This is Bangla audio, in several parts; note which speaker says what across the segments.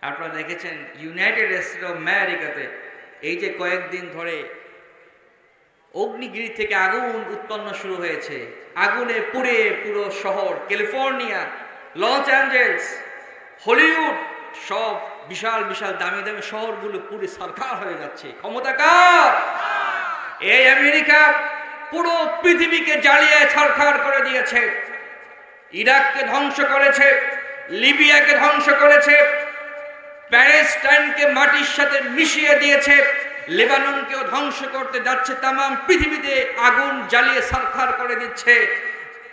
Speaker 1: আপনারা দেখেছেন ইউনাইটেড স্টেটস অফ আমেরিকাতে এই যে কয়েকদিন ধরে অগ্নিগিরি থেকে আগুন উৎপন্ন শুরু হয়েছে, আগুনে পুড়ে পুরো শহর, ক্যালিফোর্নিয়া, লস অ্যাঞ্জেলস, হলিউড, সব বিশাল বিশাল দামি দামি শহরগুলো পুড়ে ছারখার হয়ে যাচ্ছে। ক্ষমতা কার? এই আমেরিকা পুরো পৃথিবীকে জ্বালিয়ে ছারখার করে দিয়েছে। ইরাককে ধ্বংস করেছে, লিবিয়াকে ধ্বংস করেছে, প্যালেস্টাইনকে মাটির সাথে মিশিয়ে দিয়েছে, লেবাননকেও ধ্বংস করতে যাচ্ছে। তামাম পৃথিবীতে আগুন জ্বালিয়ে ছারখার করে দিচ্ছে।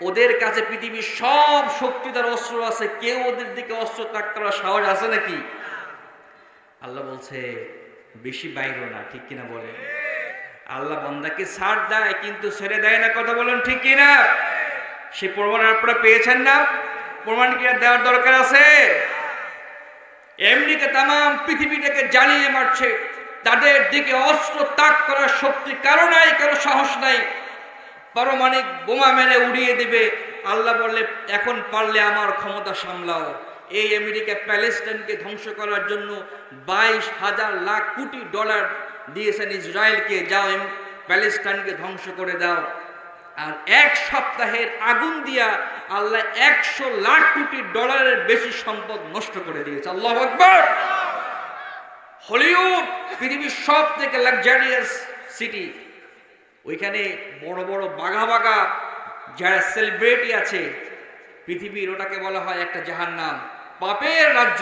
Speaker 1: ওদের কাছে পৃথিবীর সব শক্তিধর অস্ত্র আছে, কেউ ওদের দিকে অস্ত্র ত্যাগ করার সাহস আছে নাকি? আল্লাহ বলছে বেশি বাইর না, ঠিক কিনা বলে? আল্লাহ বান্দাকে ছাড় দেয় কিন্তু ছেড়ে দেয় না, কথা বলেন ঠিক কিনা? সে প্রমাণ আপনারা পেয়েছেন না? প্রমাণ কি আর দেওয়ার দরকার আছে? এমনিকে তামাম পৃথিবীটাকে জ্বালিয়ে মারছে, তাদের দিকে অস্ত্র ত্যাগ করার শক্তি কারো নাই, কারো সাহস নাই। পারমাণবিক বোমা মেরে উড়িয়ে দিবে। আল্লাহ বললে এখন পারলে আমার ক্ষমতা সামলাও। এই আমেরিকা প্যালেস্টাইনকে ধ্বংস করার জন্য 22,000 লাখ কোটি ডলার দিয়েছেন ইসরায়েলকে, যাও প্যালেস্টাইনকে ধ্বংস করে দাও। আর এক সপ্তাহের আগুন দিয়া আল্লাহ 100 লাখ কোটি ডলারের বেশি সম্পদ নষ্ট করে দিয়েছে। আল্লাহু আকবার। হলিউড পৃথিবীর সব থেকে লাক্সারিয়াস সিটি, ওইখানে বড় বড় বাঘা বাঘা যারা সেলিব্রিটি আছে পৃথিবীর, ওটাকে বলা হয় একটা জাহান্নাম, পাপের রাজ্য।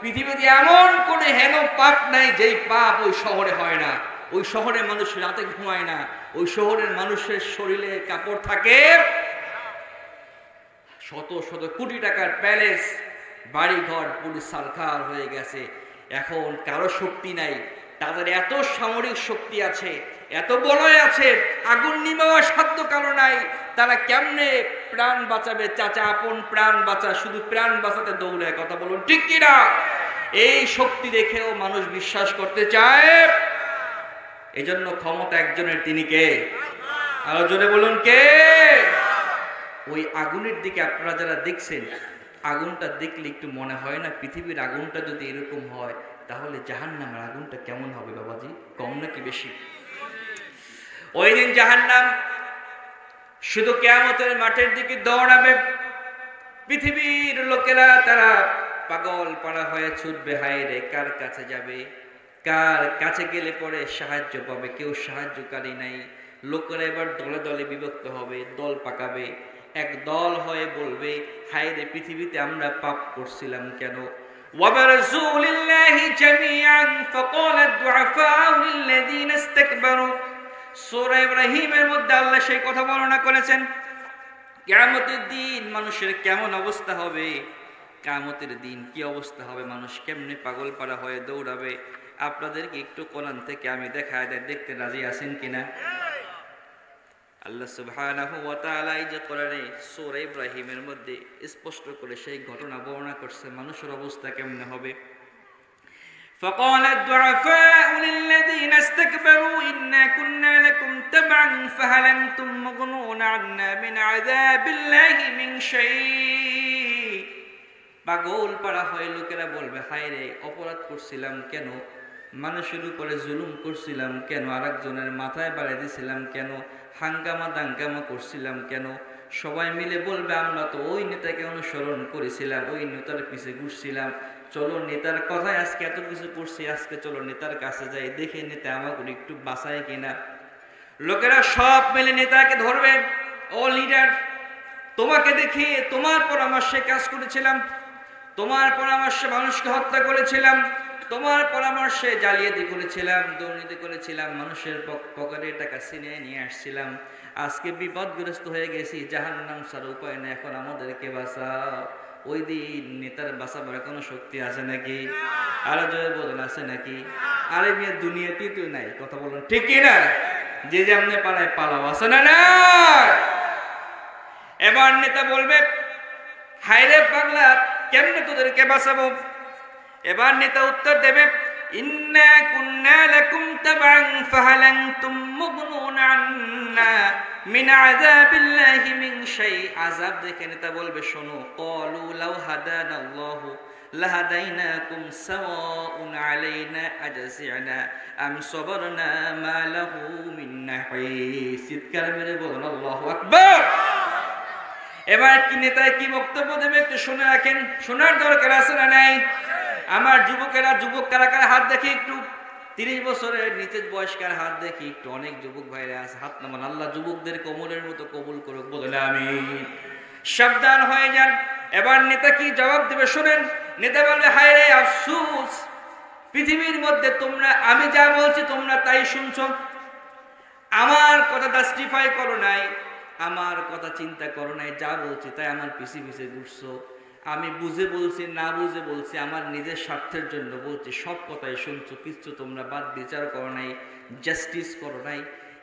Speaker 1: পৃথিবীতে এমন কোনো হেন পাপ নাই যেই পাপ ওই শহরে হয় না। ওই শহরের মানুষ রাতে ঘুমায় না, ওই শহরের মানুষের শরীরে কাপড় থাকে। শত শত কোটি টাকার প্যালেস, বাড়িঘর পুরো ছারখার হয়ে গেছে। এখন কারো শক্তি নাই, তাদের এত সামরিক শক্তি আছে, এত বলয় আছে, আগুন নিভাবার সাধ্য কারো নাই। তারা কেমনে প্রাণ বাঁচাবে? চাচা আপন প্রাণ বাঁচা, শুধু প্রাণ বাঁচাতে দৌড়ায়, কথা বলুন ঠিক কিনা? এই শক্তি দেখেও মানুষ বিশ্বাস করতে চায়। এজন্য ক্ষমতা একজনের, তিনি কে? আরো জোরে বলুন কে? ওই আগুনের দিকে আপনারা যারা দেখছেন, আগুনটা দেখলে একটু মনে হয় না পৃথিবীর আগুনটা যদি এরকম হয় তাহলে জাহান্নামের আগুনটা কেমন হবে বাবাজি? কম নাকি বেশি? ওই দিন জাহান্নাম শুধু কিয়ামতের মাঠের দিকে দৌড়াবে। পৃথিবীর লোকেরা তারা পাগল পাড়া হয়ে ছুটবে, হায় রে কার কাছে যাবে, কার কাছে গেলে পরে সাহায্য পাবে? কেউ সাহায্যকারী নাই। লোকেরা এবার দলে দলে বিভক্ত হবে, দল পাকাবে। এক দল হয়ে বলবে, হায় রে পৃথিবীতে আমরা পাপ করছিলাম কেন? وَبَرَزُوا لِلَّهِ جَمِيعًا فَقَالَ الضُّعَفَاءُ لِلَّذِينَ اسْتَكْبَرُوا। সূরা ইব্রাহিমের মধ্যে আল্লাহ সেই কথা বর্ণনা করেছেন। কিয়ামতের দিন মানুষের কেমন অবস্থা হবে, কিয়ামতের দিন কি অবস্থা হবে, মানুষ কেমনে পাগল পাড়া হয়ে দৌড়াবে। আপনাদেরকে একটু কোরআন থেকে আমি দেখায় দেয়, দেখতে রাজি আছেন কিনা? আল্লাহ সুবহানাহু ওয়া তাআলা এই যে কোরআনে সূরা ইব্রাহিমের মধ্যে স্পষ্ট করে সেই ঘটনা বর্ণনা করছে, মানুষের অবস্থা কেমনে হবে। فقال الضعفاء للذين استكبروا إنا كنا لكم تبعا فهل أنتم مغنون عنا من عذاب الله من شيء। পাগল পাড়া হয়ে লোকেরা বলবে, হায় রে অপরাধ করছিলাম কেন, মানুষের উপরে জুলুম করছিলাম কেন, আরেকজনের মাথায় বাড়ি দিছিলাম কেন, হাঙ্গামা দাঙ্গামা করছিলাম কেন। সবাই মিলে বলবে, আমরা তো ওই নেতাকে অনুসরণ করেছিলাম, ওই নেতার পিছে ঘুরছিলাম, চলো নেতার কথায় আজকে এত কিছু করছি, আজকে চলো নেতার কাছে যাই, দেখে নেতা আমাকে একটু বাঁচায় কিনা। লোকেরা সব মিলে নেতাকে ধরবে, ও লিডার, তোমাকে দেখে তোমার পরামর্শে কাজ করেছিলাম, তোমার পরামর্শে মানুষকে হত্যা করেছিলাম, তোমার পরামর্শে জালিয়াতি করেছিলাম, দুর্নীতি করেছিলাম, মানুষের পকেটে টাকা ছিনিয়ে নিয়ে আসছিলাম, আজকে বিপদগ্রস্ত হয়ে গেছি, জাহান্নাম ছাড়া উপায় নেই, এখন আমাদেরকে বাঁচাও। ওই দিন নেতার বাঁচাবার কোনো শক্তি আছে নাকি? আরো জয় বলেন, আছে নাকি? আরে মেয়ে দুনিয়াতেই তো নাই, কথা বলুন ঠিক কিনা? যে যেমনে পালায় পালাও, আছে না? না। এবার নেতা বলবে, হায় রে পাগলা, কেমনে তোদেরকে বাঁচাবো? এবার নেতা উত্তর দেবে, ইন্না কুন্না লাকুম তাবান ফাহাল আনতুম মুগনুন আন্না মিন আযাবিল্লাহি মিন শাই। আযাব দেখে নেতা বলবে, শোনো, ক্বালু লাউ হাদানাল্লাহু লাহাদাইনাকুম সাওয়াউন আলাইনা আজসি'না আম সাবারনা মা লাহু মিন নাহিস। চিৎকার মেরে বলুন আল্লাহু আকবার। এবার কি নেতা কি বক্তব্য দেবে একটু শুনে রাখেন, শোনার দরকার আছে না নাই? আমার যুবকেরা, যুবক কারা কারা হাত দেখি একটু, 30 বছরের নিচের বয়স্কার হাত দেখি একটু, অনেক যুবক ভাইরা আছে, হাত নামান। আল্লাহ যুবকদের কোমলের মতো কবুল করুক, বলেন আমিন। সাবধান হয়ে যান। এবার নেতা কি জবাব দেবে শুনেন। নেতা বলবে, হায় রে আফসোস, পৃথিবীর মধ্যে তোমরা, আমি যা বলছি তোমরা তাই শুনছো, আমার কথা জাস্টিফাই করো নাই, আমার কথা চিন্তা করো নাই, যা বলছি তাই আমার পিছে পিছে ঘুরছো। আমি বুঝে বলছি না বুঝে বলছি, আমার নিজের স্বার্থের জন্য বলছি, সব কথাই শুনছো, কিছু তোমরা বাদ বিচার করো নাই, জাস্টিস করো নাই।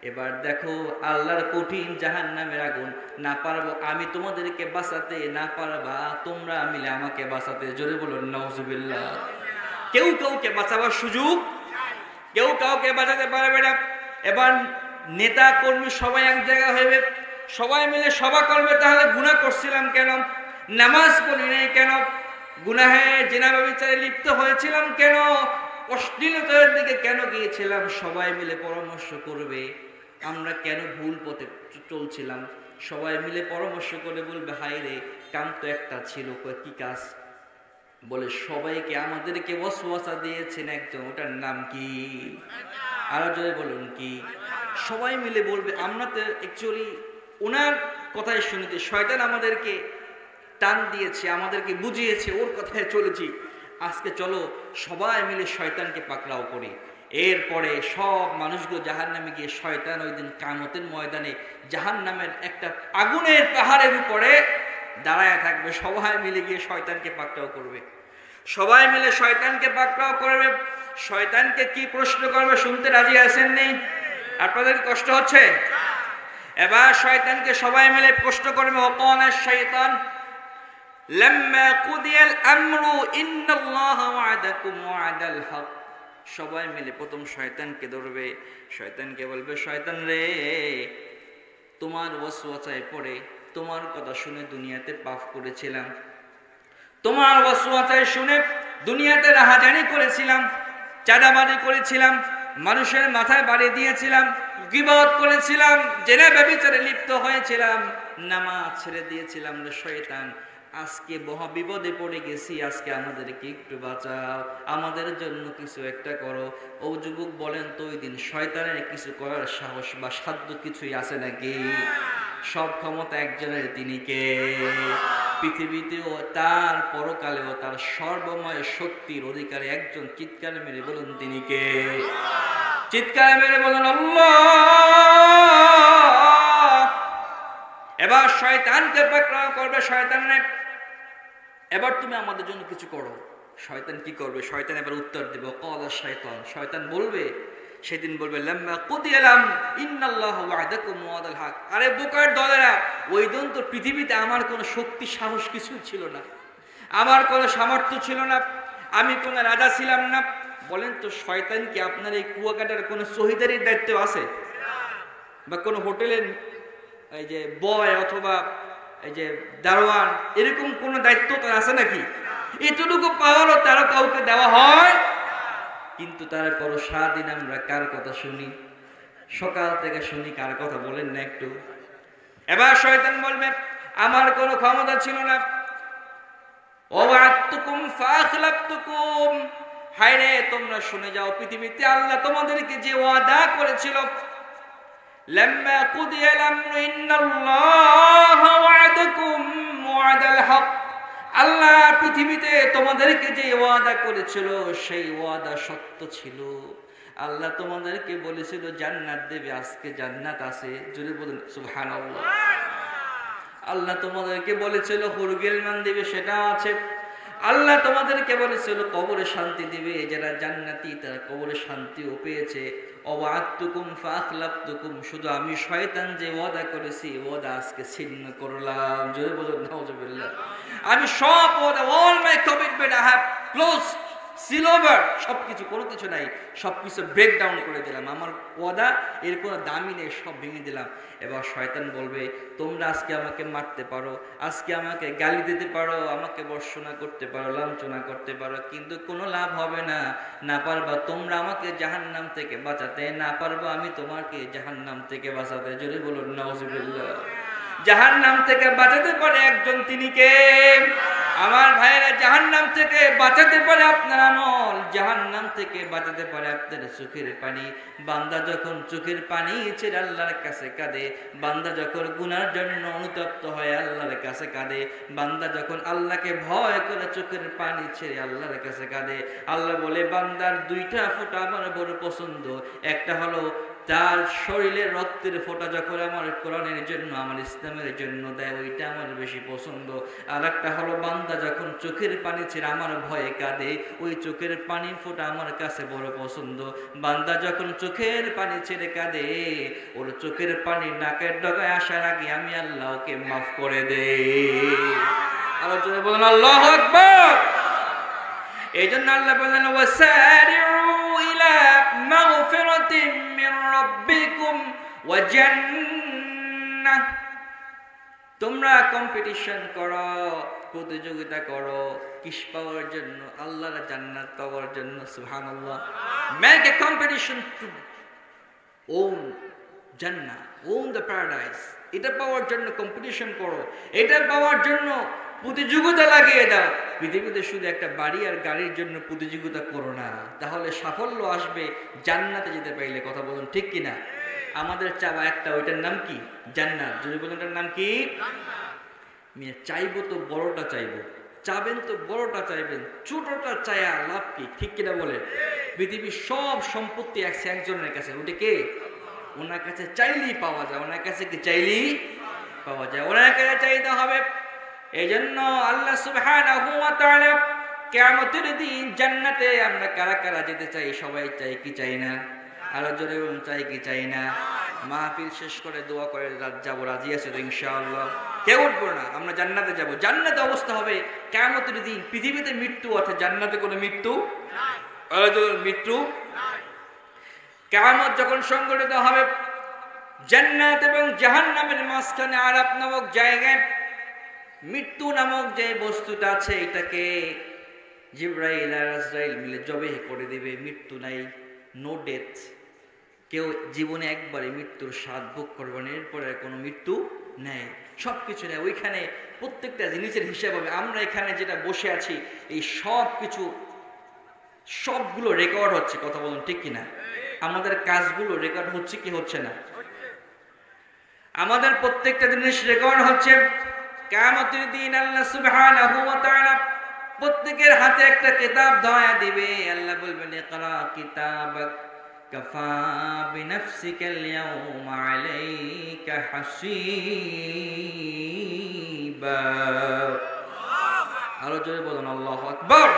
Speaker 1: এবার দেখো আল্লাহর কঠিন জাহান্নামের আগুন, না পারবো আমি তোমাদেরকে বাঁচাতে, না পারবা তোমরা মিলে আমাকে বাঁচাতে। জোরে বলুন নাউজুবিল্লাহ। কেউ কাউকে বাঁচাবার সুযোগ, কেউ কাউকে বাঁচাতে পারবে না। এবার নেতা কর্মী সবাই এক জায়গা হইবে, সবাই মিলে সভা করবে। তাহলে গুনাহ করছিলাম কেন? নামাজ পড়ি নাই কেন? গুনাহে জিনা ব্যভিচারে লিপ্ত হয়েছিলাম কেন? অশ্লীলতার দিকে কেন গিয়েছিলাম? সবাই মিলে পরামর্শ করবে। আমরা কেন ভুল পথে চলছিলাম? সবাই মিলে পরামর্শ করে বলবে, হায় রে, কাম তো একটা ছিল। কি কাজ? বলে সবাইকে আমাদেরকে ওয়াসওয়াসা দিয়েছেন একজন, ওটার নাম কি? আরো জোরে বলুন কি? সবাই মিলে বলবে, আমরা তো অ্যাকচুয়ালি ওনার কথাই শুনেছি, শয়তান আমাদেরকে টান দিয়েছে, আমাদেরকে বুঝিয়েছে, ওর কথায় চলেছি। আজকে চলো সবাই মিলে শয়তানকে পাকড়াও করি। এরপরে সব মানুষগুলো জাহান্নামে গিয়ে, শয়তান ওই দিন কিয়ামতের ময়দানে জাহান্নামের একটা আগুনের পাহাড়ের উপরে দাঁড়ায় থাকবে। সবাই মিলে গিয়ে শয়তানকে পাকড়াও করবে। সবাই মিলে শয়তানকে পাকড়াও করবে। শয়তানকে কি প্রশ্ন করবে শুনতে রাজি আছেন? নেই? আপনাদের কষ্ট হচ্ছে? এবার শয়তানকে সবাই মিলে প্রশ্ন করবে, ওয়াকালা শাইতান লাম্মা কুদিয়াল আমরু ইন্নাল্লাহা ওয়া'আদাকুম ওয়া'দাল হক। সবাই মিলে প্রথম শয়তানকে ধরবে। শয়তানকে বলবে, শয়তান রে, তোমার ওয়াসওয়াসায় পড়ে, তোমার কথা শুনে দুনিয়াতে পাপ করেছিলাম, তোমার ওয়াসওয়াসায় শুনে দুনিয়াতে রাহাজানি করেছিলাম, চাঁদাবাজি করেছিলাম, মানুষের মাথায় বাড়ি দিয়েছিলাম, গীবত করেছিলাম, জেনা ব্যভিচারে লিপ্ত হয়েছিলাম, নামাজ ছেড়ে দিয়েছিলাম। রে শয়তান, আজকে মহা বিপদে পড়ে গেছি, আজকে আমাদেরকে একটু বাঁচাও, আমাদের জন্য কিছু একটা করো। ও যুবক বলেন তো, ওই দিন শয়তানের কিছু করার সাহস বা সাধ্য কিছুই আছে নাকি? সব ক্ষমতা একজনের, তিনি কে? পৃথিবীতেও তার, পরকালেও তার, সর্বময় শক্তির অধিকারী একজন। চিৎকার মেরে বলুন তিনি কে? চিৎকার মেরে বলুন আল্লাহ। এবার শয়তানকে পাকড়াও করবে। শয়তান, এবার তুমি আমাদের জন্য কিছু করো। শয়তান কি করবে? শয়তান এবার উত্তর দেবে, ক্বালা শাইতান, শয়তান বলবে, সেদিন বলবে, লাম্মা কুদিয়াল আমরু ইন্নাল্লাহা ওয়া'আদাকুম ওয়া'দাল হক। আরে বোকার দলেরা, ওই দিন তো পৃথিবীতে আমার কোনো শক্তি সাহস কিছু ছিল না, আমার কোনো সামর্থ্য ছিল না, আমি কোনো রাজা ছিলাম না। বলেন তো, শয়তান কি আপনার এই কুয়াকাটার কোনো শহীদারির দায়িত্ব আছে? বা কোনো হোটেলের এই যে বয় অথবা এই যে দারোয়ান, এরকম কোন দায়িত্ব তার আছে নাকি? এতটুকু পাওয়ারও তারও কাউকে দেওয়া হয়? কিন্তু তারপরও সারাদিন আমরা কার কথা শুনি? সকাল থেকে শুনি কার কথা? বলেন না একটু। এবার শয়তান বলবে, আমার কোনো ক্ষমতা ছিল না, ওয়া'আদতুকুম ফাআখলাফতুকুম। হায় রে, তোমরা শুনে যাও, পৃথিবীতে আল্লাহ তোমাদেরকে যে ওয়াদা করেছিল, লাম্মা কুদিয়াল আমরু ইন্নাল্লাহা ওয়া'আদাকুম ওয়া'দাল হক। আল্লাহ পৃথিবীতে তোমাদেরকে যে ওয়াদা করেছিল, সেই ওয়াদা সত্য ছিল। আল্লাহ তোমাদেরকে বলেছিল জান্নাত দেবে, আজকে জান্নাত আছে। জোরে বলুন সুবহানাল্লাহ। আল্লাহ তোমাদেরকে বলেছিল হুরগিলমান দিবে, সেটা আছে। আল্লাহ তোমাদেরকে বলেছিল কবরে শান্তি দিবে, যারা জান্নাতি তারা কবরে শান্তিও পেয়েছে। ওয়া'আদতুকুম ফাআখলাফতুকুম। শুধু আমি শয়তান যে ওয়াদা করেছি, ওয়াদা আজকে ছিন্ন করলাম। জোরে বলুন নাউজুবিল্লাহ। আমি সব ওয়াদা, all my commitment I have closed, silver, সবকিছু, কোনো কিছু নাই, সবকিছু ব্রেক ডাউন করে দিলাম, আমার ওয়াদা এর কোনো দামই নেই, সব ভেঙে দিলাম। এবার শয়তান বলবে তোমরা আজকে আমাকে মারতে পারো, আজকে আমাকে গালি দিতে পারো, আমাকে বর্ষণা করতে পারো, লাঞ্ছনা করতে পারো, কিন্তু কোনো লাভ হবে না। না পারবা তোমরা আমাকে জাহান্নাম থেকে বাঁচাতে, না পারবা আমি তোমাকে জাহান্নাম থেকে বাঁচাতে। জোরে বলুন নাউজুবিল্লাহ। জাহান্নাম থেকে বাঁচাতে পারে একজন, তিনি কে? আমার ভাইয়েরা, জাহান্নাম থেকে বাঁচাতে পারে আপনার আমল, জাহান্নাম থেকে বাঁচাতে পারে আপনার চোখের পানি। বান্দা যখন চোখের পানি ছেড়ে আল্লাহর কাছে কাঁদে, বান্দা যখন গুনার জন্য অনুতপ্ত হয় আল্লাহর কাছে কাঁদে, বান্দা যখন আল্লাহকে ভয় করে চোখের পানি ছেড়ে আল্লাহর কাছে কাঁদে, আল্লাহ বলে বান্দার দুইটা ফোঁটা আমার বড় পছন্দ। একটা হলো তার শরীরের রক্তের ফোঁটা যখন আমার কোরআনের জন্য, আমার ইসলামের জন্য দেয়, ওইটা আমার বেশি পছন্দ। আর একটা হলো বান্দা যখন চোখের পানি ছেড়ে আমার ভয়ে কাঁদে, ওই চোখের পানির ফোঁটা আমার কাছে বড় পছন্দ। বান্দা যখন চোখের পানি ছেড়ে কাঁদে, ওর চোখের পানি নাকের ডগায় আসার আগে আমি আল্লাহ ওকে মাফ করে দেই। আলোচনা বলেন আল্লাহু আকবার। এই জন্য আল্লাহ বলেন ওয়াসারিউ ইলা মাগফিরাতিন মির রাব্বিকুম ওয়া জান্নাহ, তোমরা কম্পিটিশন করো, প্রতিযোগিতা করো, কিস পাওয়ার জন্য? আল্লাহর জান্নাত পাওয়ার জন্য। সুবহানাল্লাহ। Make a competition to win জান্নাহ, ওন দ্য প্যারাডাইস। এটা পাওয়ার জন্য কম্পিটিশন করো, এটা পাওয়ার জন্য প্রতিযোগিতা লাগিয়ে দাও। পৃথিবীতে শুধু একটা বাড়ি আর গাড়ির জন্য প্রতিযোগিতা করো না, তাহলে সাফল্য আসবে জান্নাতে যেতে পারলে। কথা বলুন ঠিক কিনা? আমাদের চাওয়া একটা, ওইটার নাম কি? জান্নাত। যদি বলেন ওটার নাম কি? মেয়ে চাইবো তো বড়টা চাইবো, চাবেন তো বড়টা চাইবেন, ছোটটা চায়া লাভ কি? ঠিক কিনা বলে? পৃথিবীর সব সম্পত্তি একজনের কাছে, ওটা কে? ওনার কাছে চাইলেই পাওয়া যায়, ওনার কাছে কি চাইলেই পাওয়া যায়, ওনার কাছে চাইতে হবে। এই জন্য আল্লাহ সুবহানাহু ওয়া তাআলা কিয়ামতের দিন জান্নাতে আমরা কারা কারা যেতে চাই? সবাই চাই কি চাই না? আরো জোরে বলুন, চাই কি চাই না? মাহফিল শেষ করে দোয়া করে যাবো, রাজি আছে তো ইনশাআল্লাহ? কেউ উঠবো না, আমরা জান্নাতে যাব। জান্নাতে অবস্থা হবে কিয়ামতের দিন, পৃথিবীতে মৃত্যু আছে, জান্নাতে কোনো মৃত্যু নাই। মৃত্যু নাই। কিয়ামত যখন সংঘটিত হবে, জান্নাত এবং জাহান্নামের মাঝখানে আরাফ নামক জায়গায় মৃত্যু নামক যে বস্তুটা আছে, এটাকে জিবরাইল আর আজরাইল মিলে জবেহ করে দিবে। মৃত্যু নাই, নো ডেথ। কেউ জীবনে একবারে মৃত্যুর স্বাদ ভোগ করবেন, এরপরে কোনো মৃত্যু নেই, সবকিছু নেই। ওইখানে প্রত্যেকটা জিনিসের হিসাব হবে। আমরা এখানে যেটা বসে আছি, এই সব কিছু সবগুলো রেকর্ড হচ্ছে। কথা বলুন ঠিক কিনা? আমাদের কাজগুলো রেকর্ড হচ্ছে কি হচ্ছে না? আমাদের প্রত্যেকটা জিনিস রেকর্ড হচ্ছে। কিয়ামতের দিন আল্লাহ সুবহানাহু ওয়া তাআলা প্রত্যেকের হাতে একটা কিতাব ধরায়া দিবে। আল্লাহ বলবেন ইকরা কিতাবাক কাফা বিনাফসিকাল ইয়াউমা আলাইকা হাসিবা। আরো জোরে বলুন আল্লাহু আকবার।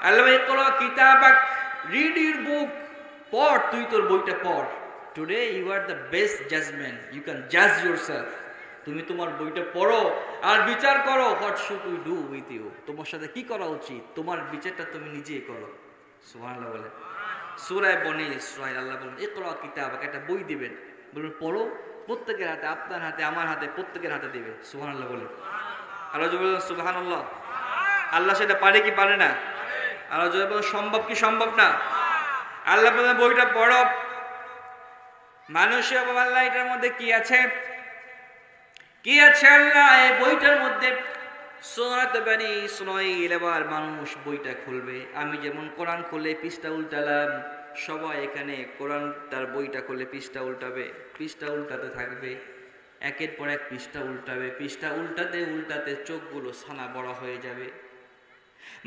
Speaker 1: আল্লাহ ইকরা কিতাবাক, রিড ইউর বুক, পড়, তুই তোর বইটা পড়। Today you are the best judgement, you can জাজ ইয়োরসেলফ। তুমি তোমার বইটা পড়ো আর বিচার করো। What should we do with you? তোমার সাথে কি করা উচিত, তোমার বিচারটা তুমি নিজেই করো। সুবহানাল্লাহ বলে। সূরা বনী ইসরাঈল আল্লাহ বলেন ইকরা কিতাবাক, একটা বই দিবেন, বলবেন পড়ো। প্রত্যেকের হাতে, আপনার হাতে, আমার হাতে, প্রত্যেকের হাতে দিবে। সুবহানাল্লাহ বলে। আল্লাহ বলেন সুবহানাল্লাহ। আল্লাহ সেটা পারে কি পারে না? আল্লাহ বলেন সম্ভব কি সম্ভব না? আল্লাহ বলেন বইটা পড়ো। মানুষে আল্লাহ এটার মধ্যে কি আছে, কি আছে আল্লাহ এই বইটার মধ্যে? সূরাত বনী ইসরাঈল। এবার মানুষ বইটা খুলবে। আমি যেমন কোরআন খুলে পৃষ্ঠা উল্টালাম, সবাই এখানে কোরআন তার বইটা খুলে পৃষ্ঠা উল্টাবে, পৃষ্ঠা উল্টাতে থাকবে, একের পর এক পৃষ্ঠা উল্টাবে। পৃষ্ঠা উল্টাতে উল্টাতে চোখগুলো ছানা বড় হয়ে যাবে।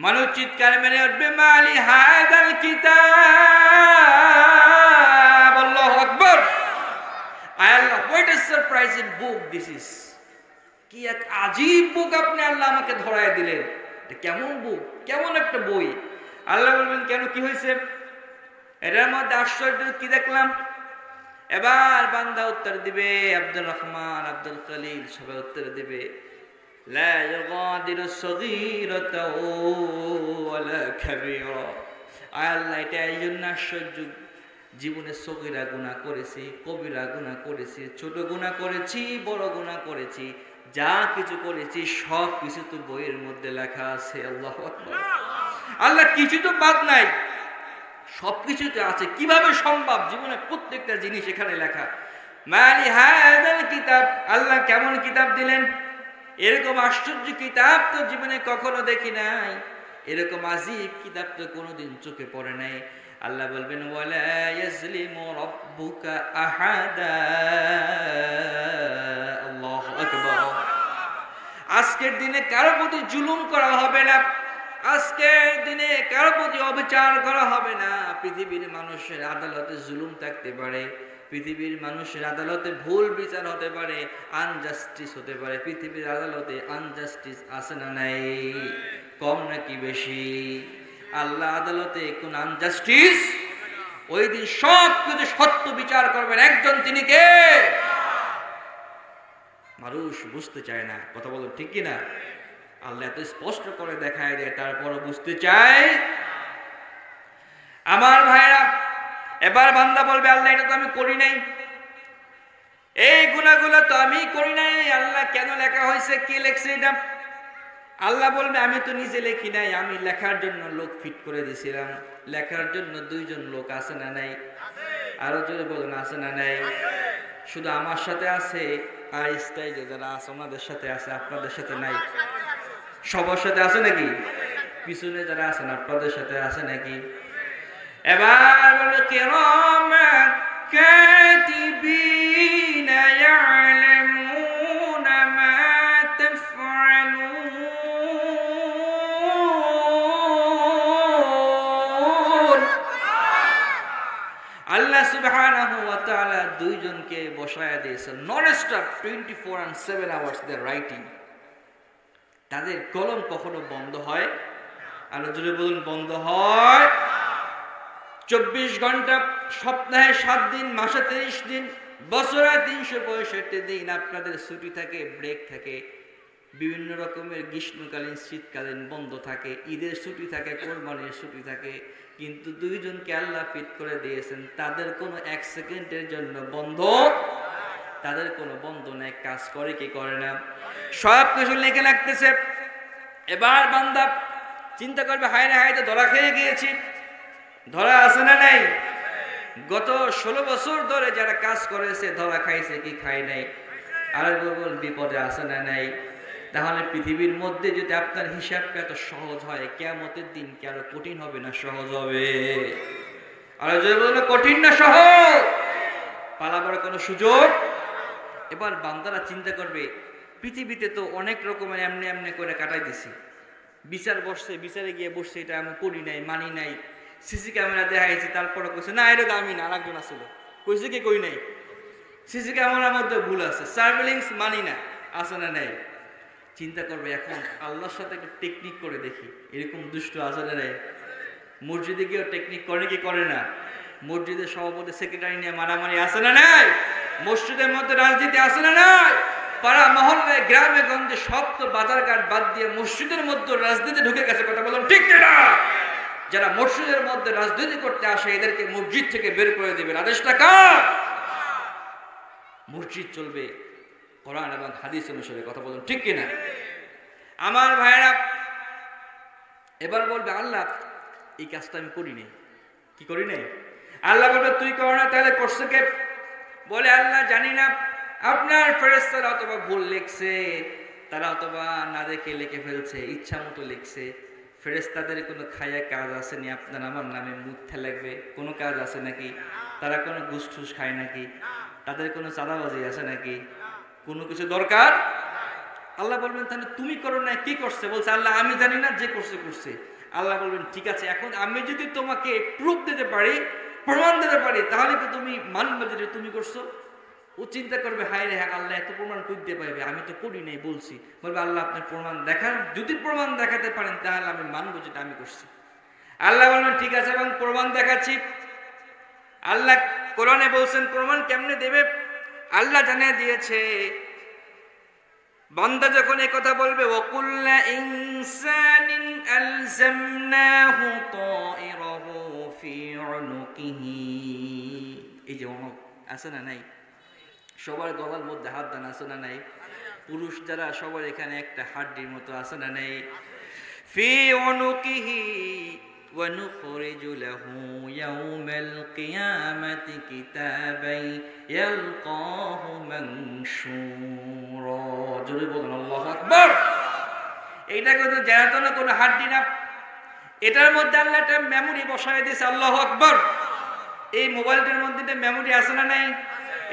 Speaker 1: মানুষ চিৎকার মেরে উঠবে, মালি হাযাল কিতাব, আল্লাহু আকবার। আল্লাহ, what is surprising book this is. কি এক আজীব বুক আপনি আল্লাহ আমাকে ধরায় দিলেন। এটা কেমন বুক, কেমন একটা বই? আল্লাহ বলবেন কেন, কি হয়েছে? এটার মধ্যে আশ্চর্য কি দেখলাম? এবার বান্দা উত্তর দিবে, আব্দুর রহমান, আব্দুল খলিল সবাই উত্তর দিবে, লা ইউগাদিরু সগীরাতাও ওয়ালা কাবীরা। আল্লাহ এটা এই জন্য আশ্চর্য, জীবনে সগীরা গুনাহ করেছি, কবিরা গুনাহ করেছি, ছোট গুনাহ করেছি, বড় গুনাহ করেছি, যা কিছু করেছি সব কিছু তো বইয়ের মধ্যে লেখা আছে। আল্লাহু আকবার। আল্লাহ কিছু তো বাদ নাই, সব কিছুতে আছে। কিভাবে সম্ভব? জীবনে প্রত্যেকটা জিনিস এখানে লেখা। মালি হাযাল কিতাব, আল্লাহ কেমন কিতাব দিলেন? এরকম আশ্চর্য কিতাব তো জীবনে কখনো দেখি নাই, এরকম আজীব কিতাব তো কোনোদিন চোখে পড়ে নাই। আল্লাহ বলবেন ওয়ালা ইয়াজলিমু রাব্বুকা আহাদা। আল্লাহু আকবার। আজকের দিনে কারো প্রতি জুলুম করা হবে না, আজকের দিনে কারো প্রতি অবিচার করা হবে না। পৃথিবীর মানুষের আদালতে জুলুম থাকতে পারে, পৃথিবীর মানুষের আদালতে ভুল বিচার হতে পারে, আনজাস্টিস হতে পারে। পৃথিবীর আদালতে আনজাস্টিস আছে না নাই? কম নাকি বেশি? আল্লাহ আদালতে কোন আনজাস্টিস? ওই দিন সব কিছু সত্য বিচার করবেন একজন, তিনি কে? মানুষ বুঝতে চায় না, কথা বলো ঠিক কিনা? আল্লাহ এত স্পষ্ট করে দেখায় দেয়, তারপরও বুঝতে চায়। আমার ভাইরা, এবার বান্দা বলবে আল্লাহ এটা তো আমি করি নাই, এই গুনাহগুলো তো আমি করি নাই, আল্লাহ কেন লেখা হয়েছে? কে লেখছে এটা? আল্লাহ বলবে আমি তো নিজে লেখি নাই, আমি লেখার জন্য লোক ফিট করে দিয়েছিলাম। লেখার জন্য দুইজন লোক আছে না নাই? আরো জোরে বলুন, আছে না নাই? শুধু আমার সাথে আছে আর স্টাইলে যারা আছে ওনাদের সাথে আছে, আপনাদের সাথে নাই? সবার সাথে আছে নাকি? পিছনে যারা আছেন আপনাদের সাথে আছে নাকি? এবার বলো কিরামান কাতিবিনা ইয়ালামুনা মা তাফআলুন। আল্লাহ সুবহানাহু ওয়া তাআলা দুইজনকে বসায়া দিয়েছেন non stop 24 and 7 hours they writing. তাদের কলম কখনো বন্ধ হয়? আর জোরে বলুন, বন্ধ হয়। 24 ঘন্টা, সপ্তাহে 7 দিন, মাসে 30 দিন, বছরে 365 দিন আপনাদের ছুটি থাকে, ব্রেক থাকে, বিভিন্ন রকমের গ্রীষ্মকালীন শীতকালীন বন্ধ থাকে, ঈদের ছুটি থাকে, কোরবানির ছুটি থাকে। কিন্তু দুইজনকে আল্লাহ ফিট করে দিয়েছেন, তাদের কোনো 1 সেকেন্ডের জন্য বন্ধ, তাদের কোনো বন্ধ নেই। কাজ করে কি করে না? সব কিছু লেখে লাগতেছে। এবার বান্দা চিন্তা করবে হায় রে হায়, তো ধরা খেয়ে গিয়েছি। ধরা আছে না নাই? গত 16 বছর ধরে যারা কাজ করেছে ধরা খাইছে কি খায় নাই? আর বলুন বিপদে আছে না নাই? তাহলে পৃথিবীর মধ্যে যদি আপনার হিসাবটা এত সহজ হয়, কিয়ামতের দিন কি আরো কঠিন হবে না সহজ হবে? আর যদি বলুন কঠিন না সহজ? পালাবার কোনো সুযোগ? এবার বান্দারা চিন্তা করবে পৃথিবীতে তো অনেক রকমের এমনি এমনি করে কাটাই দিছি, বিচার বসছে, বিচারে গিয়ে বসছে, এটা আমি করি নাই, মানি নাই, সিসি ক্যামেরা দেখাইছি, তারপরে কইছে না এটা তো আমি না, আরেকজন আসছিল, কইছে কি কই নাই, সিসি ক্যামেরার মধ্যে ভুল আছে, সার্ভেলেন্স মানি না, আছে না নাই? চিন্তা করবে এখন আল্লাহর সাথে একটু টেকনিক করে দেখি, এরকম দুষ্ট আছে না নাই? মসজিদে গিয়েও টেকনিক করে কি করে না? মসজিদের সভাপতি সেক্রেটারি নিয়ে মারামারি আছে না নাই? মসজিদের মধ্যে রাজনীতি আছে না নাই? পাড়া মহল্লায় গ্রামে গঞ্জে সব তো বাজারঘাট বাদ দিয়ে মসজিদের মধ্যে রাজনীতি ঢুকে গেছে, কথা বলুন ঠিক না? যারা মসজিদের মধ্যে রাজনীতি করতে আসে এদেরকে মসজিদ থেকে বের করে দেবেন, আদেশটা কার? মসজিদ চলবে কোরআন এবং হাদিস অনুসারে, কথা বলুন ঠিক কিনা? আমার ভাইরা এবার বলবে আল্লাহ এই কাজটা আমি করি নাই, কি করি নাই? আল্লাহ বলবে তুই কর না, তাহলে করছে কে? বলে আল্লাহ জানি না, আপনার ফেরেশতারা অথবা ভুল লিখছে, তারা অথবা না দেখে লিখে ফেলছে, ইচ্ছা মতো লিখছে। ফেরেশতাদের কোনো খায়া কাজ আসেনি আপনার আমার নামে মিথ্যা লাগবে? কোনো কাজ আছে নাকি? তারা কোনো ঘুষ ঠুস খায় নাকি? তাদের কোনো চাঁদাবাজি আছে নাকি? কোনো কিছু দরকার? আল্লাহ বলবেন তাহলে তুমি করো না, কি করছে? বলছে আল্লাহ আমি জানি না, যে করছে করছে। আল্লাহ বলবেন ঠিক আছে, এখন আমি যদি তোমাকে প্রুফ দিতে পারি, প্রমাণ দিতে পারি, তাহলে কি তুমি মানবে যে তুমি করছো? ও চিন্তা করবে হায় রে আল্লাহ এত প্রমাণ করতে পারবে, আমি তো করি নাই বলছি। বলবে আল্লাহ আপনি প্রমাণ দেখান, যদি প্রমাণ দেখাতে পারেন তাহলে আমি মানবো যেটা আমি করছি। আল্লাহ বলবেন ঠিক আছে, এবং প্রমাণ দেখাচ্ছি। আল্লাহ কোরআনে বলছেন প্রমাণ কেমনে দেবে? আল্লাহ জানিয়ে দিয়েছে বান্দা যখন এই কথা বলবে ওয়াকুল্লা ইনসানিন আলজামনাহু তায়রাহু ফি উনুকিহি, এই যে উনুক আছে না নাই, সবার গলার মধ্যে হাত দান আছে না নাই, পুরুষ যারা সবার এখানে একটা হাড্ডির মতো আছে না নাই, ফি উনুকিহি ওয়া নুখরিজু লাহু ইয়াউমাল কিয়ামাতি কিতাবান ইয়ালকাহু মানশুরা। জোরে বলুন আল্লাহু আকবার। এইটা কিন্তু জানাতো কোনো হাড্ডি না, এটার মধ্যে আল্লাহ একটা মেমোরি বসায় দিয়েছে। আল্লাহু আকবার। এই মোবাইলটার মধ্যে একটা মেমোরি আছে না নাই,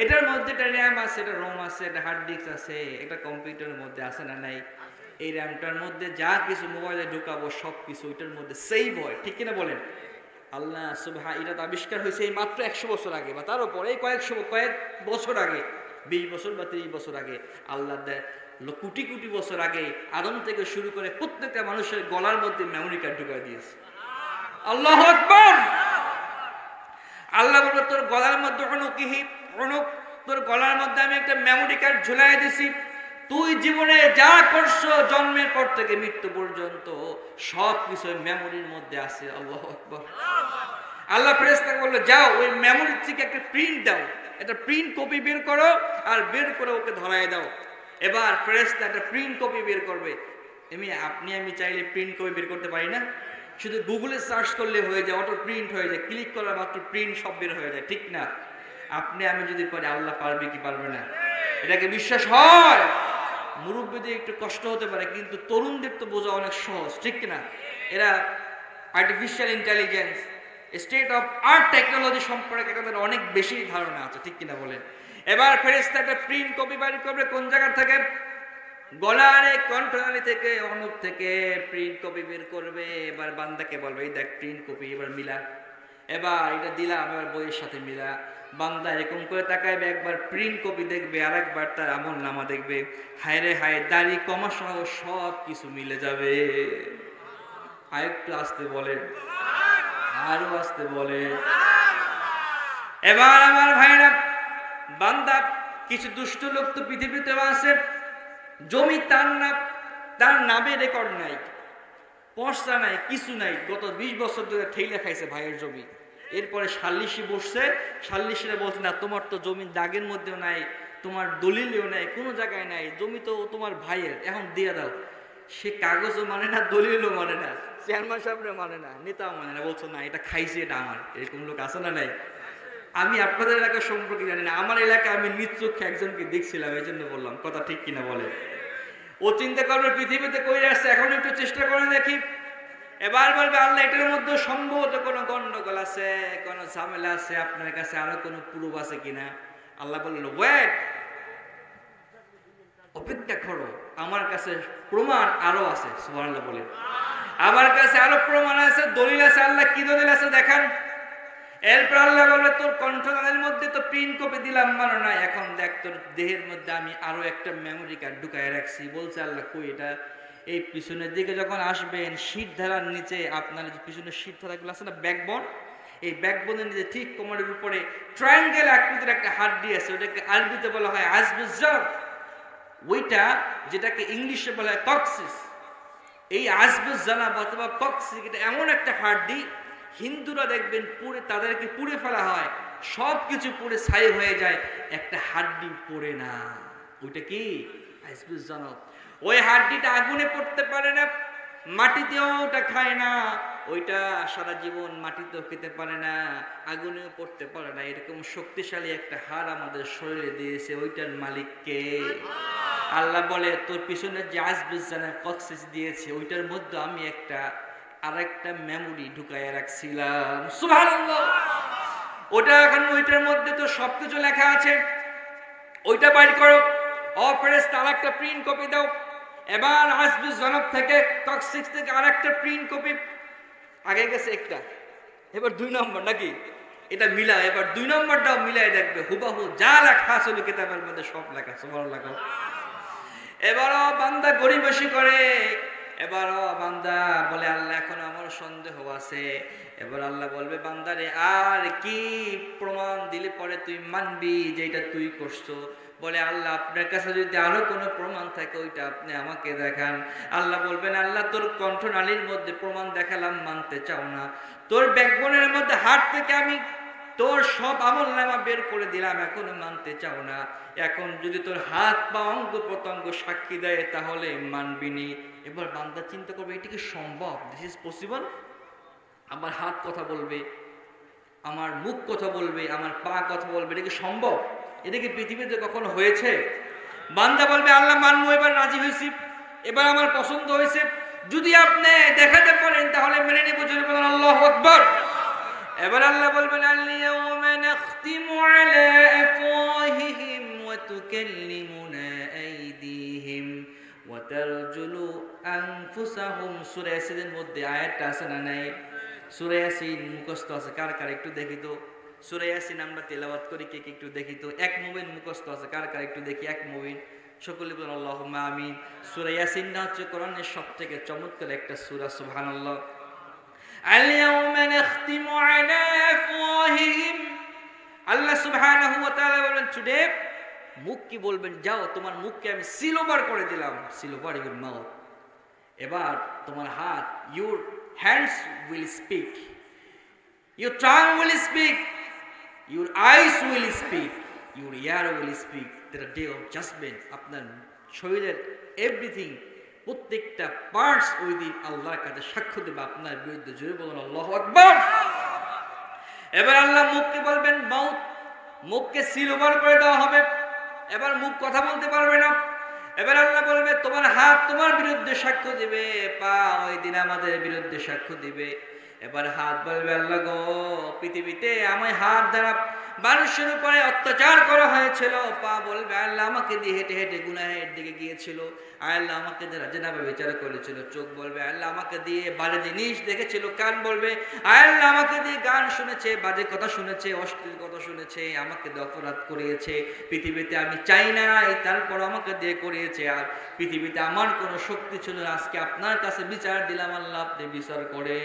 Speaker 1: এটার মধ্যে একটা র্যাম আছে, একটা রোম আছে, একটা হার্ড ডিস্ক আছে, একটা কম্পিউটারের মধ্যে আছে না নাই। এই র্যামটার মধ্যে যা কিছু মোবাইলে ঢুকাবো সব কিছু ওইটার মধ্যে সেভ হয়, ঠিক কিনা বলেন? আল্লাহ সুবহান, এটা তো আবিষ্কার হয়েছে এই মাত্র 100 বছর আগে বা তার উপরে কয়েক বছর আগে, 20 বছর বা 30 বছর আগে। আল্লাহ কোটি কোটি বছর আগে আদম থেকে শুরু করে প্রত্যেকটা মানুষের গলার মধ্যে মেমোরি কার্ড ঢুকাই দিয়েছে। আল্লাহু আকবার। আল্লাহ বলবে তোর গলার মধ্যে অনুক, তোর গলার মধ্যে আমি একটা মেমোরি কার্ড ঝুলাই দিছি, তুই জীবনে যা করছো জন্মের পর থেকে মৃত্যু পর্যন্ত সব কিছু মেমোরির মধ্যে আছে। আল্লাহু আকবার। আল্লাহ ফেরেশতাকে বলল যাও ওই মেমোরি থেকে একটা প্রিন্ট দাও, একটা প্রিন্ট কপি বের করো আর বের করে ওকে ধরায় দাও। এবার ফেরেশতা একটা প্রিন্ট কপি বের করবে। আমি চাইলে প্রিন্ট কপি বের করতে পারি না, শুধু গুগলে সার্চ করলে হয়ে যায়, অটো প্রিন্ট হয়ে যায়, ক্লিক করার মাত্র প্রিন্ট সব বের হয়ে যায়, ঠিক না? আমি যদি পারি, আল্লাহ পারবে কি পারবে না? এটাকে বিশ্বাস হয়? মুরব্বীদের একটু কষ্ট হতে পারে, কিন্তু তরুণদের তো বোঝা অনেক সহজ, ঠিক না? এরা artificial intelligence, state of art technology সম্পর্কে তাদের অনেক বেশি ধারণা আছে, ঠিক কিনা বলেন? এবার ফেরেশতা একটা প্রিন্ট কপি বের করবে। কোন জায়গা থেকে? গলার কণ্ঠনালী থেকে, অনুপ থেকে প্রিন্ট কপি বের করবে। এবার বান্দাকে বলবে এই দেখ প্রিন্ট কপি, এবার মিলা। এবার এটা দিলাম, এবার বইয়ের সাথে মিলা। বান্দা এরকম করে তাকাইবে, একবার প্রিন্ট কপি দেখবে, আর একবার তার আমল নামা দেখবে। হায় রে হায়, দাড়ি কমা সহ সব কিছু মিলে যাবে। আরেকটু আসতে বলে, আরো আসতে বলে। এবার আমার ভাইরা, বান্দা কিছু দুষ্ট লোক তো পৃথিবীতে আছে, জমি তার নামে রেকর্ড নাই, পর্সা নাই, কিছু নাই, গত 20 বছর ধরে ঠেইলে খাইছে ভাইয়ের জমি। এরপরে সাল্লিশি বসছে, সাল্লিশিরা বলছে না তোমার তো জমির দাগের মধ্যেও নাই, তোমার দলিলেও নাই, কোনো জায়গায় নাই, জমি তো তোমার ভাইয়ের, এখন দিয়ে দাও। সে কাগজও মানে না, দলিলও মানে না, চেয়ারম্যান সাহেবরা মানে না, নেতাও মানে না, বলছো না এটা খাইছে, এটা আমার। এরকম লোক আছে না নাই? আমি আপনাদের এলাকা সম্পর্কে জানি না, আমার এলাকায় আমি নিজ চোখে একজনকে দেখছিলাম, এই জন্য বললাম, কথা ঠিক কিনা বলে? ও চিন্তা করবে পৃথিবীতে কই আসছে, এখন একটু চেষ্টা করে দেখি। এবার বলবে আল্লাহ এটার মধ্যে সম্ভবত কোনো গন্ডগোল আছে, কোনো ঝামেলা আছে, আপনার কাছে আরো কোনো প্রুফ আছে কিনা? আল্লাহ বলল ওয়েট, অপেক্ষা করো, আমার কাছে প্রমাণ আরো আছে। সুবহানাল্লাহ বলে, আমার কাছে আরো প্রমাণ আছে, দলিল আছে। আল্লাহ কি দলিল আছে দেখান। এরপর আল্লাহ বলবে তোর কণ্ঠনালীর মধ্যে তো প্রিন্ট কপি দিলাম, মানো না, এখন দেখ তোর দেহের মধ্যে আমি আরো একটা মেমোরি কার্ড ঢুকায় রাখছি। বলছে আল্লাহ কই এটা? এই পিছনের দিকে যখন আসবেন, শীত ধারার নিচে, আপনার পিছনের শীত ধারাগুলো আছে না, ব্যাকবোন, এই ব্যাকবোনের নিচে ঠিক কোমরের উপরে ট্রায়াঙ্গেল আকৃতির একটা হাড্ডি আছে, ওটাকে আরবিতে বলা হয় আজবুজ্জার, ওইটা যেটাকে ইংলিশে বলা হয় কক্সিস। এই আজবুজ্জানাব অথবা কক্সিস, এটা এমন একটা হাড্ডি, হিন্দুরা দেখবেন পুড়ে, তাদেরকে পুড়ে ফেলা হয়, সব কিছু পুড়ে ছাই হয়ে যায়, একটা হাড্ডি পড়ে না। ওইটা কি? আজবুজ্জানাব। ওই হাড্ডিটা আগুনে পড়তে পারে না, মাটিতেও ওটা খায় না, ওইটা সারা জীবন মাটিতেও খেতে পারে না, আগুনেও পড়তে পারে না। এরকম শক্তিশালী একটা হাড় আমাদের শরীরে দিয়েছে, ওইটার মালিককে? আল্লাহ বলে তোর পিছনে যে আজবুজ্জানাব কক্সিস দিয়েছে, ওইটার মধ্যে আমি আরেকটা মেমোরি ঢুকাইয়া রাখছিলাম। সুবহানাল্লাহ। ওটা এখন ওইটার মধ্যে তো সবকিছু লেখা আছে, ওইটা বাইর করো। ফেরেশতা আরেকটা প্রিন্ট কপি দাও। এবার আজবুজ্জানাব থেকে, কক্সিস থেকে আরেকটা প্রিন্ট কপি, আগে গেছে একটা, এবার 2 নম্বর নাকি, এটা মিলা। এবার 2 নম্বরটাও মিলাই দেখবে, হুবাহু যা লেখা আছে কিতাবের মধ্যে সব লেখা। সুবহানাল্লাহ। এবারও বান্দা গরিবসি করে, এবারও বান্দা বলে আল্লাহ এখন আমার সন্দেহ আছে। এবার আল্লাহ বলবে বান্দারে আর কি প্রমাণ দিলে পরে তুই মানবি যে এটা তুই করছো? বলে আল্লাহ আপনার কাছে যদি আরো কোনো প্রমাণ থাকে ওইটা আপনি আমাকে দেখান। আল্লাহ বলবেন আল্লাহ তোর কণ্ঠনালীর মধ্যে প্রমাণ দেখালাম, মানতে চাও না। তোর ব্যাকবোনের মধ্যে হাড় থেকে আমি তোর সব আমলনামা বের করে দিলাম, এখনো মানতে চাও না। এখন যদি তোর হাত বা অঙ্গ প্রত্যঙ্গ সাক্ষী দেয় তাহলে মানবিনি। এবার বান্দা চিন্তা করবে এটা কি সম্ভব? This is possible? আমার হাত কথা বলবে, আমার মুখ কথা বলবে, আমার পা কথা বলবে, এটা কি সম্ভব? এটা কি পৃথিবীতে কখনো হয়েছে? বান্দা বলবে আল্লাহ মানবো, এবার রাজি হয়েছি, এবার আমার পছন্দ হয়েছে, যদি আপনি দেখাতে পারেন তাহলে মেনে নেব। জোরে বলেন আল্লাহু আকবার। এবার আল্লাহ বলবেন আল-ইয়াওমা নাখতিমু আলা আফওয়াহিহিম ওয়া তুকাল্লিমুনা আইদিহিম ওয়া তারজুলু আনফুসাহুম। সূরা ইয়াসিনের মধ্যে আয়াতটা আছে না নাই? সূরা ইয়াসিন মুখস্থ আছে কার কার একটু দেখি তো। সূরা ইয়াসিন আমরা তেলাওয়াত করি, কে কে একটু দেখি তো। এক মুবিন মুখস্থ আছে কার কার একটু দেখি, এক মুবিন। সকলে বলেন আল্লাহুম্মা আমিন। সূরা ইয়াসিনটা হচ্ছে কোরআনের সবথেকে চমৎকার একটা সূরা, সুবহানাল্লাহ। আল-ইয়াওমা নাখতিমু আলা আফওয়াহিহিম, আল্লাহ সুবহানাহু ওয়া তাআলা বলেন টুডে, মুখ কি বলবেন, যাও তোমার মুখকে আমি সিল ওভার করে দিলাম, সিল ওভার ইউর মাউথ। এবার তোমার হাত, your hands will speak, your tongue will speak, your eyes will speak, your ear will speak. The day of judgement. আপনার শরীরের এভরিথিং, প্রত্যেকটা পার্টস ওই দিন আল্লাহর কাছে সাক্ষ্য দেবে আপনার বিরুদ্ধে। জোরে বলুন আল্লাহু আকবার। এবার আল্লাহ মুখকে বলবেন মাউথ, মুখকে সিল ওভার করে দেওয়া হবে। এবার মুখ কথা বলতে পারবে না। এবার আল্লাহ বলবে তোমার হাত তোমার বিরুদ্ধে সাক্ষ্য দিবে, পা ওই দিন আমাদের বিরুদ্ধে সাক্ষ্য দিবে। এবার হাত বলবে আল্লাহ গো, পৃথিবীতে আমার হাত দ্বারা মানুষের উপরে অত্যাচার করা হয়েছিল। পা বলবে আল্লাহ আমাকে দিয়ে হেঁটে হেঁটে গুনাহের দিকে গিয়েছিল, আল্লাহ আমাকে দ্বারা জেনাবে বিচার করেছিল। চোখ বলবে আল্লাহ আমাকে দিয়ে বাজে জিনিস দেখেছিল। কান বলবে আল্লাহ আমাকে দিয়ে গান শুনেছে, বাজে কথা শুনেছে, অশ্লীল কথা শুনেছে, আমাকে দিয়ে অপরাধ করিয়েছে। পৃথিবীতে আমি চাই না, তারপর আমাকে দিয়ে করিয়েছে। আর পৃথিবীতে আমার কোনো শক্তি ছিল না, আজকে আপনার কাছে বিচার দিলাম, আল্লাহ আপনি বিচার করে।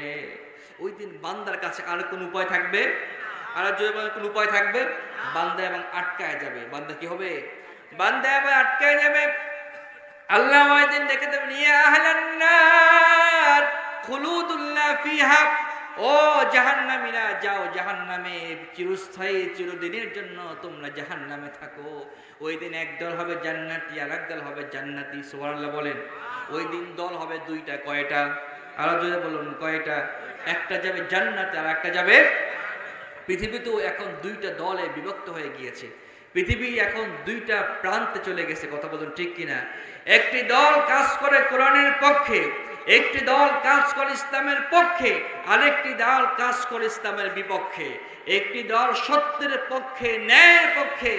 Speaker 1: ওই দিন বান্দার কাছে আর কোন উপায় থাকবে? আর যদি কোন উপায় থাকবে? বান্দা এবং আটকায় যাবে। বান্দা কি হবে? বান্দা এবং আটকায় যাবে। আল্লাহ ওই দিন দেখে দেবেন ইয়া আহলান নার খুলুদুল্লাহ ফিহা, ও জাহান্নামীরা যাও জাহান্নামে, চিরস্থায়ী চিরদিনের জন্য তোমরা জাহান্নামে থাকো। ওই দিন এক দল হবে জান্নাতি, আর এক দল হবে জান্নাতি। সুবহানাল্লাহ বলেন। ওই দিন দল হবে দুইটা। কয়টা? আরো যদি বলুন কয়টা? একটা যাবে জান্নাতে, আর একটা যাবে। পৃথিবীতেও এখন দুইটা দলে বিভক্ত হয়ে গিয়েছে। পৃথিবী এখন দুইটা প্রান্তে চলে গেছে। কথা বলুন ঠিক কিনা? একটি দল কাজ করে কোরআনের পক্ষে, একটি দল কাজ করে ইসলামের পক্ষে, আরেকটি দল কাজ করে ইসলামের বিপক্ষে। একটি দল সত্যের পক্ষে, ন্যায়ের পক্ষে,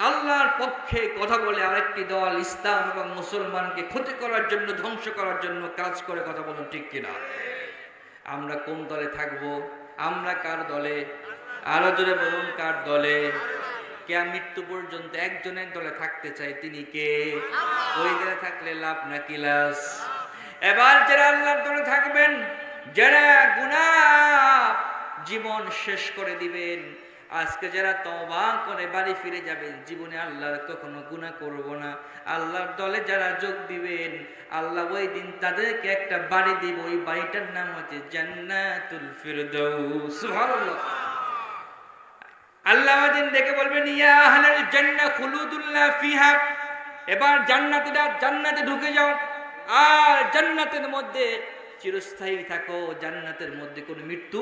Speaker 1: আল্লাহর পক্ষে কথা বলে, আরেকটি দল ইসলাম এবং মুসলমানকে ক্ষতি করার জন্য, ধ্বংস করার জন্য কাজ করে। কথা বলুন ঠিক কিনা? আমরা কোন দলে থাকব? আমরা কার দলে? আরো জোরে বলুন কার দলে? কে মৃত্যু পর্যন্ত একজনের দলে থাকতে চাই, তিনি কে? ওই দলে থাকলে লাভ নাকি লাস? এবার যারা আল্লাহর দলে থাকবেন, যারা গুনাহ জীবন শেষ করে দিবেন, আজকে যারা তওবা করে বাড়ি ফিরে যাবেন, জীবনে আল্লাহর কখনো গুনাহ করব না, আল্লাহর দলে যারা যোগ দিবেন, আল্লাহ ওই দিন তাদেরকে একটা বাড়ি দিব। ওই বাড়িটার নাম হচ্ছে জান্নাতুল ফিরদাউস। সুবহানাল্লাহ। আল্লাহ ওই দিন দেখে বলবেন ইয়া আহলাল জান্নাহ খুলুদুল্লাহ ফিহা, এবার জান্নাতীরা জান্নাতে ঢুকে যাও, আর জান্নাতের মধ্যে চিরস্থায়ী থাকো। জান্নাতের মধ্যে কোনো মৃত্যু,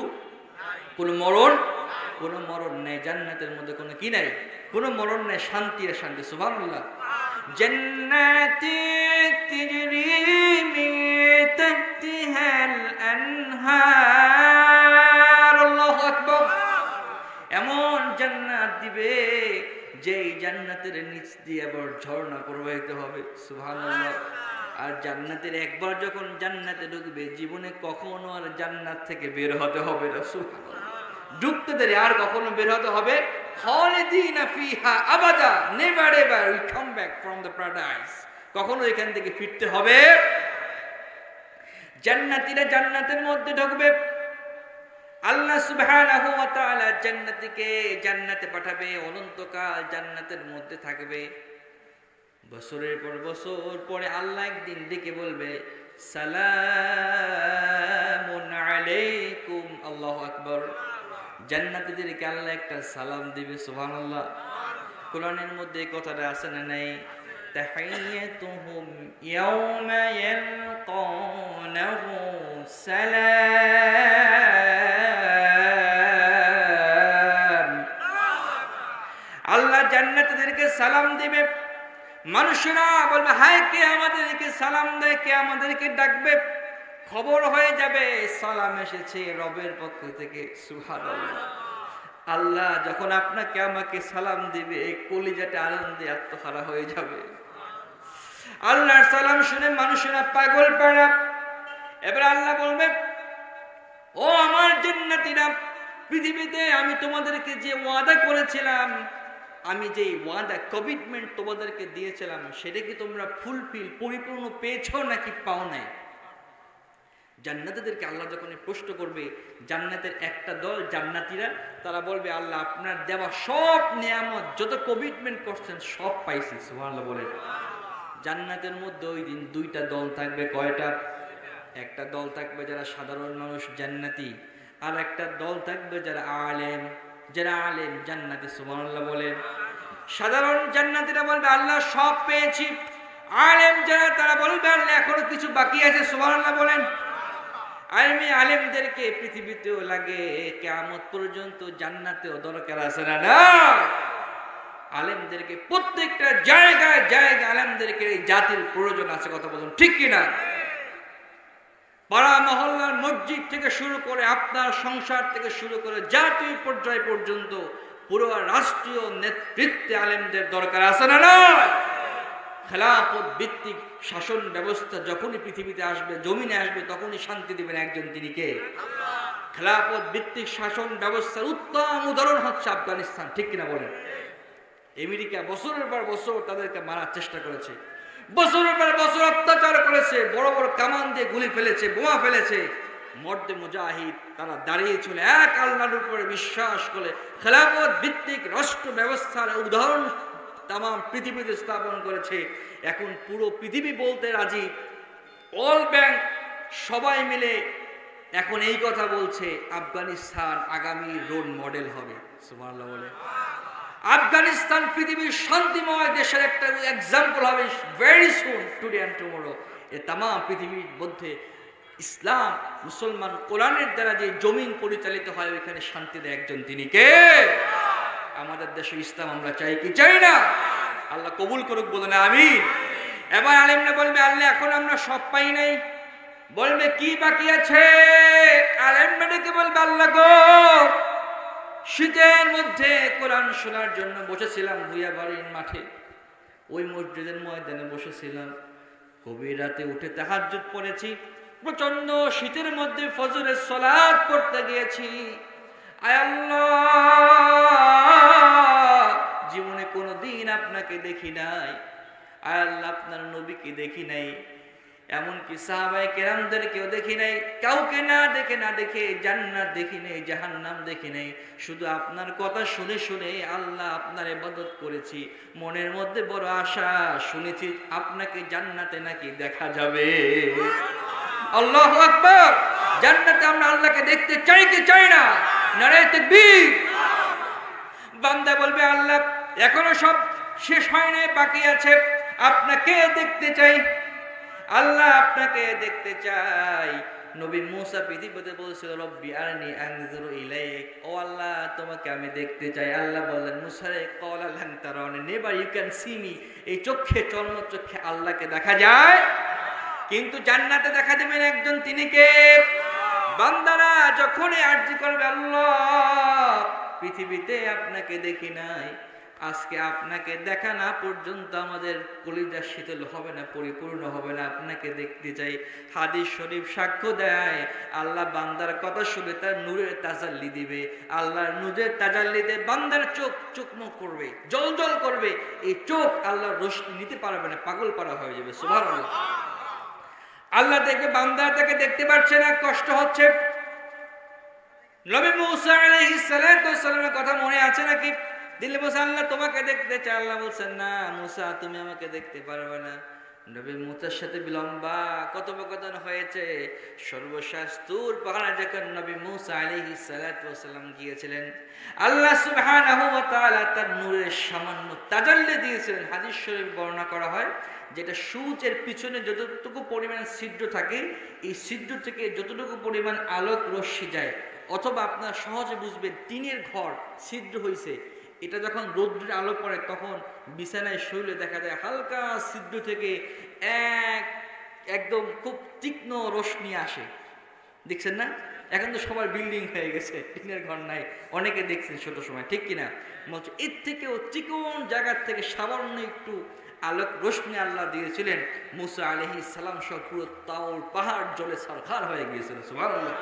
Speaker 1: কোনো মরণ নেই। জান্নাতের মধ্যে কোনো কি নাই? কোনো মরণ নেই। শান্তি আর শান্তি। সুবহানাল্লাহ। জান্নাতি তাজরি মিন তাহতিহাল আনহার। আল্লাহু আকবার। এমন জান্নাত দিবে যেই জান্নাতের নিচ দিয়ে আবার ঝর্ণা প্রবাহিত হবে। সুবহানাল্লাহ। আর জান্নাতের একবার যখন জান্নাতে ঢুকবে, জীবনে কখনো আর জান্নাত থেকে বের হতে হবে না। সুবহানাল্লাহ। ঢুকতে দেরি, আর কখনো বের হতে হবে? খালিদিনা ফিহা আবাদা, never ever will come back from the paradise. কখনো এখান থেকে ফিরতে হবে? জান্নাতীরা জান্নাতের মধ্যে ঢুকবে। আল্লাহ সুবহানাহু ওয়া তাআলা জান্নাতীকে জান্নাতে পাঠাবে, অনন্তকাল জান্নাতের মধ্যে থাকবে। বছরের পর বছর পরে আল্লাহ একদিন ডেকে বলবে সালামুন আলাইকুম। আল্লাহু আকবার। জান্নাতীদেরকে আল্লাহ একটা সালাম দিবে। সুবহানাল্লাহ। কোরআনের মধ্যে এই কথাটা আছে না নাই? তাহিয়াতুহুম ইয়াওমা ইয়ালকানাহু সালাম। আল্লাহ জান্নাতীদেরকে সালাম দিবে। মানুষেরা বলবে হায় কে আমাদেরকে সালাম দেয়, কে আমাদেরকে ডাকবে। খবর হয়ে যাবে সালাম এসেছে রবের পক্ষ থেকে। সুবহানাল্লাহ। আল্লাহ যখন আপনাকে আমাকে সালাম দিবে কলিজাটা আনন্দে আত্মহারা হয়ে যাবে। আল্লাহর সালাম শুনে মানুষেরা পাগল পাড়া। এবার আল্লাহ বলবে ও আমার জান্নাতীরা, পৃথিবীতে আমি তোমাদেরকে যে ওয়াদা করেছিলাম, আমি যে ওয়াদা কমিটমেন্ট তোমাদেরকে দিয়েছিলাম, সেটা কি তোমরা ফুলফিল পরিপূর্ণ পেয়েছো নাকি পাও নাই? জান্নাতীদেরকে আল্লাহ যখন প্রশ্ন করবে, জান্নাতের একটা দল জান্নাতীরা তারা বলবে আল্লাহ আপনার দেওয়া সব নিয়ামত যত কমিটমেন্ট করছেন সব পাইছি। সুবহানাল্লাহ বলেন। জান্নাতের মধ্যে ওই দিন দুইটা দল থাকবে। কয়টা? একটা দল থাকবে যারা সাধারণ মানুষ জান্নাতি, আর একটা দল থাকবে যারা আলেম। যারা আলেম জান্নাতি। সুবহানাল্লাহ বলেন। সাধারণ জান্নাতীরা বলবে আল্লাহ সব পেয়েছি। আলেম যারা তারা বলবে আল্লাহ এখনো কিছু বাকি আছে। সুবহানাল্লাহ বলেন। আলেমদেরকে পৃথিবীতেও লাগে, কিয়ামত পর্যন্ত জান্নাতেও দরকার আছে না? না। আলেমদেরকে প্রত্যেকটা জায়গায় জায়গায় আলেমদেরকে এই জাতির প্রয়োজন আছে। কথা বলুন ঠিক কিনা? পাড়া মহল্লার মসজিদ থেকে শুরু করে আপনার সংসার থেকে শুরু করে জাতীয় পর্যায় পর্যন্ত পুরো রাষ্ট্রীয় নেতৃত্বে আলেমদের দরকার আছে না? না। খেলাফত ভিত্তিক শাসন ব্যবস্থা যখনই পৃথিবীতে আসবে, জমিনে আসবে, তখনই শান্তি দিবেন একজন, তিনি কে? খেলাফত ভিত্তিক শাসন ব্যবস্থার উত্তম উদাহরণ হচ্ছে আফগানিস্তান। ঠিক কিনা বলেন? আমেরিকা বছরের পর বছর তাদেরকে মারার চেষ্টা করেছে, বছরের পর বছর অত্যাচার করেছে, বড় বড় কামান দিয়ে গুলি ফেলেছে, বোমা ফেলেছে। মর্দে মুজাহিদ তারা দাঁড়িয়েছিল এক আল্লাহর উপরে বিশ্বাস করে খেলাফত ভিত্তিক রাষ্ট্র ব্যবস্থার উদাহরণ তাম পৃথিবীতে স্থাপন করেছে। এখন পুরো পৃথিবী বলতে রাজি, অল ব্যাংক সবাই মিলে এখন এই কথা বলছে আফগানিস্তান আগামী রোল মডেল হবে। সুবহানাল্লাহ বলে। আফগানিস্তান পৃথিবীর শান্তিময় দেশের একটা এক্সাম্পল হবে very soon, today and tomorrow. এ তাম পৃথিবীর মধ্যে ইসলাম মুসলমান কোরআনের দ্বারা যে জমিন পরিচালিত হয় ওইখানে শান্তি দেয় একজন, তিনি কে? আমাদের দেশে ইসলাম আমরা চাই কি চাই না? আল্লাহ কবুল করুক, বলেন আমিন। এবার আলেমরা বলবে আল্লাহ এখন আমরা সব পাই নাই, বলবে কি বাকি আছে? আলেমরাকে বলবে আল্লাহ গো, শীতের মধ্যে কোরআন শোনার জন্য বসেছিলাম ভুইয়া বাড়ির মাঠে, ওই মসজিদের ময়দানে বসেছিলাম, গভীর রাতে উঠে তাহাজ্জুদ পড়েছি, প্রচন্ড শীতের মধ্যে ফজরের সালাত পড়তে গিয়েছি। আয় আল্লাহ, জীবনে কোনোদিন আপনাকে দেখি নাই, আয় আল্লাহ আপনার নবীকে দেখি নাই, এমনকি সাহাবায়ে কেরামদেরকেও দেখি নাই, কাউকে না দেখে জান্নাত দেখি নাই, জাহান্নাম দেখি নাই, শুধু আপনার কথা শুনে শুনে আল্লাহ আপনার ইবাদত করেছি, মনের মধ্যে বড় আশা, শুনেছি আপনাকে জান্নাতে নাকি দেখা যাবে। আল্লাহু আকবার। জান্নাতে আমরা আল্লাহকে দেখতে চাই কি চাই না? নারে তাকবীর। বান্দা বলবে আল্লাহ এখনো সব শেষ হয় নাই, বাকি আছে, আপনাকে দেখতে চাই, আল্লাহ আপনাকে দেখতে চাই। নবী মুসা পৃথিবীতে বলছিল রব্বি আরনি আনজুরু ইলাইক, ও আল্লাহ তোমাকে আমি দেখতে চাই। আল্লাহ বললেন মুসা রে ক্বালা লান তারানি, never you can see me. এই চোখে চর্ম চোখে আল্লাহকে দেখা যায়, কিন্তু জান্নাতে দেখা দেবেন একজন, তিনি কে? বান্দারা যখনই আরজি করবে আল্লাহ পৃথিবীতে আপনাকে দেখি নাই, আজকে আপনাকে দেখা না পর্যন্ত আমাদের কলিজা শীতল হবে না, পরিপূর্ণ হবে না, আপনাকে দেখতে চাই। হাদিস শরীফ সাক্ষ্য দেয় আল্লাহ বান্দার কথা শুনে তার নূরের তাজাল্লি দিবে, আল্লাহর নূরের তাজাল্লিতে বান্দার চোখ চোখমুখ করবে, জল জল করবে, এই চোখ আল্লাহর রোশনি নিতে পারবে না, পাগল পারা হয়ে যাবে। সুবহানাল্লাহ। আল্লাহ দেখবে বান্দা তাকে দেখতে পাচ্ছে না, কষ্ট হচ্ছে। নবী মুসা আলাইহিস সালামের কথা মনে আছে নাকি? দিলে বলছে আল্লাহ তোমাকে দেখতে চাই। আল্লাহ বলছেন না মুসা তুমি আমাকে দেখতে পারবে না। নবী মুসার সাথে বিলম্বা কথোপকথন হয়েছে। সর্বশেষ তুর পাহাড়ে যখন নবী মুসা আলাইহিস সালাতু ওয়াস সালাম গিয়েছিলেন, আল্লাহ সুবহানাহু ওয়া তাআলা তার নূরের সামান্য তাজাল্লি দিয়েছিলেন। হাদিস শরীফ বর্ণনা করা হয় যেটা সূর্যের পিছনে যতটুকু পরিমাণ ছিদ্র থাকে, এই ছিদ্র থেকে যতটুকু পরিমাণ আলোক রশ্মি যায়, অথবা আপনার সহজে বুঝবেন টিনের ঘর ছিদ্র হয়েছে, এটা যখন রৌদ্রের আলো পড়ে তখন বিছানায় শুলে দেখা যায় হালকা ছিদ্র থেকে একদম খুব তীক্ষ্ণ রশ্মি আসে। দেখছেন না? এখন তো সবার বিল্ডিং হয়ে গেছে, টিনের ঘর নাই, অনেকে দেখছেন ছোট সময়, ঠিক কিনা? এর থেকেও চিকন জায়গার থেকে সামান্য একটু আলোক রশ্মি আল্লাহ দিয়েছিলেন। মুসা আলাইহিস সালাম সহ পুরো তাওর পাহাড় জলে সরকার হয়ে গিয়েছিল। সুবহানাল্লাহ।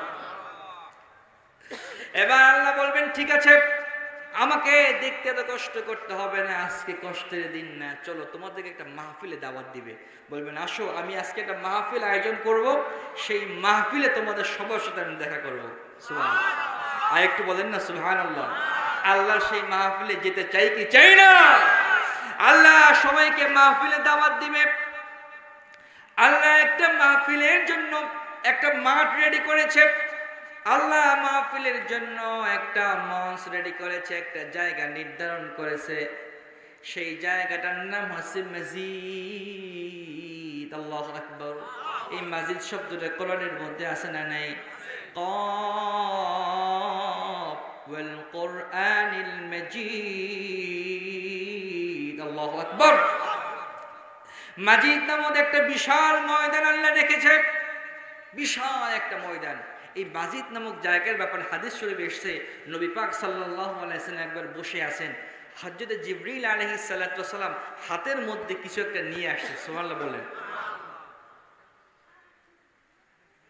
Speaker 1: এবার আল্লাহ বলবেন ঠিক আছে, আমাকে দেখতে তো কষ্ট করতে হবে না, আজকে কষ্টের দিন না, চলো তোমাদেরকে একটা মাহফিলে দাওয়াত দিবে। বলবেন আসো, আমি আজকে একটা মাহফিল আয়োজন করব, সেই মাহফিলে তোমাদের সবার সাথে আমি দেখা করবো। সুবহানাল্লাহ। আর একটু বলেন না সুবহানাল্লাহ। আল্লাহ সেই মাহফিলে যেতে চাই কি চাই না? আল্লাহ সবাইকে মাহফিলে দাওয়াত দিবে। আল্লাহ একটা মাহফিলের জন্য একটা মাঠ রেডি করেছে। আল্লাহ মাহফিলের জন্য একটা মঞ্চ রেডি করেছে, একটা জায়গা নির্ধারণ করেছে। সেই জায়গাটার নাম হচ্ছে মসজিদ। আল্লাহু আকবার। এই মসজিদ শব্দটা কোরআনের মধ্যে আছে না নাই? ক্বাফ ওয়াল কুরআনিল মাজিদ। আল্লাহু আকবার। মসজিদ নামক একটা বিশাল ময়দান আল্লাহ রেখেছে, বিশাল একটা ময়দান। এই মসজিদ নামক জায়গার ব্যাপারে হাদিস শরীফে এসেছে, নবী পাক সাল্লাল্লাহু আলাইহি ওয়াসাল্লাম একবার বসে আছেন, হযরত জিবরিল আলাইহিস সালাতু ওয়াস সালাম হাতের মধ্যে কিছু একটা নিয়ে আসছে। সুবহানাল্লাহ বলেন।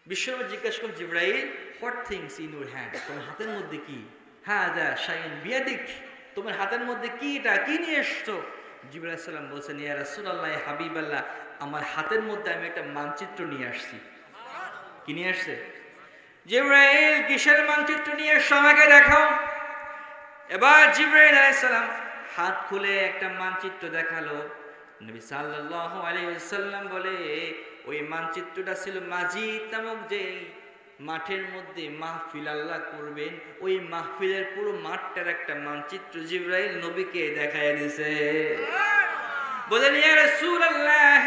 Speaker 1: বিশ্বনবী জিজ্ঞাসা করেন, Jibrail what things in your hand? তোমার হাতের মধ্যে কি? হাযা শাইউন বিয়াদিক। তোমার হাতের মধ্যে কি? এটা কি নিয়ে এসছো? জিবরাইল আলাইহিস সালাম বলেন, ইয়া রাসূলুল্লাহ, হাবিবাল্লাহ, আমার হাতের মধ্যে আমি একটা মানচিত্র নিয়ে আসছি। কি নিয়ে আসছে? জিবরাইল কিসের মানচিত্র নিয়ে এসছো আমাকে দেখাও। এবার জিবরাইল আলাইহিস সালাম হাত খুলে একটা মানচিত্র দেখালো। নবী সাল্লাল্লাহু আলাইহি ওয়াসাল্লাম বলে, ওই মানচিত্রটা ছিল মসজিদ নামক যে মাঠের মধ্যে মাহফিল আল্লাহ করবেন, ওই মাহফিলের পুরো মাঠটার একটা মানচিত্র জিবরাইল নবীকে দেখায় দিয়েছে। বলেন, ইয়া রাসূলুল্লাহ,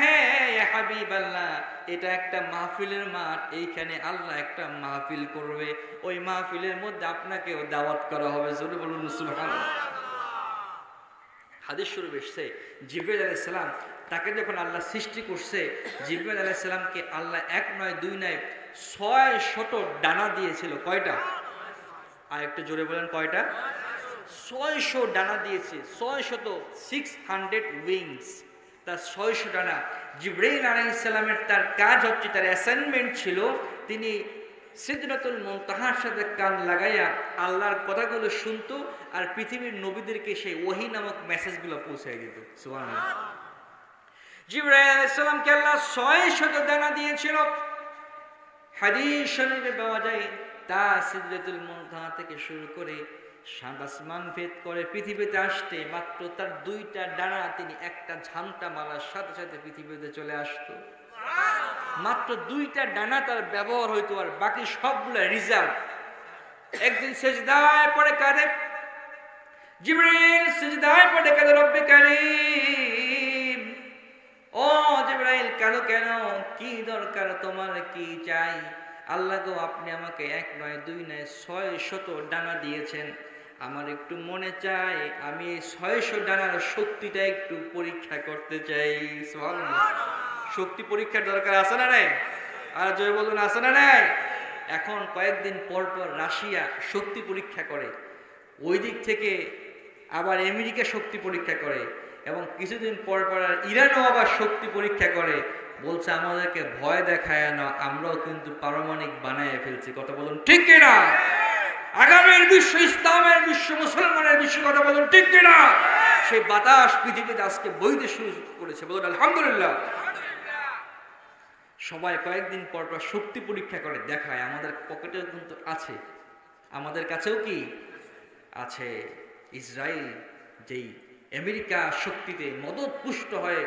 Speaker 1: ইয়া হাবিবাল্লাহ, এটা একটা মাহফিলের মাঠ, এইখানে আল্লাহ একটা মাহফিল করবে, ওই মাহফিলের মধ্যে আপনাকেও দাওয়াত করা হবে। জোরে বলুন সুবহানাল্লাহ। হাদিস শরীফ এসেছে, জিবরাইল আলাইহিস সালাম তাকে যখন আল্লাহ সৃষ্টি করছে, জিবরাইল আলাইহিস সালামকে আল্লাহ এক নয় দুই নয় 600 ডানা দিয়েছিল। কয়টা? আর একটু জোরে বলেন, কয়টা? 600 ডানা দিয়েছে। 600 উইংস, তার 600 ডানা। জিবরাইল আলাইহিস সালামের তার কাজ হচ্ছে, তার অ্যাসাইনমেন্ট ছিল, তিনি সিদরাতুল মুনতাহার সাথে কান লাগাইয়া আল্লাহর কথাগুলো শুনতো আর পৃথিবীর নবীদেরকে সেই ওহী নামক মেসেজগুলো পৌঁছায় দিত। সুবহানাল্লাহ। জিবরাইল আলাইহিস সালামকে আল্লাহ 600 দানা দিয়েছিল। হাদিস শরীফে পাওয়া যায়, তা সিদরাতুল মুনতাহা থেকে শুরু করে সাত আসমান ভেদ করে পৃথিবীতে আসতে মাত্র তার 2টা ডানা, তিনি একটা ঝামটা মারার সাথে সাথে পৃথিবীতে চলে আসতো। মাত্র 2টা ডানা তার ব্যবহার হইতো, আর বাকি সবগুলো রিজার্ভ। একদিন সিজদায় পড়ে কাঁদে জিবরাইল, সিজদায় পড়ে কাঁদে, রব্বে কারীম, ও জিবরাইল কাঁদো কেন? কি দরকার তোমার? কি চাই? আল্লাহ গো, আপনি আমাকে এক নয় দুই নয় 600 ডানা দিয়েছেন, আমার একটু মনে চাই আমি এই 600 ডানার শক্তিটা একটু পরীক্ষা করতে চাই। সুবহানাল্লাহ। শক্তি পরীক্ষার দরকার আছে না নাই? আর জয় বলুন, আছে না নাই? এখন কয়েকদিন পর পর রাশিয়া শক্তি পরীক্ষা করে, ওই দিক থেকে আবার আমেরিকা শক্তি পরীক্ষা করে, এবং কিছুদিন পর পর আর ইরানও আবার শক্তি পরীক্ষা করে। বলছে আমাদেরকে ভয় দেখায় না, আমরাও কিন্তু পারমাণবিক বানায় ফেলছি। কথা বলুন ঠিক কিনা? আগামীর বিশ্ব, ইসলামের বিশ্ব, মুসলমানের বিশ্ব, কথা বলুন ঠিক কিনা? সেই বাতাস পৃথিবীতে আজকে বইতে শুরু করেছে। বলুন আলহামদুলিল্লাহ। সবাই কয়েকদিন পর পর শক্তি পরীক্ষা করে দেখায়, আমাদের পকেটেও কিন্তু আছে, আমাদের কাছেও কি আছে। ইসরায়েল যেই আমেরিকা শক্তিতে মদত পুষ্ট হয়ে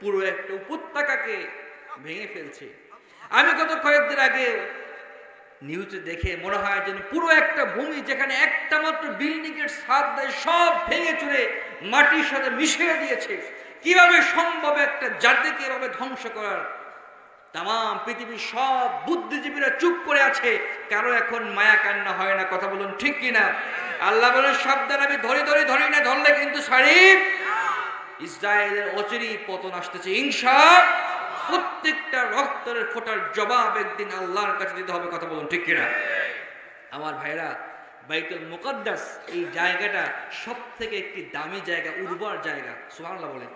Speaker 1: পুরো একটা উপত্যকাকে ভেঙে ফেলছে। আমি গত কয়েকদিন আগে নিউজে দেখে মনে হয় যেন পুরো একটা ভূমি যেখানে একটা মাত্র বিল্ডিং এর ছাদ দেয় সব ভেঙে চুরে মাটির সাথে মিশিয়ে দিয়েছে। কিভাবে সম্ভব একটা জাতিকে এভাবে ধ্বংস করার? তাম পৃথিবীর সব বুদ্ধিজীবীরা চুপ করে আছে, কারো এখন মায়া কান্না হয় না। কথা বলুন ঠিক কিনা? আল্লাহ বলেন সাবধান, আমি ধরি না, ধরলে কিন্তু শরীফ ইসরায়েলের অচিরেই পতন আসতেছে ইনশাআল্লাহ। প্রত্যেকটা রক্তের ফোঁটার জবাব একদিন আল্লাহর কাছে দিতে হবে। কথা বলুন ঠিক কিনা? আমার ভাইরা, বাইতুল মুকাদ্দাস এই জায়গাটা সব থেকে একটি দামি জায়গা, উর্বর জায়গা। সুবহানাল্লাহ বলেন।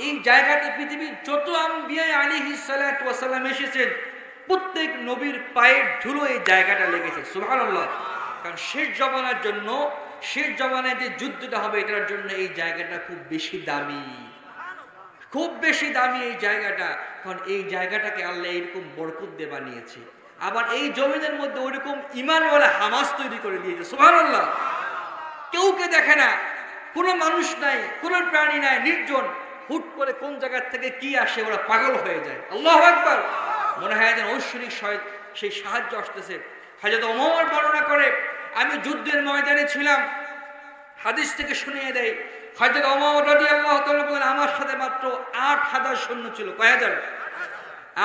Speaker 1: এই জায়গাতে পৃথিবীর যত আম্বিয়া আলাইহিস সালাতু ওয়াস সালাম এসেছেন, প্রত্যেক নবীর পায়ের ধুলো এই জায়গাটা লেগেছে। সুবহানাল্লাহ। কারণ শেষ জমানার জন্য, শেষ জমানায় যে যুদ্ধটা হবে এটার জন্য এই জায়গাটা খুব বেশি দামি, খুব বেশি দামি এই জায়গাটা। কারণ এই জায়গাটাকে আল্লাহ এইরকম বরকত দিয়ে বানিয়েছে। আবার এই জমিনের মধ্যে ওইরকম ইমানওয়ালা হামাস তৈরি করে দিয়েছে। সুবহানাল্লাহ। কেউকে দেখে না, কোনো মানুষ নাই, কোনো প্রাণী নাই, নির্জন। হুট করে কোন জায়গা থেকে কি আসে ওরা পাগল হয়ে যায়। আল্লাহু আকবার। মনে হয় যেন ঐশ্বরিক সেই সাহায্য আসতেছে। হযরত ওমর বর্ণনা করে, আমি যুদ্ধের ময়দানে ছিলাম, হাদিস থেকে শুনিয়ে দেয়, হযরত ওমর রাদিয়াল্লাহু তাআলা বলেন আমার সাথে মাত্র ৮,০০০ সৈন্য ছিল। কয় হাজার?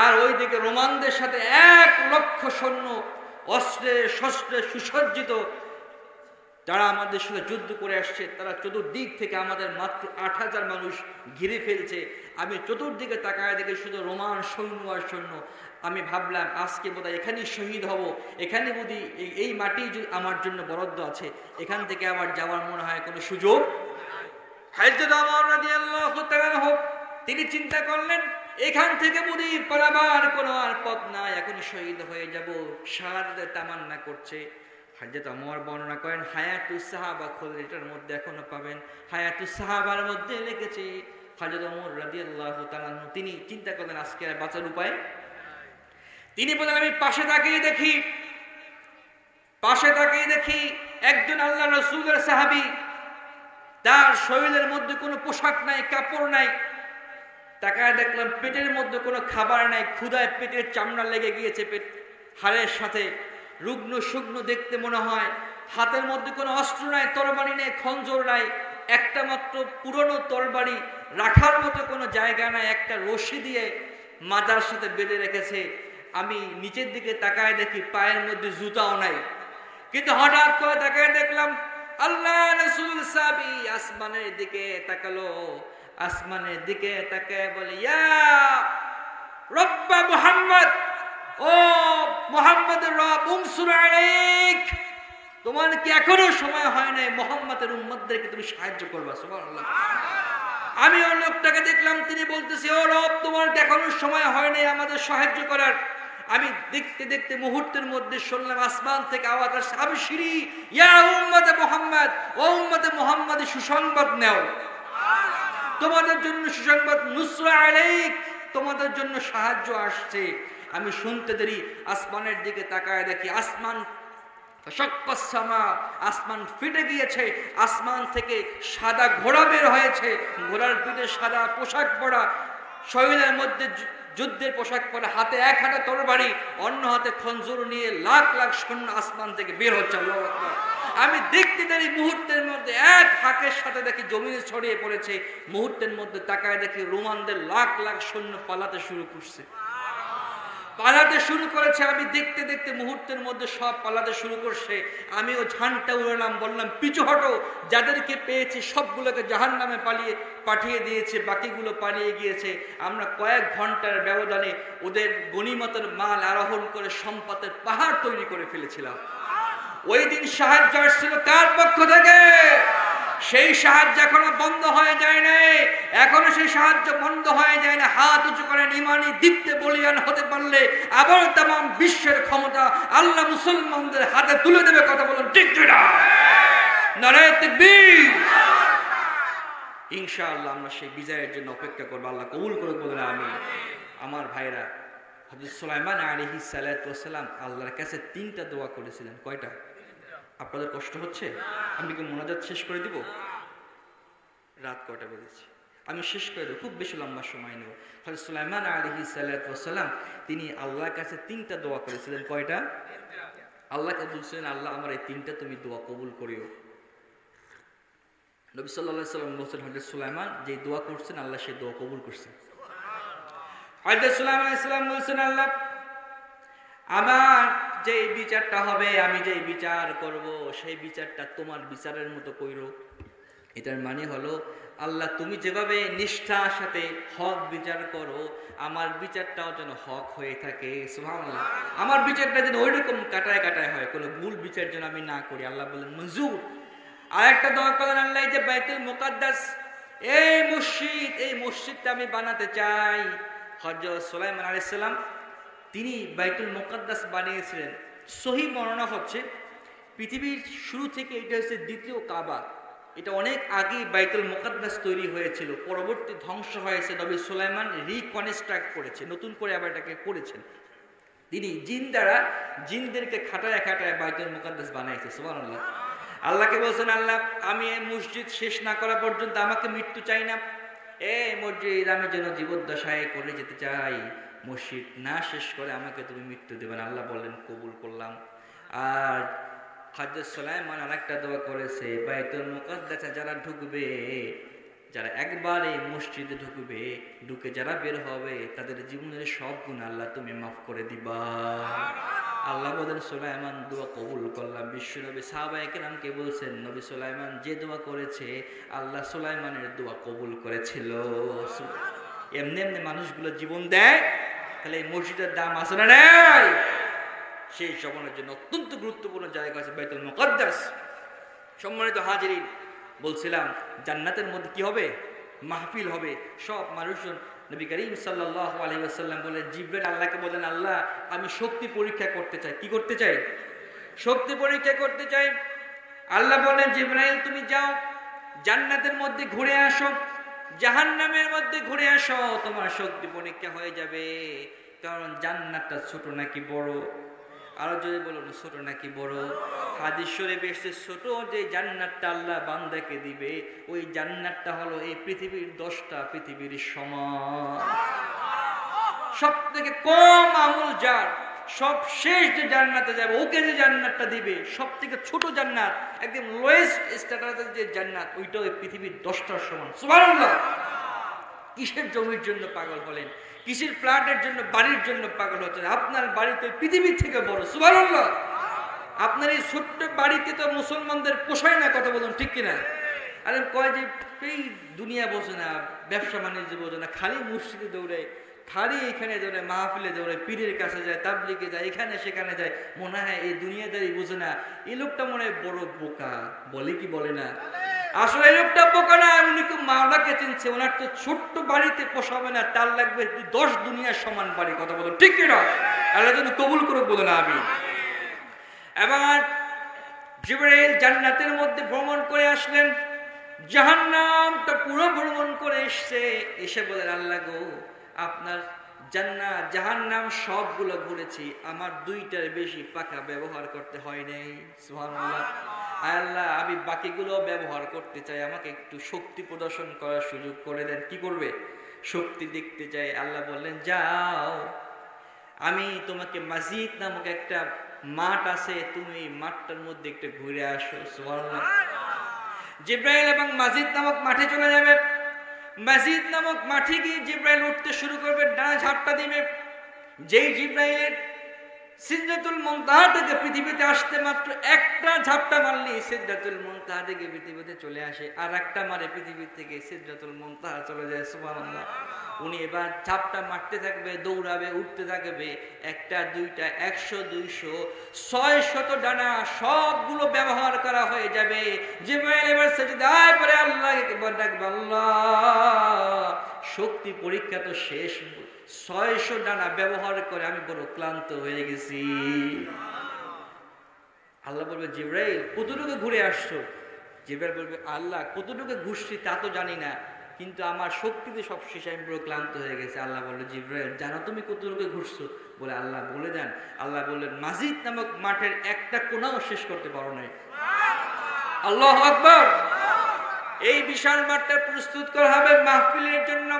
Speaker 1: আর ওইদিকে রোমানদের সাথে ১,০০,০০০ সৈন্য, অস্ত্রে শস্ত্রে সুসজ্জিত, যারা আমাদের সাথে যুদ্ধ করে আসছে। তারা চতুর্দিক থেকে আমাদের মাত্র ৮,০০০ মানুষ ঘিরে ফেলছে। আমি চতুর্দিকে তাকায় দেখে শুধু রোমান সৈন্য আর সৈন্য। আমি ভাবলাম আজকে বোধহয় এখানেই শহীদ হব, এখানে বোধহয় এই মাটি আমার জন্য বরাদ্দ আছে, এখান থেকে আবার যাওয়ার মনে হয় কোনো সুযোগ। হযরত ওমর রাদিয়াল্লাহু তাআলা তিনি চিন্তা করলেন এখান থেকে বোধহয় পালাবার কোনো আর পথ নাই, এখনই শহীদ হয়ে যাব, শাহাদাতের তামান্না করছে। হযরত ওমর বর্ণনা করেন হায়াতুস সাহাবা খোলেন, এটার মধ্যে এখনো পাবেন হায়াতুস সাহাবার মধ্যে লিখেছে হযরত ওমর রাদিয়াল্লাহু তাআলা তিনি চিন্তা করলেন আজকে আর বাঁচার উপায়। তিনি বলেন আমি পাশে তাকিয়ে দেখি একজন আল্লাহ রাসূলের সাহাবী, তার শরীরের মধ্যে কোনো পোশাক নাই, কাপড় নাই। তাকায় দেখলাম পেটের মধ্যে কোনো খাবার নাই, ক্ষুধায় পেটের চামড়া লেগে গিয়েছে পেট হাড়ের সাথে, রুগ্ন শুকনো দেখতে মনে হয়। হাতের মধ্যে কোনো অস্ত্র নাই, তরবারি নেই, খঞ্জর নাই, একটা মাত্র পুরনো তরবারি রাখার মতো কোনো জায়গা নাই, একটা রশি দিয়ে মাজার সাথে বেঁধে রেখেছে। আমি নিচের দিকে তাকায় দেখি পায়ের মধ্যে জুতাও নাই। কিন্তু হঠাৎ করে তাকায় দেখলাম আল্লাহ রাসূল সাহাবী আসমানের দিকে তাকালো, আসমানের দিকে তাকায় বলে ইয়া রব্বা মুহাম্মদ, ও মুহাম্মদের রব, উনসুর আলাইক, তোমার কি এখনো সময় হয় নাই মুহাম্মদের উম্মতদেরকে তুমি সাহায্য করবা? সুবহানাল্লাহ। আমি ওই লোকটাকে দেখলাম, তিনি বলতেছে ও রব তোমার এখনো সময় হয় নাই আমাদের সাহায্য করার। আমি দেখতে দেখতে মুহূর্তের মধ্যে শুনলাম আসমান থেকে আওয়াজ আসছে আবশিরি ইয়া উম্মতে মুহাম্মদ, ও উম্মতে মুহাম্মদের সুসংবাদ নাও, তোমাদের জন্য সুসংবাদ, নুসরা আলাইক, তোমাদের জন্য সাহায্য আসছে। আমি শুনতে দেরি আসমানের দিকে তাকায় দেখি আসমান আসমান ফেটে গিয়েছে, আসমান থেকে সাদা ঘোড়া বের হয়েছে, ঘোড়ার পিঠে সাদা পোশাক পরা, শরীরের মধ্যে যুদ্ধের পোশাক পরে, হাতে এক হাতে তরবারি, অন্য হাতে খঞ্জর নিয়ে লাখ লাখ সৈন্য আসমান থেকে বের হচ্ছে। আল্লাহু আকবার। আমি দেখতে দেরি মুহূর্তের মধ্যে এক হাকের সাথে দেখি জমিনে ছড়িয়ে পড়েছে। মুহূর্তের মধ্যে তাকায় দেখি রোমানদের লাখ লাখ সৈন্য পালাতে শুরু করেছে। আমি দেখতে দেখতে মুহূর্তের মধ্যে সব পালাতে শুরু করছে। আমিও ঝান্ডা উড়ালাম, বললাম পিছু হটো, যাদেরকে পেয়েছি সবগুলোকে জাহান্নামে পাঠিয়ে দিয়েছে, বাকিগুলো পালিয়ে গিয়েছে। আমরা কয়েক ঘন্টার ব্যবধানে ওদের গনিমতের মাল আরোহণ করে সম্পদের পাহাড় তৈরি করে ফেলেছিলাম। ওই দিন সাহায্য আসছিল কার পক্ষ থেকে? সেই সাহায্য এখনো বন্ধ হয়ে যায় নাই, এখনো সেই সাহায্য বন্ধ হয়ে যায় না। হাত উঁচু করেন, ইমানি দীপ্তে বলিয়ান হতে পারলে আবার তামাম বিশ্বের ক্ষমতা আল্লাহ মুসলমানদের হাতে তুলে দেবে। কথা বলুন ঠিক না? নারায়ে তাকবীর। ইনশাআল্লাহ আমরা সেই বিজয়ের জন্য অপেক্ষা করবো। আল্লাহ কবুল করুক বলেন আমিন। আমার ভাইরা, হযরত সুলাইমান আলাইহিস সালাতু ওয়াস সালাম আল্লাহর কাছে 3টা দোয়া করেছিলেন। কয়টা? আপনাদের কষ্ট হচ্ছে? আমি কি মোনাজাত শেষ করে দিব? রাত কটা বেজেছে, আমি শেষ করে দেবো, খুব বেশি লম্বা সময় নেব। হযরত সুলাইমান আলাইহিস সালাতু ওয়াস সালাম তিনি আল্লাহর কাছে 3টা দোয়া করেছিলেন। কয়টা? আল্লাহকে বলছিলেন, আল্লাহ আমার এই 3টা তুমি দোয়া কবুল করিও। নবী সাল্লাল্লাহু আলাইহি ওয়াসাল্লাম বলছেন, হযরত সুলাইমান যে দোয়া করছেন আল্লাহ সেই দোয়া কবুল করছেন। হযরত সুলাইমান আলাইহিস সালাম বলছেন, আল্লাহ আমার যে বিচারটা হবে, আমি যে বিচার করব সেই বিচারটা তোমার বিচারের মতো কইরো। এটার মানে হলো, আল্লাহ তুমি যেভাবে নিষ্ঠার সাথে হক বিচার করো, আমার বিচারটাও যেন হক হয়ে থাকে। সুবহানাল্লাহ, আমার বিচারটা যেন ওইরকম কাটায় কাটায় হয়, কোনো ভুল বিচার যেন আমি না করি। আল্লাহ বলেন মঞ্জুর। আর একটা দোয়া করেন, আল্লাহ এই যে বাইতুল মুকাদ্দাস, এই মসজিদ, এই মসজিদটা আমি বানাতে চাই। হযরত সুলাইমান আলাইহিস সালাম তিনি বাইতুল মুকাদ্দাস বানিয়েছিলেন। সহিহ বর্ণনা হচ্ছে পৃথিবীর শুরু থেকে এটা হচ্ছে দ্বিতীয় কাবা। এটা অনেক আগে বাইতুল মুকাদ্দাস তৈরি হয়েছিল, পরবর্তী ধ্বংস হয়েছে। নবী সুলাইমান রিকনস্ট্রাক্ট করেছে, নতুন করে আবার এটাকে করেছেন। তিনি জিন দ্বারা জিনদেরকে খাটায় খাটায় বাইতুল মুকাদ্দাস বানাইছে। সুবহানাল্লাহ। আল্লাহকে বলছেন, আল্লাহ আমি এই মসজিদ শেষ না করা পর্যন্ত আমাকে মৃত্যু চাই না। এই মসজিদ আমি যেন জীবদ্দশায় করে যেতে চাই, মসজিদ না শেষ করে আমাকে তুমি মৃত্যু দেবেন। আল্লাহ বললেন কবুল করলাম। আর হযরত সুলাইমান আরেকটা দোয়া করেছে, বাইতুল মুকাদ্দাসে যারা ঢুকবে, যারা একবার এই মসজিদে ঢুকবে, ঢুকে যারা বের হবে, তাদের জীবনের সব গুনাহ আল্লাহ তুমি মাফ করে দিবা। আল্লাহ বলেন সুলাইমান দোয়া কবুল করলাম। বিশ্বনবী সাহাবায়ে কেরামকে বলছেন, নবী সুলাইমান যে দোয়া করেছে আল্লাহ সুলাইমানের দোয়া কবুল করেছিল। এমনি এমনি মানুষগুলো জীবন দেয়, তাহলে এই মসজিদের দাম আছে না নাই? সেই জমানার জন্য অত্যন্ত গুরুত্বপূর্ণ জায়গা আছে বাইতুল মুকাদ্দাস। সম্মানিত হাজিরিন, বলছিলাম জান্নাতের মধ্যে কি হবে? মাহফিল হবে, সব মানুষজন। নবী করিম সাল্লাল্লাহু আলাইহি ওয়াসাল্লাম বলেন, জিবরাইল আল্লাহকে বলেন, আল্লাহ আমি শক্তি পরীক্ষা করতে চাই। কি করতে চাই? শক্তি পরীক্ষা করতে চাই। আল্লাহ বলেন, জিবরাইল তুমি যাও, জান্নাতের মধ্যে ঘুরে আসো, জাহান্নামের মধ্যে ঘুরে আসো, তোমার শক্তি পরীক্ষা হয়ে যাবে। কারণ জান্নাতটা ছোট নাকি বড়? আরো যদি বলুন ছোট নাকি বড়? হাদিস শরীফে এসেছে, ছোট যে জান্নাতটা আল্লাহ বান্দাকে দিবে, ওই জান্নাতটা হলো এই পৃথিবীর 10টা পৃথিবীর সমান। সব থেকে কম আমল যার, সব শেষ যে জান্নাতে যাবে, ওকে যে জান্নাতটা দিবে, সব থেকে ছোট জান্নাত, একদম লোয়েস্ট স্ট্যাটাসের যে জান্নাত, ওইটা ওই পৃথিবীর 10টার সমান। সুবহানাল্লাহ। কিসের জমির জন্য পাগল হলেন? কিসের ফ্ল্যাটের জন্য, বাড়ির জন্য পাগল হচ্ছেন? আপনার বাড়ি তো পৃথিবীর থেকে বড়। সুবহানাল্লাহ। আপনার এই ছোট্ট বাড়িতে তো মুসলমানদের পোষায় না, কথা বলুন ঠিক কিনা? আরে কয় যে এই দুনিয়া বোঝে না, ব্যবসা বাণিজ্য বোঝে না, খালি মসজিদে দৌড়ায়, খালি এখানে দৌড়ায়, মাহফিলে দৌড়ায়, পীরের কাছে যায়, তাবলিগে যায়, এখানে সেখানে যায়, মনে হয় এই দুনিয়াদারি বোঝে না। এই লোকটা মনে হয় বড় বোকা, বলে কি বলে না? আসলে এই লোকটা বোকা না, উনি কেউ মাওলাকে চিনছে। ওনার তো ছোট্ট বাড়িতে পোষাবে না, তার লাগবে 10 দুনিয়ার সমান বাড়ি। কথা বলো ঠিক কিনা? আল্লাহ যেন কবুল করে বলে না আমি। এবার জিবরাইল জান্নাতের মধ্যে ভ্রমণ করে আসলেন, জাহান্নামটা পুরো ভ্রমণ করে এসছে। এসে বলেন, আল্লাহ গো, আপনার জান্নাত জাহান্নাম সবগুলো ঘুরেছি, আমার 2টার বেশি পাখা ব্যবহার করতে হয় নাই। সুবহানাল্লাহ। আল্লাহ আমি বাকিগুলো ব্যবহার করতে চাই, আমাকে একটু শক্তি প্রদর্শন করার সুযোগ করে দেন। কি করবে? শক্তি দেখতে চাই। আল্লাহ বললেন, যাও, আমি তোমাকে মাজিদ নামক একটা মাঠ আছে, তুমি এই মাঠটার মধ্যে একটু ঘুরে আসো। সুবহানাল্লাহ। জিবরাইল এবং মাজিদ নামক মাঠে চলে যাবে। মাজিদ নামক মাঠে গিয়ে জিবরাইল উঠতে শুরু করবে, ডানা ঝাপটা দিবে। যেই জিবরাইলের সিদরাতুল মুনতাহা থেকে পৃথিবীতে আসতে মাত্র একটা ঝাপটা মারলেই সিদরাতুল মুনতাহা থেকে পৃথিবীতে চলে আসে, আর একটা মারে পৃথিবী থেকে সিদরাতুল মুনতাহা চলে যায়। সুবহানাল্লাহ। উনি এবার ঝাপটা মারতে থাকবে, দৌড়াবে, উঠতে থাকবে। 1টা 2টা 100 200 600 ডানা সবগুলো ব্যবহার করা হয়ে যাবে। জিবরাইল এবার সিজদায় পড়ে আল্লাহকে ডাকবে, আল্লাহ শক্তি পরীক্ষা তো শেষ, 600 ডানা ব্যবহার করে আমি বড় ক্লান্ত হয়ে গেছি। আল্লাহ বলবে, জিবরাইল কতটুকু ঘুরে আসছো? জিবরাইল বলবে, আল্লাহ কতটুকু ঘুরছি তা তো জানি না, কিন্তু আমার শক্তিতে সব শেষ, আমি পুরো ক্লান্ত হয়ে গেছে। আল্লাহ বললো, জিবরাইল জানো তুমি কতটুকু ঘুরছো? বলে, আল্লাহ বলে দেন। আল্লাহ বললেন, মাজিদ নামক মাঠের একটা কোনাও শেষ করতে পারো নাই। আল্লাহু আকবার। এই বিশাল মাঠটা প্রস্তুত করা হবে মাহফিলের জন্য,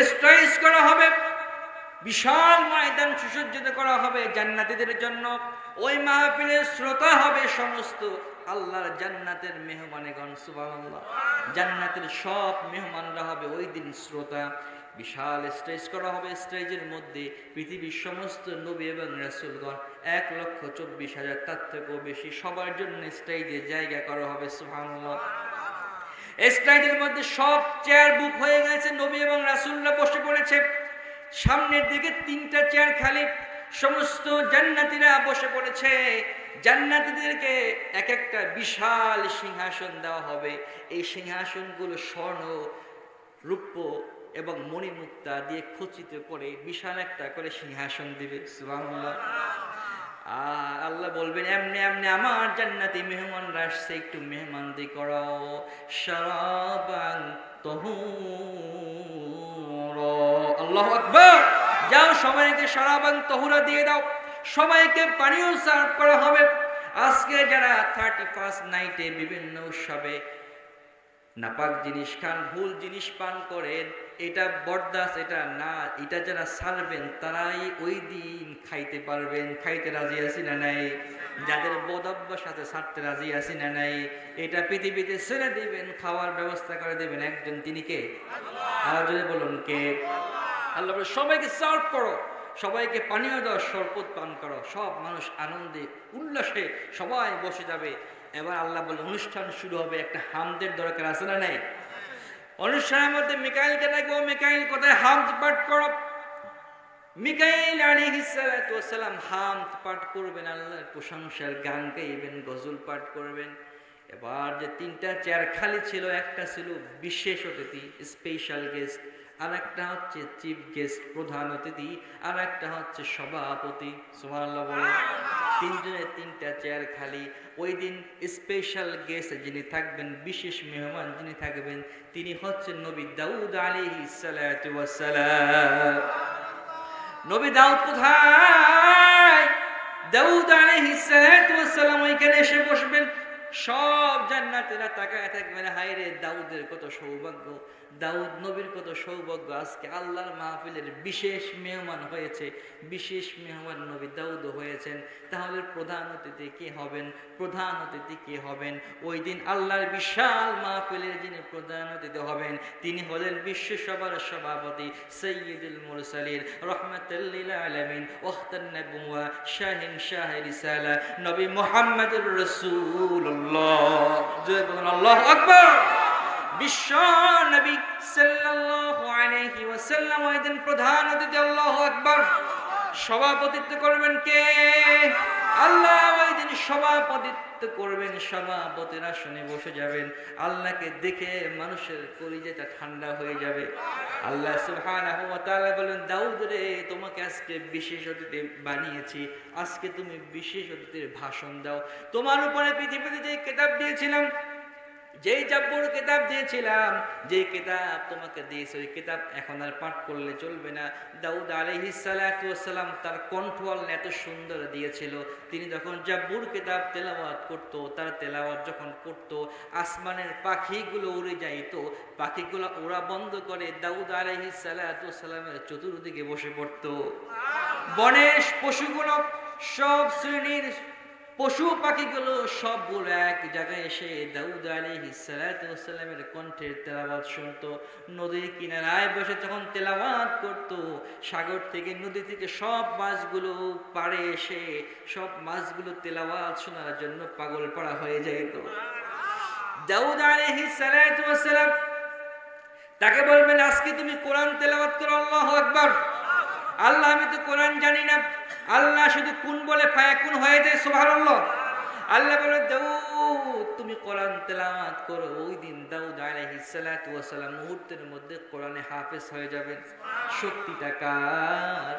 Speaker 1: স্টেজ করা হবে, বিশাল ময়দান সুসজ্জিত করা হবে জান্নাতীদের জন্য। ওই মাহফিলের শ্রোতা হবে সমস্ত আল্লাহর জান্নাতের মেহমানেগণ, সুবহানাল্লাহ। জান্নাতের সব মেহমানরা হবে ওই দিন শ্রোতা। বিশাল স্টেজ করা হবে, স্টেজের মধ্যে পৃথিবীর সমস্ত নবী এবং রাসূলগণ 1,24,000 তার থেকেও বেশি সবার জন্য স্টেজে জায়গা করা হবে, সুবহানাল্লাহ। স্টেজের মধ্যে সব চেয়ার বুক হয়ে গেছে, নবী এবং রাসূলরা বসে পড়েছে। সামনের দিকে 3টা চেয়ার খালি, সমস্ত জান্নাতীরা বসে পড়েছে। জান্নাতীদেরকে এক একটা বিশাল সিংহাসন দেওয়া হবে। এই সিংহাসনগুলো স্বর্ণ, রূপ্য এবং মণিমুক্তা দিয়ে খচিত করে বিশাল একটা করে সিংহাসন দিবে, সুবহানাল্লাহ। আর আল্লাহ বলবেন, এমনি এমনি আমার জান্নাতি মেহমানরা আসছে, একটু মেহমানদি করাও। শারাবান তাহুরা, আল্লাহু আকবার। যাও সবাইকে শারাবান তাহুরা দিয়ে দাও, সবাইকে পানীয় সার্ভ করা হবে। আজকে যারা 31st নাইটে বিভিন্ন উৎসবে নাপাক জিনিস খান, ভুল জিনিস পান করেন, এটা বরদাস্ত, এটা না, এটা যারা ছাড়বেন তারাই ওই দিন খাইতে পারবেন। খাইতে রাজি আছি না নাই? যাদের বদভ্যাস আছে ছাড়তে রাজি আছি না নাই? এটা পৃথিবীতে ছেড়ে দিবেন, খাওয়ার ব্যবস্থা করে দেবেন একজন, তিনি কে? আর যদি বলুন কে? আল্লাহ বলে সবাইকে সার্ভ করো, সবাইকে পানীয় দাও, শরবত পান করো। সব মানুষ আনন্দে উল্লাসে সবাই বসে যাবে। এবার আল্লাহ বলে অনুষ্ঠান শুরু হবে। একটা হামদের দরকার আছে না নাই? অনুষ্ঠানের মধ্যে মিকাইলকে ডাকবো, মিকাইল কোথায়? হামদ পাঠ করো। মিকাইল আলাইহিস সালাতু ওয়াস সালাম হামদ পাঠ করবেন, আল্লাহর প্রশংসার গান গাইবেন, গজল পাঠ করবেন। এবার যে 3টা চেয়ার খালি ছিল, একটা ছিল বিশেষ অতিথি, স্পেশাল গেস্ট, আর একটা হচ্ছে চিফ গেস্ট, প্রধান অতিথি, আর একটা হচ্ছে সভাপতি, সুবহানাল্লাহ বলেন। 3 জনের 3টা চেয়ার খালি। ওই দিন স্পেশাল গেস্ট যিনি থাকবেন, বিশেষ মেহমান যিনি থাকবেন, তিনি হচ্ছেন নবী দাউদ আলাইহিস সালাতু ওয়াস সালাম। নবী দাউদ কোথায়? দাউদ আলাইহিস সালাতু ওয়াস সালাম ওইখানে এসে বসবেন। সব জান্নাতীরা তাকায় থাকবেন, হায় রে দাউদের কত সৌভাগ্য, দাউদ নবীর কত সৌভাগ্য, আজকে আল্লাহর মাহফিলের বিশেষ মেহমান হয়েছে, বিশেষ মেহমান নবী দাউদ হয়েছেন। তাহলে প্রধান অতিথি কে হবেন? প্রধান অতিথি কে হবেন? ওই দিন আল্লাহর বিশাল মাহফিলের যিনি প্রধান অতিথি হবেন, তিনি হলেন বিশ্ব সভার সভাপতি সাইয়্যিদুল মুরসালিন, রাহমাতুল লিল আলামিন, ওয়াখতান নবুওয়া, শাহিন শাহে রিসালা, নবী মুহাম্মদুর রাসূলুল্লাহ। জয় বলুন আল্লাহু আকবার। বিশ্ব নবী সাল্লাল্লাহু আলাইহি ওয়াসাল্লাম ওই দিন প্রধান অতিথি, আল্লাহু আকবার। সভাপতিত্ব করবেন কে? আল্লাহ ওই দিন সভাপতিত্ব করবেন, সভাপতির আসনে বসে যাবেন। আল্লাহকে দেখে মানুষের কলিজাটা ঠান্ডা হয়ে যাবে। আল্লাহ সুবহানাহু ওয়া তাআলা বলেন, দাউদ রে, তোমাকে আজকে বিশেষ অতিথি বানিয়েছি, আজকে তুমি বিশেষ অতিথির ভাষণ দাও। তোমার উপরে পৃথিবীতে যে কিতাব দিয়েছিলাম, যেই জাব্বুর কিতাব দিয়েছিলাম, যে কিতাব তোমাকে দিয়েছে, ওই কিতাব এখন আর পাঠ করলে চলবে না। দাউদ আলাইহিস সালাতু ওয়াস সালাম তার কণ্ঠ আল্লাহ এত সুন্দর দিয়েছিল, তিনি যখন জাব্বুর কিতাব তেলাওয়াত করত, তার তেলাওয়াত যখন করত, আসমানের পাখিগুলো উড়ে যাইত, পাখিগুলো ওড়া বন্ধ করে দাউদ আলাইহিস সালাতু ওয়াস সালামের চতুর্দিকে বসে পড়ত। বনের পশুগুলো, সব শ্রেণীর পশু পাখিগুলো সবগুলো এক জায়গায় এসে দাউদ আলাইহিস সালাতু ওয়াস সালামের কণ্ঠের তেলাওয়াত শুনতো। নদীর কিনারায় বসে যখন তেলাওয়াত করত, সাগর থেকে, নদী থেকে সব মাছগুলো পাড়ে এসে সব মাছগুলো তেলাওয়াত শোনার জন্য পাগল পাড়া হয়ে যেত। দাউদ আলাইহিস সালাতু ওয়াস সালাম তাকে বলবেন, আজকে তুমি কোরআন তেলাওয়াত করো। আল্লাহু আকবার। আল্লাহ, আমি তো কোরআন জানি না। আল্লাহ শুধু কোন বলে ফায়াকুন হয়ে যায়, সুবহানাল্লাহ। আল্লাহ বলে, দাউদ তুমি কোরআন তেলাওয়াত করো। ওই দিন দাউদ আলাইহিস সালাতু ওয়াস সালাম মুহূর্তের মধ্যে কোরআনে হাফেজ হয়ে যাবেন। শক্তিটা কার?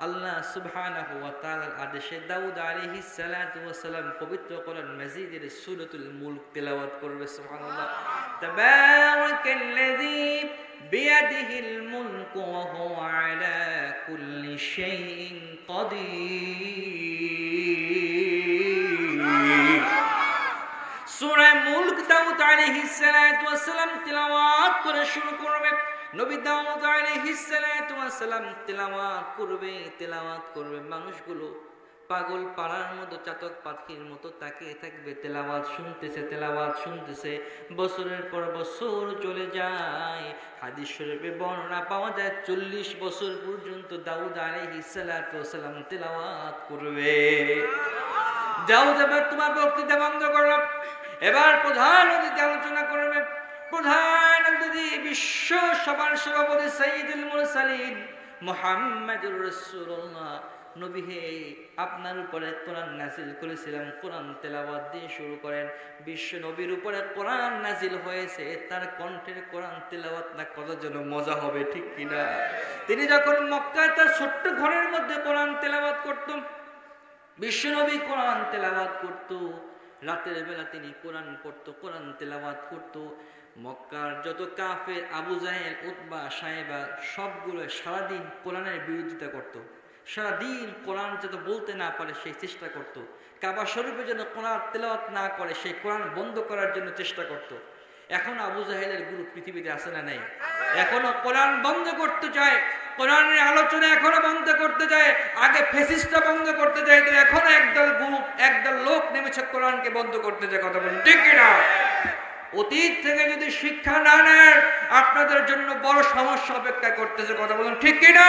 Speaker 1: আল্লাহ সুবহানাহু ওয়া তাআলার আদেশে দাউদ আলাইহিস সালাতু ওয়াস সালাম পবিত্র কোরআন মাজিদের সূরাতুল মুলক তেলাওয়াত করবে, সুবহানাল্লাহ। তাবারাকাল্লাযী বিয়াদিহিল মুলকু ওয়া হুয়া আলা কুল্লি শাইইন কাদির। সূরা মুলক দাউদ আলাইহিস সালাতু ওয়াস সালাম তিলাওয়াত করে শুরু করবে। নবী দাউদ আলাইহিস সালাতু ওয়াস সালাম তিলাওয়াত করবে, মানুষগুলো পাগল পাড়ার মতো চাতক পাখির মতো তাকিয়ে থাকবে, তেলাওয়াত শুনতেছে। বছরের পর বছর চলে যায়। হাদিস শরীফে বর্ণনা পাওয়া যায় 40 বছর পর্যন্ত দাউদ আলাইহিস সালাতু ওয়াস সালাম তেলাওয়াত করবে। দাউদ, এবার তোমার বক্তৃতা বন্ধ করো, এবার প্রধান অতিথি আলোচনা করবে। প্রধান অতিথি বিশ্ব সবার সভাপতি সাইয়্যিদুল মুরসালিন মুহাম্মদুর রাসূলুল্লাহ। নবী হে, আপনার উপরে কোরআন নাজিল করেছিলাম, কোরআন তেলাওয়াত দিয়ে শুরু করেন। বিশ্ব নবীর উপরে কোরআন নাজিল হয়েছে, তার কণ্ঠের কোরআন তেলাওয়াত না কত যেন মজা হবে, ঠিক কিনা? তিনি যখন মক্কায় তার ছোট্ট ঘরের মধ্যে কোরআন তেলাওয়াত করতেন, বিশ্ব নবী কোরআন তেলাওয়াত করত, রাতের বেলা তিনি কোরআন পড়তো, কোরআন তেলাওয়াত করত। মক্কার যত কাফের, আবু জাহেল, উতবা, সাহেবা, সবগুলো সারাদিন কোরআনের বিরোধিতা করত। সারাদিন কোরআন যাতে বলতে না পারে সেই চেষ্টা করত। কাবা শরীফে যেন কোরআন তেলাওয়াত না করে সেই কোরআন বন্ধ করার জন্য চেষ্টা করত। এখন আবু জাহেলের গ্রুপ পৃথিবীতে আছে না নাই? এখনো কোরআন বন্ধ করতে চায়, কোরআনের আলোচনা এখনো বন্ধ করতে চায়। আগে ফেসিস্টটা বন্ধ করতে চায়, তো এখনো একদল লোক নেমেছে কোরআনকে বন্ধ করতে চায়। কথা বলুন ঠিক কিনা? অতীত থেকে যদি শিক্ষা না নেন, আপনাদের জন্য বড় সমস্যা অপেক্ষা করতেছে। কথা বলুন ঠিক কিনা?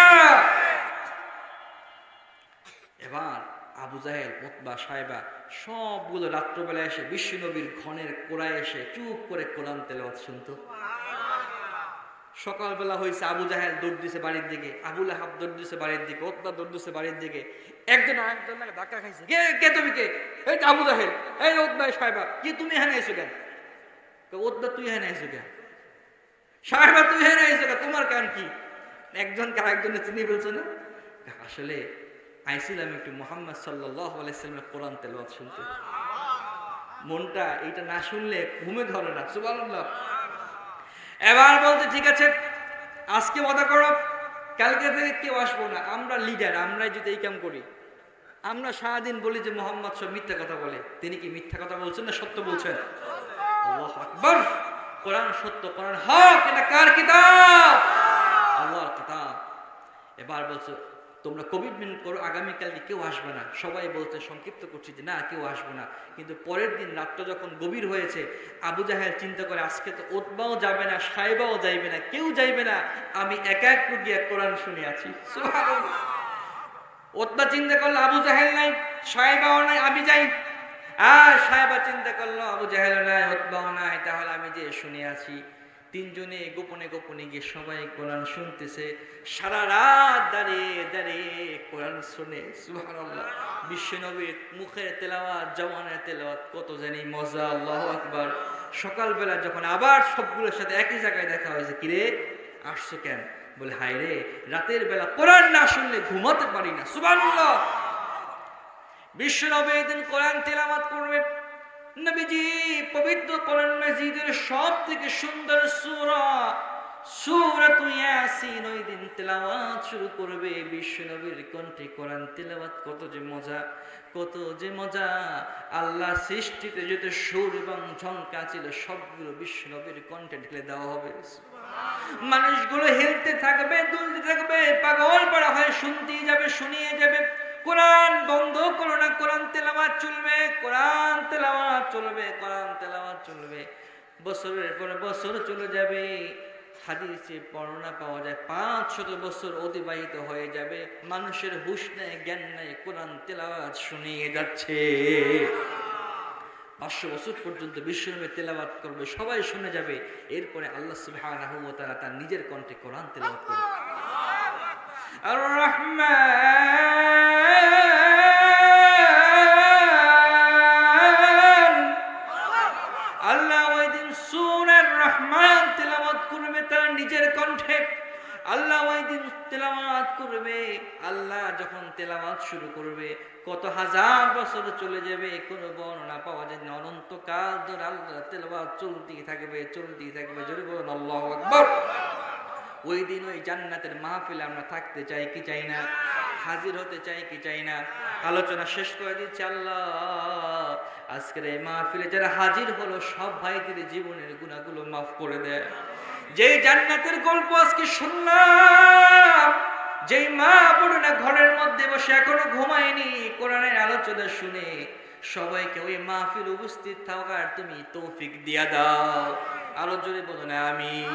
Speaker 1: এবার আবু জাহেল, উতবা, সাহেবা সবগুলো রাত্রবেলা এসে বিশ্ব নবীর ঘনের কোরায় এসে চুপ করে কোরআন তেলাওয়াত শুনতো। সকালবেলা হয়েছে, আবু জাহেল দৌড় দিছে বাড়ির দিকে, আবু লাহাব দৌড় দিছে বাড়ির দিকে, উতবা দৌড় দিছে বাড়ির দিকে। একজন ধাক্কা খাইছে, কে তুমি? কে? এই আবু জাহেল, এই উতবা, সাহেবা, কি তুমি এখানে এসো কেন? উতবা, তুই এখানে এসো কেন? সাহেবা, তুই এখানে এসো কেন? তোমার কারণ কি? একজনকে আরেকজনে চিনি বলছো না? আসলে আইছিলাম একটু মুহাম্মদ সাল্লাল্লাহু আলাইহি সাল্লামের কোরআন তেলাওয়াত শুনতে। মনটা এইটা না শুনলে ঘুমে ধরে না। সুবহানাল্লাহ। এবার বলতে ঠিক আছে, আজকে ওয়াদা করো, কালকে থেকে কেউ আসবো না। আমরা লিডার, আমরাই যদি এই কাম করি, আমরা সারাদিন বলি যে মুহাম্মদ সব মিথ্যা কথা বলে। তিনি কি মিথ্যা কথা বলছেন না সত্য বলছেন? আল্লাহু আকবার। কোরআন সত্য, কোরআন হক। এটা কার কিতাব? আল্লাহর কিতাব। এবার বলছো তোমরা কমিটমেন্ট করো, আগামীকালকে কেউ আসবে না। সবাই বলতে সংক্ষিপ্ত করছি যে না, কেউ আসবে না। কিন্তু পরের দিন রাতটা যখন গভীর হয়েছে, আবু জাহেল চিন্তা করে আজকে তো উতবাও যাবে না, সাহেবাও যাইবে না, কেউ যাইবে না, আমি একা একটু গিয়ে কোরআন শুনে আছি। সুবহানাল্লাহ। উতবা চিন্তা করলো আবু জাহেল নাই, সাহেবাও নাই, আমি যাই। আর সাহেবা চিন্তা করলো আবু জাহেল নাই, উতবাও নাই, তাহলে আমি যে শুনে আছি। তিনজনে গোপনে গোপনে গিয়ে সবাই কোরআন শুনতেছে। সারা রাত দাঁড়িয়ে কোরআন শুনে। সুবহানাল্লাহ। বিশ্ব নবীর মুখের তেলাওয়াত, জওয়ানের তেলাওয়াত, কত জানি মজা। আল্লাহু আকবার। সকালবেলা যখন আবার সবগুলোর সাথে একই জায়গায় দেখা হয়েছে, কিরে আসছো কেন? বলে হায় রে, রাতের বেলা কোরআন না শুনলে ঘুমাতে পারি না। সুবহানাল্লাহ। বিশ্ব নবী এদিন কোরআন তেলাওয়াত করবে। নবীজি পবিত্র কোরআন মাজিদের সবথেকে সুন্দর সূরা ইয়াসিন ওই দিন তেলাওয়াত শুরু করবে। বিশ্ব নবীর কণ্ঠে কোরআন তেলাওয়াত, কত যে মজা, কত যে মজা। আল্লাহ সৃষ্টিতে যত সুর এবং ঝঙ্কা ছিল সবগুলো বিশ্ব নবীর কণ্ঠে ঢেলে দেওয়া হবে। মানুষগুলো হেলতে থাকবে, দুলতে থাকবে, পাগল পাড়া হয়ে শুনতেই যাবে, শুনিয়ে যাবে। কোরআন বন্ধ করো না, কোরআন তেলাওয়াত চলবে, কোরআন তেলাওয়াত চলবে, কোরআন তেলাওয়াত চলবে। বছরের পর বছর চলে যাবে। হাদিসে বর্ণনা পাওয়া যায় 500 বছর অতিবাহিত হয়ে যাবে। মানুষের হুঁশ নেই, জ্ঞান নেই, কোরআন তেলাওয়াত শুনিয়ে যাচ্ছে। 500 বছর পর্যন্ত বিশ্বনবী তেলাওয়াত করবে, সবাই শুনে যাবে। এরপরে আল্লাহ সুবহানাহু ওয়া তাআলা তার নিজের কণ্ঠে কোরআন তেলাওয়াত করবে। আর রহমান, আল্লাহ ওই দিন সূরা রহমান তেলাওয়াত করবে তার নিজের কণ্ঠে। আল্লাহ ওই দিন তেলাওয়াত করবে। আল্লাহ যখন তেলাওয়াত শুরু করবে, কত হাজার বছর চলে যাবে, কোনো বর্ণনা পাওয়া যায় না। অনন্তকাল ধরে আল্লাহ তেলাওয়াত চলতেই থাকবে, চলতেই থাকবে। জোরে বলুন আল্লাহু আকবার। ওই দিন ওই জান্নাতের মাহফিলে আমরা থাকতে চাই কি চাই না? হাজির হতে চাই কি চাই না? আলোচনা শেষ করে দিচ্ছি। আল্লাহ আজকের এই মাহফিলে যারা হাজির হলো সব ভাইদের জীবনের গুনাহগুলো মাফ করে দেয়। যেই জান্নাতের গল্প আজকে শুনলাম, যেই মা বোনেরা ঘরের মধ্যে বসে এখনো ঘুমায়নি কোরআনের আলোচনা শুনে, সবাইকে ওই মাহফিল উপস্থিত থাকার তুমি তৌফিক দিয়া দাও। আরো জোরে বলুন আমিন,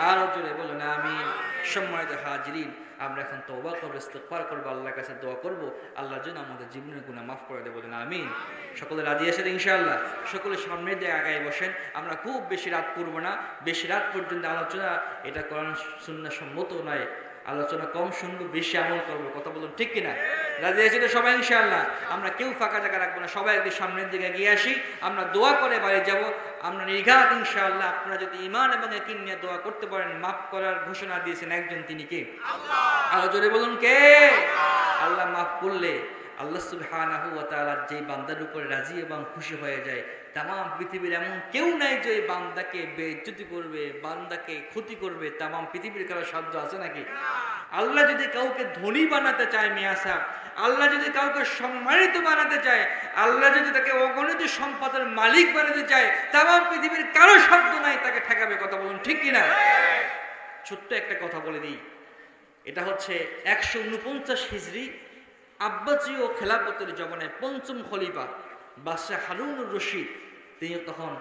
Speaker 1: আরো জোরে বলুন আমিন। সম্মানিত হাজিরিন, আমরা এখন তওবা করব, ইস্তিগফার করব, আল্লাহর কাছে দোয়া করব আল্লাহর জন্য আমাদের জীবনের গুনাহ মাফ করে দেব। বলুন আমিন। সকলে রাজি আছেন ইনশাআল্লাহ? সকলে সামনের দিকে আগায় বসেন। আমরা খুব বেশি রাত করব না, বেশি রাত পর্যন্ত আলোচনা এটা কোরআন সুন্নাহ সম্মত নয়। আলোচনা কম শুনবো, বেশি আমল করবো। কথা বলুন ঠিক কিনা? রাজি আছি তো সবাই ইনশাআল্লাহ? আমরা কেউ ফাঁকা জায়গা রাখবো না, সবাই একদিন সামনের দিকে এগিয়ে আসি। আমরা দোয়া করে বাড়ি যাব, আমরা নির্ঘাত ইনশাআল্লাহ। আপনারা যদি ঈমান এবং ইয়াকিন নিয়ে দোয়া করতে পারেন, মাফ করার ঘোষণা দিয়েছেন একজন, তিনি কে? আল্লাহ। আরো জোরে বলুন কে? আল্লাহ মাফ করলে আল্লাহ সুবহানাহু ওয়া তাআলা যেই বান্দার উপরে রাজি এবং খুশি হয়ে যায়, তামাম পৃথিবীর এমন কেউ নাই যে বান্দাকে বেইজ্জতি করবে, বান্দাকে ক্ষতি করবে। তামাম পৃথিবীর কারো সাধ্য আছে নাকি? আল্লাহ যদি কাউকে ধনী বানাতে চায় মিয়া সাহেব, আল্লাহ যদি কাউকে সম্মানিত বানাতে চায়, আল্লাহ যদি তাকে অগণিত সম্পদের মালিক বানাতে চায়, তামাম পৃথিবীর কারো সাধ্য নাই তাকে ঠেকাবে। কথা বলুন ঠিক কিনা? ছোট্ট একটা কথা বলে দিই, এটা হচ্ছে 149 হিজরি আব্বাসীয় খেলাফতের জমানায় পঞ্চম খলিফা বাদশাহ হারুনুর রশিদ, তিনি তখন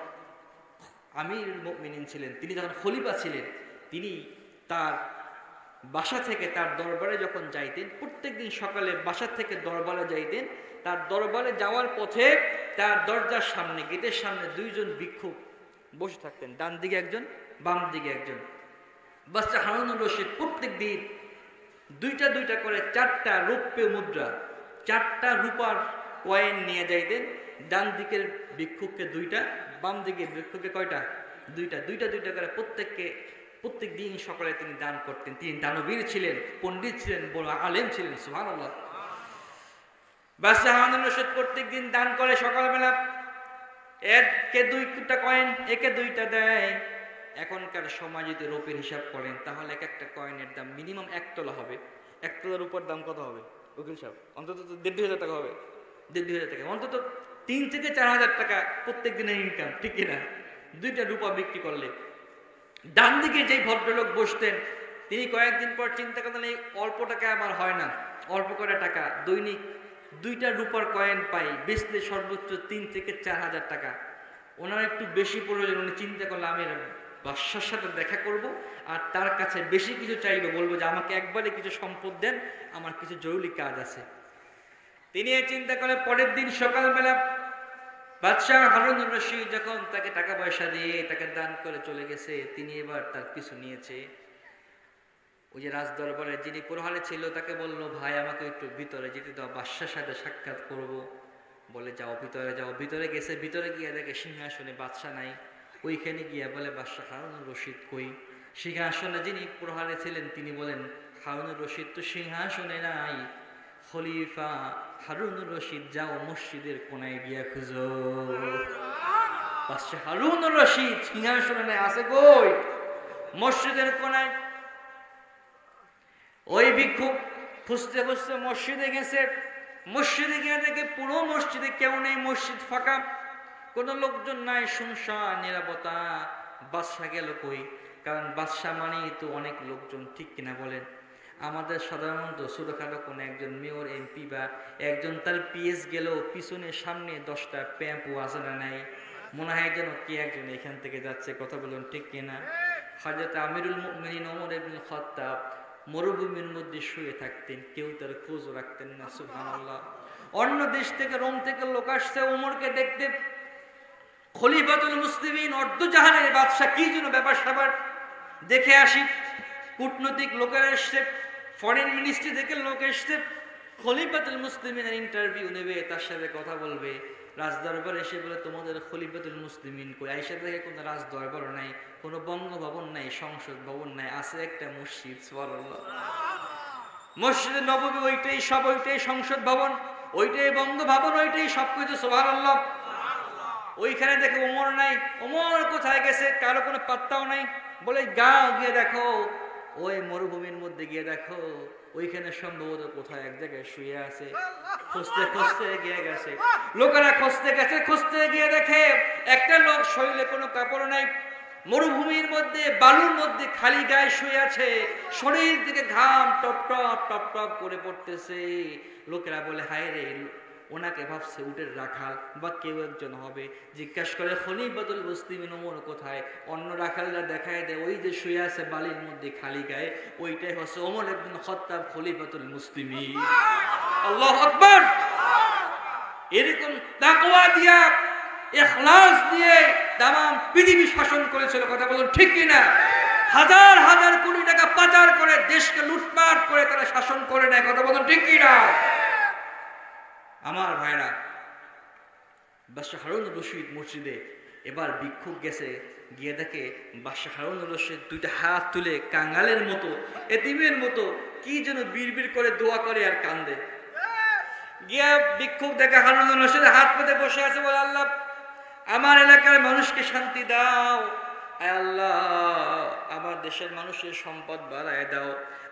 Speaker 1: আমিরুল মুমিনিন ছিলেন, তিনি যখন খলিফা ছিলেন, তিনি তার বাসা থেকে তার দরবারে যখন যাইতেন, প্রত্যেকদিন সকালে বাসা থেকে দরবারে যাইতেন। তার দরবারে যাওয়ার পথে তার দরজার সামনে, গেটের সামনে দুইজন ভিক্ষুক বসে থাকতেন, ডান দিকে একজন, বাম দিকে একজন। বাদশাহ হারুনুর রশিদ প্রত্যেক দিন দুইটা দুইটা করে 4টা রৌপ্য মুদ্রা, 4টা রূপার কয়েন নিয়ে যাইতেন। ডান দিকের ভিক্ষুককে 2টা, বাম দিকের ভিক্ষুককে কয়টা? 2টা। 2টা 2টা করে প্রত্যেক দিন সকালে তিনি দান করতেন। তিনি দানবীর ছিলেন, পণ্ডিত ছিলেন, বড় আলেম ছিলেন। সুবহানাল্লাহ। বাদশাহ হারুনুর রশিদ প্রত্যেক দিন দান করে সকালবেলা। একে 2টা কয়েন, একে 2টা দেয়। এখনকার সময় যদি রৌপের হিসাব করেন তাহলে এক একটা কয়েনের দাম মিনিমাম 1 তোলা হবে। 1 তোলার উপর দাম কত হবে উকিল সাহেব? অন্তত 1,500 টাকা হবে। 1,500 টাকা, অন্তত 3 থেকে 4,000 টাকা প্রত্যেক দিনের ইনকাম, ঠিক কিনা? 2টা রূপা বিক্রি করলে। ডান দিকে যেই ভদ্রলোক বসতেন, তিনি কয়েকদিন পর চিন্তা করলেন এই অল্প টাকা আমার হয় না, অল্প করে টাকা, দৈনিক 2টা রূপার কয়েন পাই, বেচলে সর্বোচ্চ 3 থেকে 4,000 টাকা। ওনার একটু বেশি প্রয়োজন। উনি চিন্তা করলে আমি বাদশার সাথে দেখা করব আর তার কাছে বেশি কিছু চাইবো, বলবো যে আমাকে একবারে কিছু সম্পদ দেন, আমার কিছু জরুরি কাজ আছে। তিনি এই চিন্তা করে পরের দিন সকালবেলা বাদশাহ হারুনুর রশিদ যখন তাকে টাকা পয়সা দিয়ে তাকে দান করে চলে গেছে, তিনি এবার তার পিছু নিয়েছে। ওই যে রাজ দরবারে যিনি প্রহারে ছিল তাকে বললো, ভাই আমাকে একটু ভিতরে যেতে দাও, বাদশার সাথে সাক্ষাৎ করব। বলে যাও ভিতরে যাও। ভিতরে গেছে, ভিতরে গিয়ে দেখে সিংহাসনে বাদশা নাই। ওইখানে গিয়ে বলে, বাদশাহ হারুনুর রশিদ কই? সিংহাসনে যিনি প্রহারে ছিলেন তিনি বলেন, হারুনুর রশিদ তো সিংহাসনে নাই, খলিফা হারুনুর রশিদ যাও মসজিদের কোনায় গিয়া খুঁজো। বাদশাহ হারুনুর রশিদ সিংহাসনে নাই, আছে কই? মসজিদের কোনায়। ওই ভিক্ষুক খুঁজতে খুঁজতে মসজিদে গেছে। মসজিদে গিয়ে দেখে পুরো মসজিদে কেউ নেই, মসজিদ ফাঁকা, কোনো লোকজন নাই, শুনশান, নিরাপত্তা। বাদশা গেল কই? কারণ বাদশা মানেই তো অনেক লোকজন, ঠিক কিনা বলেন? আমাদের সাধারণত ছোটখাটো কোনো একজন মেয়র, এমপি বা একজন তার পিএস গেল, পিছনে সামনে 10টা প্যাম্পু আছে না নাই? মনে হয় যেন কে একজন এখান থেকে যাচ্ছে। কথা বলুন ঠিক কিনা? হযরত আমিরুল মুমিনিন ওমর ইবনে খাত্তাব মরুভূমির মধ্যে শুয়ে থাকতেন, কেউ তার খোঁজ রাখতেন না। সুবহানাল্লাহ। অন্য দেশ থেকে, রোম থেকে লোক আসছে ওমরকে দেখতে। খলিফাতুল মুসলিমিন, অর্ধজাহানের বাদশা, কি যেন ব্যাপার স্যাপার দেখে আসি। কূটনৈতিক লোকেরা এসছে, ফরেন মিনিস্ট্রি থেকে লোক এসছে, খলিফাতুল মুসলিমিনের ইন্টারভিউ নেবে, তার সাথে কথা বলবে। রাজদরবার এসে বলে, তোমাদের খলিফাতুল মুসলিমিন কই? আইসা দেখে কোনো রাজদরবারও নাই, কোনো বঙ্গভবন নাই, সংসদ ভবন নাই, আছে একটা মসজিদ। সুবহানাল্লাহ। মসজিদে নববী ওইটাই, সব ওইটাই সংসদ ভবন, ওইটাই বঙ্গভবন, ওইটাই সবকিছু। সুবহানাল্লাহ। ওইখানে দেখে ওমর নাই। ওমর কোথায় গেছে? কারো কোনো পাত্তাও নাই। বলে, গাও গিয়ে দেখো ওই মরুভূমির মধ্যে গিয়ে দেখো ওইখানে সম্ভবত কোথায় এক জায়গায় শুয়ে আছে। খুঁজতে খুঁজতে গিয়ে গেছে, লোকেরা খুঁজতে গিয়ে দেখে একটা লোক শরীরে কোনো কাপড় নাই, মরুভূমির মধ্যে বালুর মধ্যে খালি গায়ে শুয়ে আছে, শরীর থেকে ঘাম টপ টপ টপ টপ করে পড়তেছে। লোকেরা বলে হায় রে, ওনাকে ভাবছে উটের রাখাল বা কেউ একজন হবে। জিজ্ঞাসা করে খলিফাতুল মুসলিমিন ওমর কোথায়? অন্য রাখালরা দেখায় দেয় ওই যে শুয়ে আছে বালির মধ্যে খালি গায়ে, ওইটাই হচ্ছে ওমর ইবনে খাত্তাব খলিফাতুল মুসলিমিন। আল্লাহু আকবার। এরকম তাকওয়া দিয়া ইখলাস দিয়ে তামাম পৃথিবী শাসন করেছিল, কথা বলুন ঠিক কিনা? হাজার হাজার কোটি টাকা পাচার করে দেশকে লুটপাট করে তারা শাসন করে নেয়, কথা বলুন ঠিক কিনা? আমার ভাইরা, বাদশাহ হারুন রশিদ মসজিদে এবার ভিক্ষুক গেছে, গিয়ে দেখে বাদশাহ হারুন রশিদ দুইটা হাত তুলে কাঙ্গালের মতো এতিমের মতো কি যেন বিড়বিড় করে দোয়া করে আর কান্দে। গিয়া ভিক্ষুক দেখে হারুন রশিদ হাত পেতে বসে আছে, বলে আল্লাহ আমার এলাকার মানুষকে শান্তি দাও, আয় আল্লাহ আমার দেশের মানুষের সম্পদ বাড়ায় দাও,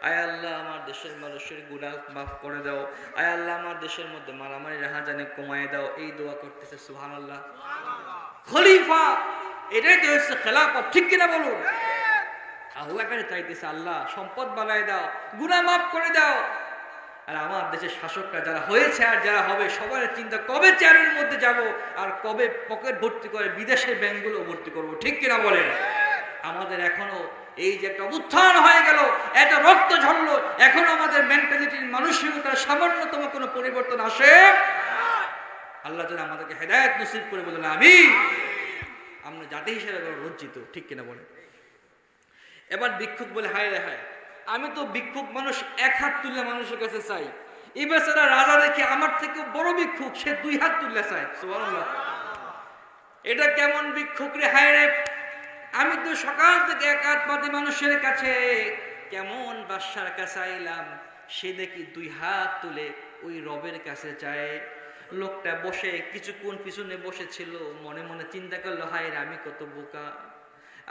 Speaker 1: আয় আল্লাহ আমার দেশের মানুষের গুনাহ মাফ করে দাও, আয় আল্লাহ আমার দেশের মধ্যে মারামারি রাহাজানি কমায় দাও। এই দোয়া করতেছে। সুবহানাল্লাহ। খলিফা, এটাই তো হচ্ছে খেলাফত, ঠিক কিনা বলুন? আল্লাহ কাছে চাইতেছে আল্লাহ সম্পদ বাড়ায় দাও, গুনাহ মাফ করে দাও। আর আমার দেশের শাসকরা যারা হয়েছে আর যারা হবে সবার চিন্তা কবে চেয়ারের মধ্যে যাব আর কবে পকেট ভর্তি করে বিদেশের ব্যাংকগুলো ভর্তি করব, ঠিক কিনা বলেন? আমাদের এখনো এই যে একটা উত্থান হয়ে গেল, এত রক্ত ঝরলো, এখনো আমাদের মেন্টালিটির মানসিকতার সামান্যতম কোনো পরিবর্তন আসে? আল্লাহ যেন আমাদেরকে হেদায়েত নসিব করে, বলেন আমিন। আমরা জাতি হিসেবে লজ্জিত, ঠিক কিনা বলেন? এবার ভিক্ষুক বলে হায় রে হায়, আমি তো ভিক্ষুক মানুষ, এক হাত তুললে মানুষের কাছে চাই, এই বেচারা রাজা দেখে আমার থেকে বড় ভিক্ষুক, সে দুই হাত তুললে চায়। সুবহানাল্লাহ। এটা কেমন ভিক্ষুক রে? হায় রে, আমি তো সকাল থেকে এক হাত পাতি মানুষের কাছে, কেমন বাদশার কাছে আইলাম, সে দেখি দুই হাত তুলে ওই রবের কাছে চায়। লোকটা বসে কিছুক্ষণ পিছনে বসেছিল, মনে মনে চিন্তা করলো হায় রে আমি কত বোকা,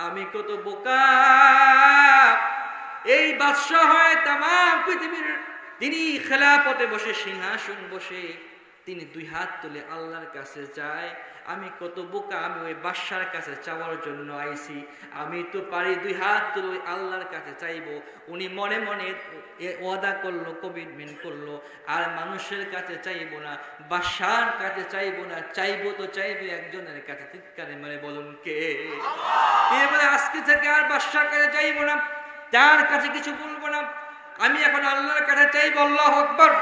Speaker 1: আমি কত বোকা। এই বাদশাহ হয় তামাম পৃথিবীর, তিনি খেলাফতে বসে সিংহাসন বসে তিনি দুই হাত তুলে আল্লাহর কাছে যায়। আমি কত বোকা, আমি ওই বাদশার কাছে চাওয়ার জন্য আইছি, আমি তো পারি দুই হাত তুলে ওই আল্লাহর কাছে চাইবো। উনি মনে মনে ওয়াদা করলো, কমিটমেন্ট করলো, আর মানুষের কাছে চাইবো না, বাদশার কাছে চাইবো না, চাইবো তো চাইবে একজনের কাছে। চিৎকারে মানে বলুন কে? বলে আজকে থেকে আর বাদশার কাছে চাইবো না, যার কাছে কিছু বলবো না, আমি এখন আল্লাহর কাছে চাইবো। আল্লাহু আকবার।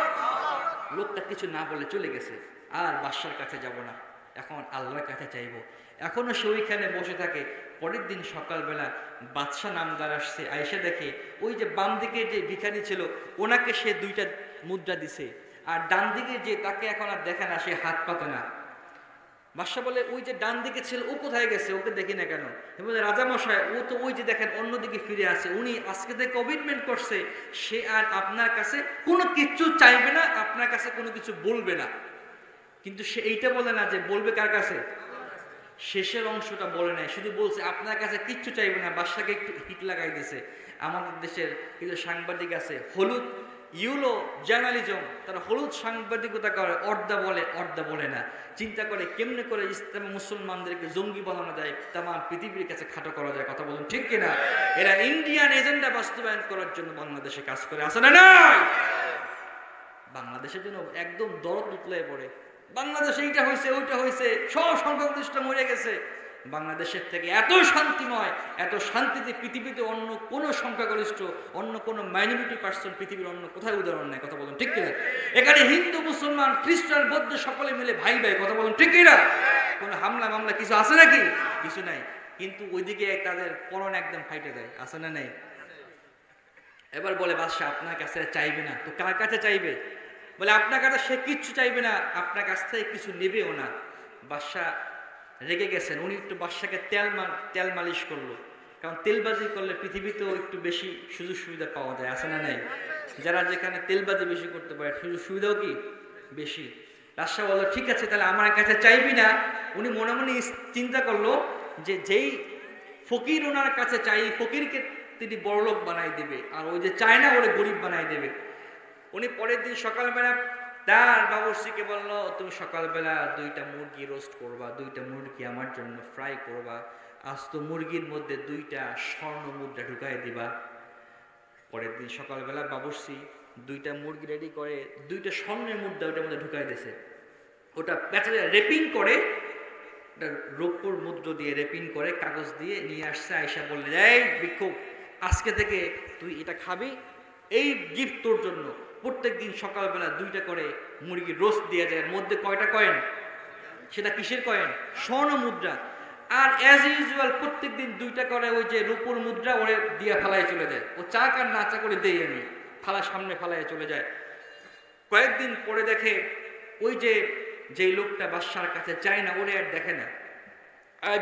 Speaker 1: লোকটা কিছু না বলে চলে গেছে, আর বাদশার কাছে যাব না, এখন আল্লাহর কাছে চাইবো। এখনো সে ওইখানে বসে থাকে। পরের দিন সকালবেলা বাদশা নামদার আসছে, আয়েশা দেখে ওই যে বাম দিকে যে ভিখারি ছিল ওনাকে সে দুইটা মুদ্রা দিছে, আর ডান দিকে যে তাকে এখন আর দেখে না, সে হাত পাতে না। বাদশা বলে ওই যে ডান দিকে ছিল ও কোথায় গেছে, ওকে দেখি না কেন? বলে রাজামশাই ও তো ওই যে দেখেন অন্যদিকে ফিরে আসে, উনি আজকে থেকে কমিটমেন্ট করছে সে আর আপনার কাছে কোনো কিছু চাইবে না, আপনার কাছে কোনো কিছু বলবে না। কিন্তু সে এইটা বলে না যে বলবে কার কাছে, শেষের অংশটা বলে নাই, শুধু বলছে আপনার কাছে কিচ্ছু চাইবে না। বাদশাকে একটু হিট লাগাই দিছে। আমাদের দেশের কিছু সাংবাদিক আছে, হলুদ ইউলো জার্নালিজম, তারা হলুদ সাংবাদিকতা করে, অর্ধা বলে অর্ধা বলে না, চিন্তা করে কেমনে করে ইসলাম মুসলমানদেরকে জঙ্গি বানানো যায়, তামাম পৃথিবীর কাছে খাটো করা যায়। কথা বলুন ঠিক কিনা? এরা ইন্ডিয়ান এজেন্ডা বাস্তবায়ন করার জন্য বাংলাদেশে কাজ করে, আছে না নাই? বাংলাদেশের জন্য একদম দরদ উতলে পড়ে, বাংলাদেশে এইটা হয়েছে ওইটা হয়েছে, সব সংখ্যাগরিষ্ঠ মরে গেছে। বাংলাদেশের থেকে এত শান্তিময়, এত শান্তিতে পৃথিবীতে অন্য কোন সংখ্যাগরিষ্ঠ, অন্য কোন মাইনরিটি পার্সন পৃথিবীর অন্য কোথায় উদাহরণ নেই। কথা বলুন ঠিক কিনা? এখানে হিন্দু মুসলমান খ্রিস্টান বৌদ্ধ সকলে মিলে ভাই ভাই। কথা বলুন ঠিক কিনা? কোনো হামলা মামলা কিছু আছে নাকি? কিছু নাই। কিন্তু ওইদিকে তাদের পরন একদম ফাইটে যায়, আছে না নেই? এবার বলে বাদশা আপনার কাছে চাইবে না, তো কার কাছে চাইবে? বলে আপনার কাছে সে কিচ্ছু চাইবে না, আপনার কাছ থেকে কিছু নেবেও না। বাদশা রেগে গেছেন, উনি একটু বাদশাকে তেল মালিশ করলো, কারণ তেলবাজি করলে পৃথিবীতেও একটু বেশি সুযোগ সুবিধা পাওয়া যায়, আছে না নাই? যারা যেখানে তেলবাজি বেশি করতে পারে সুযোগ সুবিধাও কি বেশি। বাদশা বললো ঠিক আছে তাহলে আমার কাছে চাইবি না। উনি মনে মনে চিন্তা করলো যে যেই ফকির ওনার কাছে চাই, ফকিরকে তিনি বড়লোক বানাই দেবে, আর ওই যে চায় না ওরে গরিব বানাই দেবে। উনি পরের দিন সকালবেলা তার বাবুর্চিকে বলল, তুমি সকালবেলা 2টা মুরগি রোস্ট করবা, 2টা মুরগি আমার জন্য ফ্রাই করবা, আজ তো মুরগির মধ্যে 2টা স্বর্ণ মুদ্রা ঢুকাই দিবা। পরের দিন সকালবেলা বাবুর্চি 2টা মুরগি রেডি করে 2টা স্বর্ণের মুদ্রা ওটার মধ্যে ঢুকাই দিয়েছে। ওটা বেচারা রেপিং করে, ওটা রৌপ্যর মুদ্রা দিয়ে রেপিং করে কাগজ দিয়ে নিয়ে আসছে। আয়সা বললেন, এই ভিক্ষুক, আজকে থেকে তুই এটা খাবি, এই গিফট তোর জন্য। প্রত্যেক দিন সকালবেলা 2টা করে মুরগি রোস্ট দেওয়া যায়, এর মধ্যে কয়টা কয়েন? সেটা কিসের কয়েন? স্বর্ণ মুদ্রা। আর অ্যাজ ইউজুয়াল প্রত্যেক দিন 2টা করে ওই যে রূপোর মুদ্রা ওরে দিয়া ফালায় চলে যায়। ও চাক আর না চা করে দেই আমি, ফালা সামনে ফালায় চলে যায়। কয়েকদিন পরে দেখে ওই যেই লোকটা বাদশার কাছে চায় না, ওরে আর দেখে না।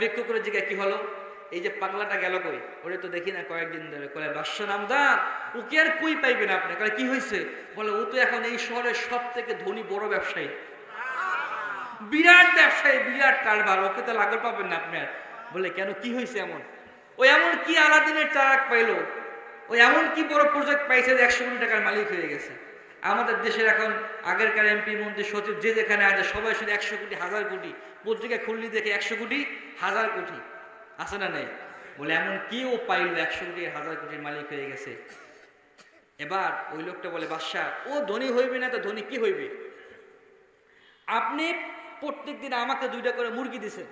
Speaker 1: ভিক্ষু করে জিজ্ঞাসা, কি হলো? এই যে পাগলাটা গেল কই? ওরে তো দেখি না কয়েকদিন ধরে। বলে, বাদশা নামদার, ওকে আর কই পাইবেন আপনি? বলে, কি হয়েছে? বলে, ও তো এখন এই শহরের সব থেকে ধনী বড় ব্যবসায়ী, বিরাট ব্যবসায়ী, বিরাট কারবার, ওকে তো লাগল পাবেন না আপনার। বলে, কেন, কি হয়েছে এমন? ও এমন কি আলাদিনের চারাক পাইলো? ও এমন কি বড় প্রজেক্ট পাইছে যে 100 কোটি টাকার মালিক হয়ে গেছে? আমাদের দেশের এখন আগেরকার এমপি মন্ত্রী সচিব যে যেখানে আছে সবাই শুধু 100 কোটি 1000 কোটি, পত্রিকা খুললি দেখে 100 কোটি 1000 কোটি, আছে না নেই? বলে, এমন কি ও পাইল 100 কোটি 1000 কোটির মালিক হয়ে গেছে? এবার ওই লোকটা বলে, বাদশাহ, ও ধনী হইবে না তো ধনী কি হইবে? আপনি প্রত্যেক দিন আমাকে 2টা করে মুরগি দিছেন,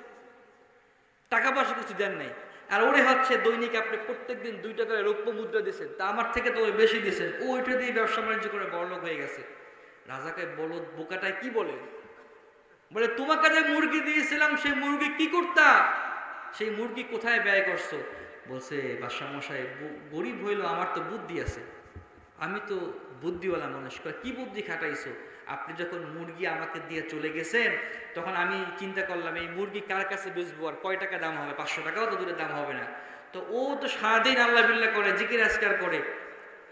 Speaker 1: টাকা পয়সা কিছু দেন নাই, আর ওরে হচ্ছে দৈনিক আপনি প্রত্যেক দিন 2টা করে রৌপ্য মুদ্রা দিচ্ছেন, তা আমার থেকে তো বেশি দিচ্ছেন। ও ওইটা দিয়ে ব্যবসা বাণিজ্য করে বড়লোক হয়ে গেছে। রাজাকে বলো, বোকাটায় কি বলে? বলে, তোমাকে যে মুরগি দিয়েছিলাম সেই মুরগি কি করতা? সেই মুরগি কোথায় ব্যয় করছো? বলছে, বাদশা মশাই, গরিব হইল, আমার তো বুদ্ধি আছে, আমি তো বুদ্ধিওয়ালা মানুষ। কি বুদ্ধি খাটাইছো? আপনি যখন মুরগি আমাকে দিয়ে চলে গেছেন তখন আমি চিন্তা করলাম এই মুরগি কার কাছে বেচবো, আর কয় টাকা দাম হবে? 500 টাকাও তো দূরে দাম হবে না। তো ও তো সারাদিন আল্লাহ বিল্লাহ করে, জিকির আজকার করে,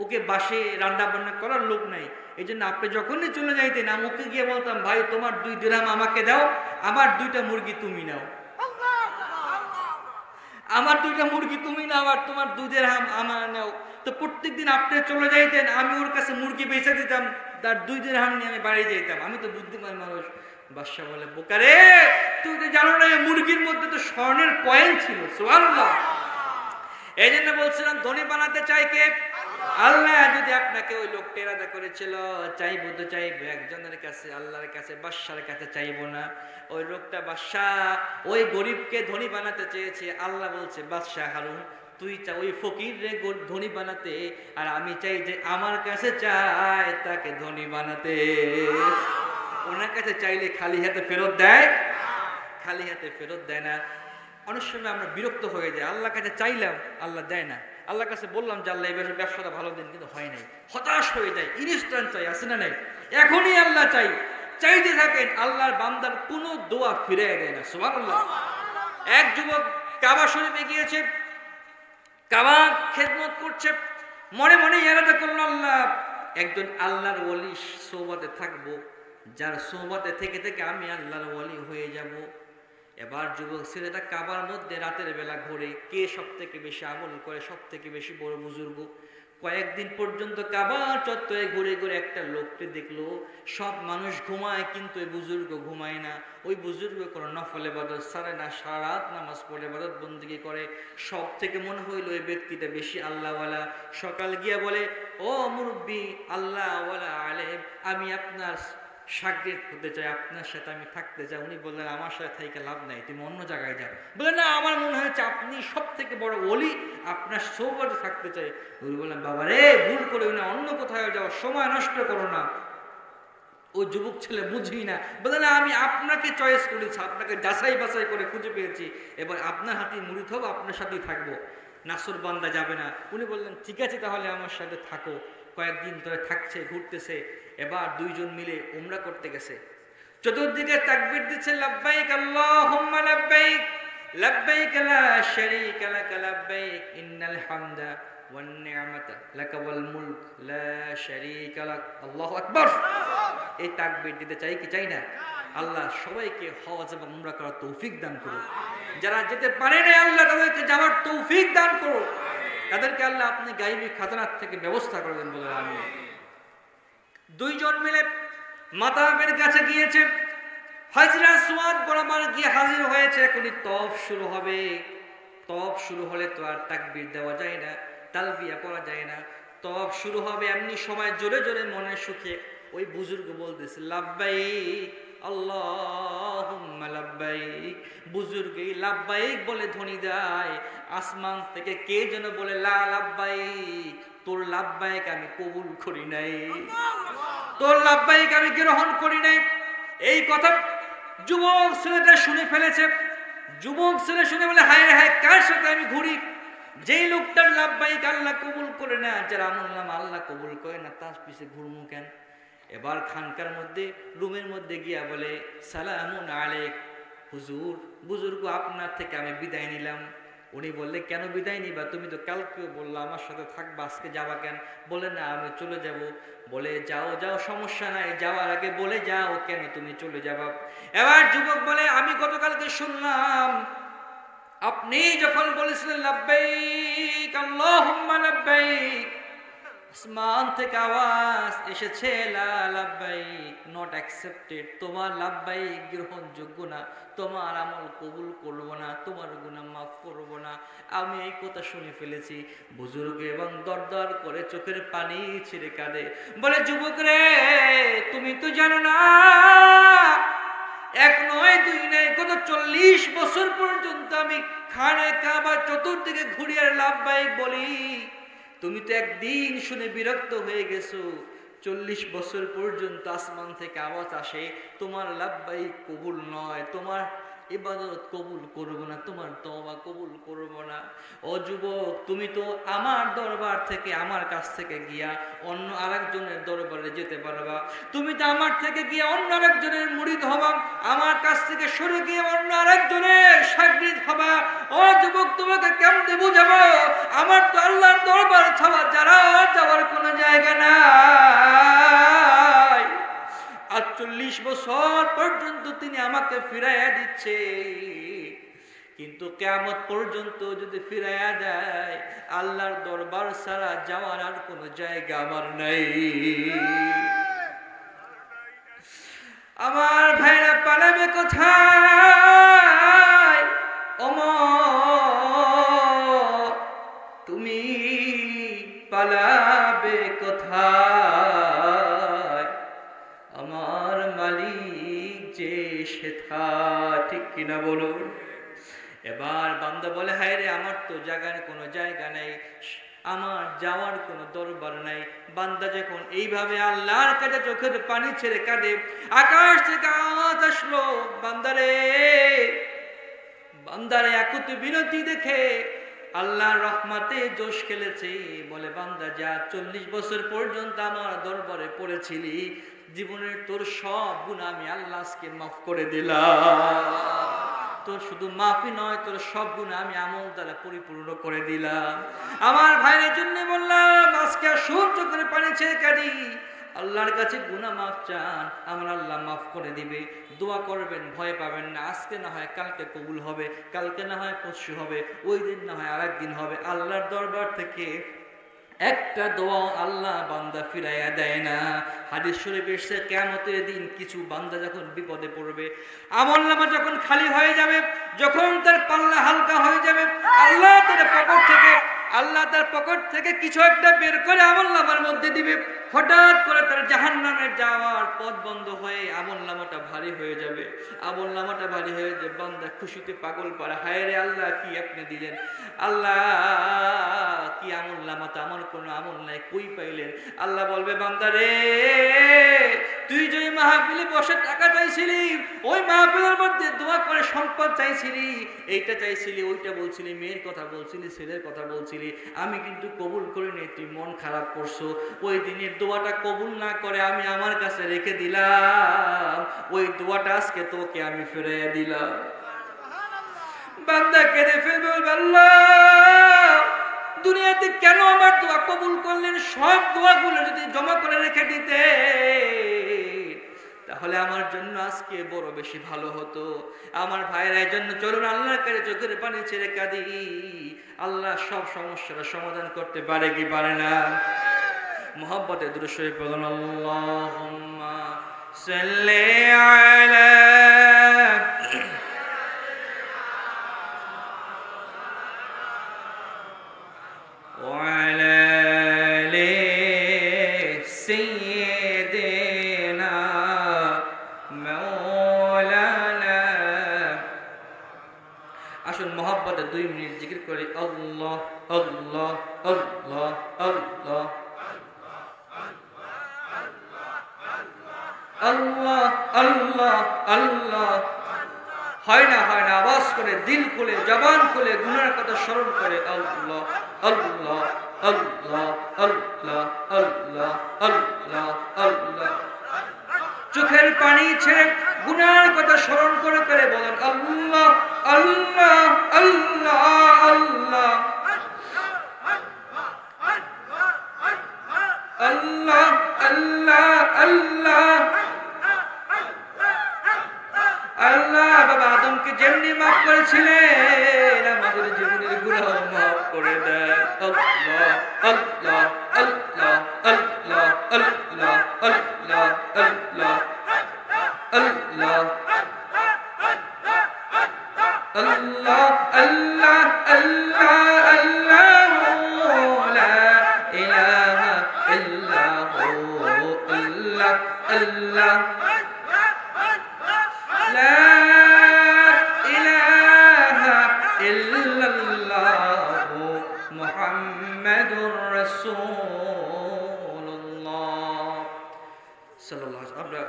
Speaker 1: ওকে বাসে রান্না বান্না করার লোক নাই। এই জন্য আপনি যখনই চলে যাইতেন আমি ওকে গিয়ে বলতাম, ভাই তোমার 2 দিরহাম আমাকে দাও, আমার 2টা মুরগি তুমি নাও, আমার 2টা মুরগি তুমি নাও, আর তোমার 2 দিরহাম আমার নাও। তো প্রত্যেক দিন আপনি চলে যাইতেন, আমি ওর কাছে মুরগি বেচে দিতাম, তার 2 দিরহাম নিয়ে আমি বাড়ি যাইতাম। আমি তো বুদ্ধিমান মানুষ। বাদশা বলে, বোকারে, তুই তো জানো না মুরগির মধ্যে তো স্বর্ণের কয়েন ছিল। সুবহানাল্লাহ। এই জন্য বলছিলাম ধনী বানাতে চাই কে? আল্লাহ। যদি আপনাকে ওই লোকটা ইরাদা করেছিল, চাইবো তো চাইবো একজনের কাছে, আল্লাহর কাছে, বাদশার কাছে চাইবো না। ওই লোকটা বাদশাহ ওই গরিবকে ধনী বানাতে চেয়েছে। আল্লাহ বলছে, বাদশাহ হারুন, তুই চা ওই ফকির রে ধনী বানাতে, আর আমি চাই যে আমার কাছে চায় তাকে ধনী বানাতে। ওনার কাছে চাইলে খালি হাতে ফেরত দেয়? খালি হাতে ফেরত দেয় না। অনেক সময় আমরা বিরক্ত হয়ে যাই, আল্লাহর কাছে চাইলাম আল্লাহ দেয় না, আল্লাহর কাছে বললাম যে আল্লাহ এবার ব্যবসাটা ভালো দিন, কিন্তু হয় নাই, হতাশ হয়ে যায়। ইনস্ট্যান্ট চাই, আছে না নাই? এখনই আল্লাহ চাই, চাইতে থাকেন, আল্লাহর বান্দার কোনো দোয়া ফিরে দেয় না। সুবহানাল্লাহ। এক যুবক কাবা শরীফে গিয়েছে, কাবা খেদমত করছে, মনে মনে ইরাদা করল, আল্লাহ একজন আল্লাহর ওলি সোহবতে থাকবো, যার সোহবতে থেকে থেকে আমি আল্লাহর ওলি হয়ে যাব। এবার যুবক ছেলেটা কাবার মধ্যে রাতের বেলা ঘুরে, কে সব থেকে বেশি আমল করে, সব থেকে বেশি বড় বুজুর্গ। কয়েকদিন পর্যন্ত কাবা চত্বরে ঘুরে ঘুরে একটা লোককে দেখলো, সব মানুষ ঘুমায় কিন্তু ওই বুজুর্গ ঘুমায় না। ওই বুজুর্গ কোনো নফল ইবাদত সারে না, সারা রাত নামাজ পড়ে ইবাদত বন্দেগী করে। সব থেকে মনে হইল ওই ব্যক্তিটা বেশি আল্লাহওয়ালা। সকাল গিয়া বলে, ও মুরব্বী, আল্লাহওয়ালা আলেম, আমি আপনার শাগির্দ হতে চাই, আপনার সাথে আমি থাকতে চাই। উনি বললেন, আমার সাথে থেকে লাভ নাই, তুমি অন্য জায়গায় যাও। বললেন, না, আমার মনে হয়েছে আপনি সব থেকে বড় ওলি, আপনার সোহবতে থাকতে চাই। উনি বললেন, বাবা রে, ভুল করে না, অন্য কোথাও যাও, সময় নষ্ট করো না। ওই যুবক ছেলে বুঝি না, বলে না, আমি আপনাকে চয়েস করেছি, আপনাকে যাচাই বাছাই করে খুঁজে পেয়েছি, এবার আপনার হাতেই মুড়িদ হবো, আপনার সাথেই থাকবো, নাসর বান্দা যাবে না। উনি বললেন, ঠিক আছে, তাহলে আমার সাথে থাকো। কয়েকদিন ধরে থাকছে, ঘুরতেছে। এবার 2 জন মিলে উমরা করতে গেছে। চতুর্দিকে তাকবীর দিচ্ছে, লাব্বাইক আল্লাহুম্মা লাব্বাইক, লাব্বাইক লা শারীকা লাক লাব্বাইক, ইন্নাল হামদা ওয়ান নি'মাতা লাকা ওয়াল মুলক লা শারীকা লাক। আল্লাহু আকবার। এই তাকবীর দিতে চাই কি চাই না? আল্লাহ সবাইকে হজ এবং উমরা করার তৌফিক দান করুন। যারা যেতে পারে না, আল্লাহ তাদেরকে যাওয়ার তৌফিক দান করুন। তাদেরকে আল্লাহ আপনি গায়বী খাজানার থেকে ব্যবস্থা করে দেন বলে আমি। দুইজন মিলে মাতাবের কাছে গিয়েছে, হাজরা সুয়াদ বরাবর গিয়ে হাজির হয়েছে। এখনই তফ শুরু হবে, তফ শুরু হলে তো আর তাকবীর দেওয়া যায় না, তালবিয়া পড়া যায় না। তফ শুরু হবে, এমনি সময় জোরে জোরে মনের সুখে ওই বুজুর্গ বলতেছে লাব্বাইক আল্লাহুম্মা লাব্বাইক। বুজুর্গ এই লাব্বাইক বলে ধ্বনি দেয়, আসমান থেকে কে যেন বলে লা লাব্বাইক, তোর লাব্বাইক আমি কবুল করি নাই, তোর লাব্বাইক আমি গ্রহণ করি নাই। এই কথা যুবক ছেলেটা শুনে ফেলেছে। যুবক ছেলে শুনে বলে হায় হায়, কার সাথে আমি ঘুরি? যেই লোকটার লাব্বাইক আল্লাহ কবুল করে না, যার আমল নামা আল্লাহ কবুল করে না, তার পিছে ঘুরমু কেন? এবার খানকার মধ্যে রুমের মধ্যে গিয়া বলে সালামুন আলাইক হুজুর, বুজুর্গ আপনার থেকে আমি বিদায় নিলাম। উনি বললে কেন বিদায় নিবা? তুমি তো কালকে বললা আমার সাথে থাকবা, আজকে যাবা কেন? বলে না আমি চলে যাব। বলে যাও যাও, সমস্যা নাই, যাওয়ার আগে বলে যাও কেন তুমি চলে যাবা। এবার যুবক বলে আমি গতকালকে শুনলাম আপনি যখন বলেছিলেন লাব্বাইক আল্লাহুম্মা লাব্বাইক, আসমান থেকে আওয়াজ এসেছে লা লাব্বাইক নট অ্যাকসেপ্টেড, তোমার লাব্বাইক গ্রহণযোগ্য না, তোমার আমল কবুল করব না, তোমার গুনাহ মাফ করব না। আমি এই কথা শুনে ফেলেছি। বুজুর্গ এবং দরদর করে চোখের পানি ছেড়ে কাঁদে, বলে যুবক রে তুমি তো জানো না, এক নয় দুই নয়, গত 40 বছর পর্যন্ত আমি খানে কাবা চতুর্দিকে ঘুরিয়ে লাব্বাইক বলি। তুমি তো একদিন শুনে বিরক্ত হয়ে গেছো। 40 বছর পর্যন্ত আসমান থেকে আওয়াজ আসে তোমার লাব্বাইক কবুল নয়, তোমার ইবাদত কবুল করব না, তোমার তওবা কবুল করব না। ও যুবক, তুমি তো আমার দরবার থেকে, আমার কাছ থেকে গিয়া অন্য আরেকজনের দরবারে যেতে পারবা। তুমি তো আমার থেকে গিয়া অন্য আরেকজনের মুরিদ হবা, আমার কাছ থেকে সরে গিয়ে অন্য আরেকজনের শাগরিদ হবা। ও যুবক, তোমাকে কেমনে বুঝাবো? আমার তো আল্লাহর দরবার ছাড়া যারা যাওয়ার কোনো জায়গা নাই। আর 40 বছর পর্যন্ত তিনি আমাকে ফিরাইয়া দিচ্ছে, কিন্তু কিয়ামত পর্যন্ত যদি ফিরাইয়া দেয়, আল্লাহর দরবার ছাড়া যাওয়ার আর কোনো জায়গা আমার নাই। আমার ভাইরা পালাবে কোথায়? ওমর তুমি পালাবে কোথায়? আমার মালিক যে সেথা, ঠিক কিনা বলুন? এবার বান্দা বলে হায় রে, আমার তো জায়গার কোনো জায়গা নাই, আমার যাওয়ার কোনো দরবার নাই। বান্দা যখন এইভাবে আল্লাহর কাছে চোখের পানি ছেড়ে কাঁদে, আকাশ থেকে আওয়াজ আসলো বান্দারে, বান্দারে একুত বিনতি দেখে আল্লাহর রহমতে জোশ খেলেছে। বলে বান্দা যা, 40 বছর পর্যন্ত আমার দরবারে পড়েছিলি, জীবনের তোর সব গুনাহ আমি আল্লাহ আজকে মাফ করে দিলাম। তোর শুধু মাফি নয়, তোর সব গুনাহ আমি আমল দ্বারা পরিপূর্ণ করে দিলাম। আমার ভাইয়ের জন্য বললাম আজকে সূর্য করে পানি ছেড়ে কাঁদি, আল্লাহর কাছে গুনাহ মাফ চান, আমার আল্লাহ মাফ করে দিবে। দোয়া করবেন, ভয় পাবেন না। আজকে না হয় কালকে কবুল হবে, কালকে না হয় পরশু হবে, ওই দিন না হয় আরেকদিন হবে। আল্লাহর দরবার থেকে একটা দোয়া আল্লাহ বান্দা ফিরাইয়া দেয় না। হাদিস শরীফে এসেছে কিয়ামতের দিন কিছু বান্দা যখন বিপদে পড়বে, আমলনামা যখন খালি হয়ে যাবে, যখন তার পাল্লা হালকা হয়ে যাবে, আল্লাহ তার পকেট থেকে কিছু একটা বের করে আমলনামার মধ্যে দিবে। হঠাৎ করে তার জাহান্নামের যাওয়ার পথ বন্ধ হয়ে আমলনামাটা ভারী হয়ে যাবে। আমলনামাটা ভারী হয়ে যাবে, বান্দা খুশিতে পাগল পাড়া, হায় রে আল্লাহ কি আপনি দিলেন, আল্লাহ কি আমলনামাতে আমার কোনো আমল নাই, কই পাইলেন? আল্লাহ বলবে বান্দা রে, তুই যে মাহফিলে বসে টাকা চাইছিলি, ওই মাহফিলের মধ্যে দোয়া করে সম্পদ চাইছিলি, এইটা চাইছিলি, ওইটা বলছিলি, মেয়ের কথা বলছিলি, ছেলের কথা বলছিলি, আমি কিন্তু কবুল করিনি, তুই মন খারাপ করছো। ওই দিনের দোয়াটা কবুল না করে আমি আমার কাছে রেখে দিলাম, ওই দোয়াটা আজকে তোকে আমি ফিরিয়ে দিলাম। বান্দা কেঁদে ফেলবে, আল্লাহ দুনিয়াতে কেন আমার দোয়া কবুল করলেন? সব দোয়াগুলো যদি জমা করে রেখে দিতে তাহলে আমার জন্য আজকে বড় বেশি ভালো হতো। আমার ভাইয়ের জন্য চলুন আল্লাহর কাছে চোখের পানি ছেড়ে কাঁদি। আল্লাহ সব সমস্যার সমাধান করতে পারে কি পারে না? মোহাম্মতে দুরূদ শরীফ পড়ুন। আল্লাহুম্মা সাল্লি আলা وعلى آل سيدنا مولانا। আসুন মোহাম্মতে 2 মিনিট জিকির করি। আল্লাহ আল্লাহ আল্লাহ আল্লাহ আল্লাহ আল্লাহ আল্লাহ। হয় না আওয়াজ করে, দিল খুলে, জবান খুলে, গুনাহের কথা স্মরণ করে আল্লাহ আল্লাহ আল্লাহ আল্লাহ আল্লাহ আল্লাহ আল্লাহ। চোখের পানি ছেড়ে গুনাহের কথা স্মরণ করে করে বলেন আল্লাহ আল্লাহ আল্লাহ আল্লাহ আল্লাহ আল্লাহ আল্লাহ আল্লাহ। বাবা আদমকে যেমনি মাফ করেছিলেন আমাদের জীবনের গুনাহ মাফ করে দেন। আল্লাহ আল্লাহ আল্লাহ আল্লাহ আল্লাহ আল্লাহ আল্লাহ আল্লাহ আল্লাহ আল্লাহ আল্লাহ আল্লাহু লা ইলাহা ইল্লাহু আল্লাহ আল্লাহ لا إله إلا الله محمد رسول الله صلى الله عليه وسلم। আমরা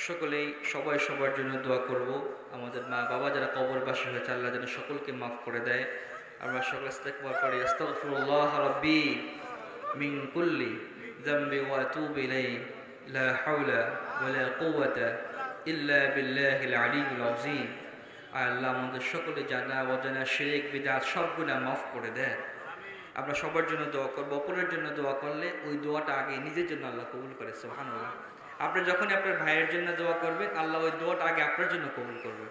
Speaker 1: সকলেই সবাই সবার জন্য দোয়া করব। আমাদের মা বাবা যারা কবরবাসী হয়েছে আল্লাহ যেন সকলকে মাফ করে দেয়। আমরা সকলে ইস্তেগফার করি। আস্তাগফিরুল্লাহ রাব্বি মিন কুল্লি যামবি ওয়া আতুবু ইলাইহি লা হাওলা ওয়া লা কুওয়াতা ইল্লা বিল্লাহিল আলিয়্যিল আযীম। আল্লাহ আমাদের সকলে জানা অজানা শিরক বিদআত সব গুনাহ মাফ করে দেয়। আমরা সবার জন্য দোয়া করব। অপরের জন্য দোয়া করলে ওই দোয়াটা আগে নিজের জন্য আল্লাহ কবুল করে। সুবহানাল্লাহ। আপনি যখন আপনার ভাইয়ের জন্য দোয়া করবেন আল্লাহ ওই দোয়াটা আগে আপনার জন্য কবুল করবে।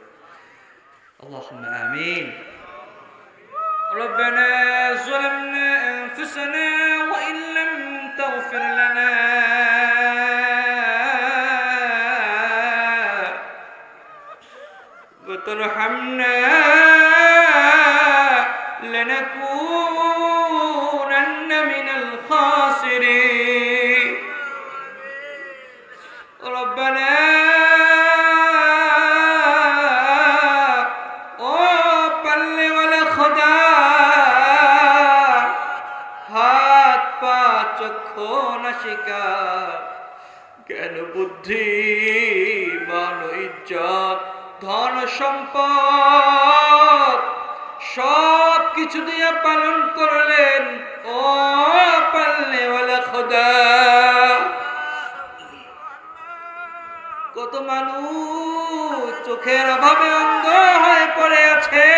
Speaker 1: আল্লাহুম্মা আমিন। ربنا ظلمنا أنفسنا وإن لم تغفر لنا وترحمنا لنكونن من الخاسرين ربنا او پلے والا خدا হাত পা চক্ষু নাসিকা জ্ঞান বুদ্ধি মান ইজ্জত ধন সম্পদ সব কিছু দিয়ে পালন করলেন ও পালনেওয়ালা খোদা। কত মানুষ চোখের অভাবে অন্ধ হয়ে পড়ে আছে,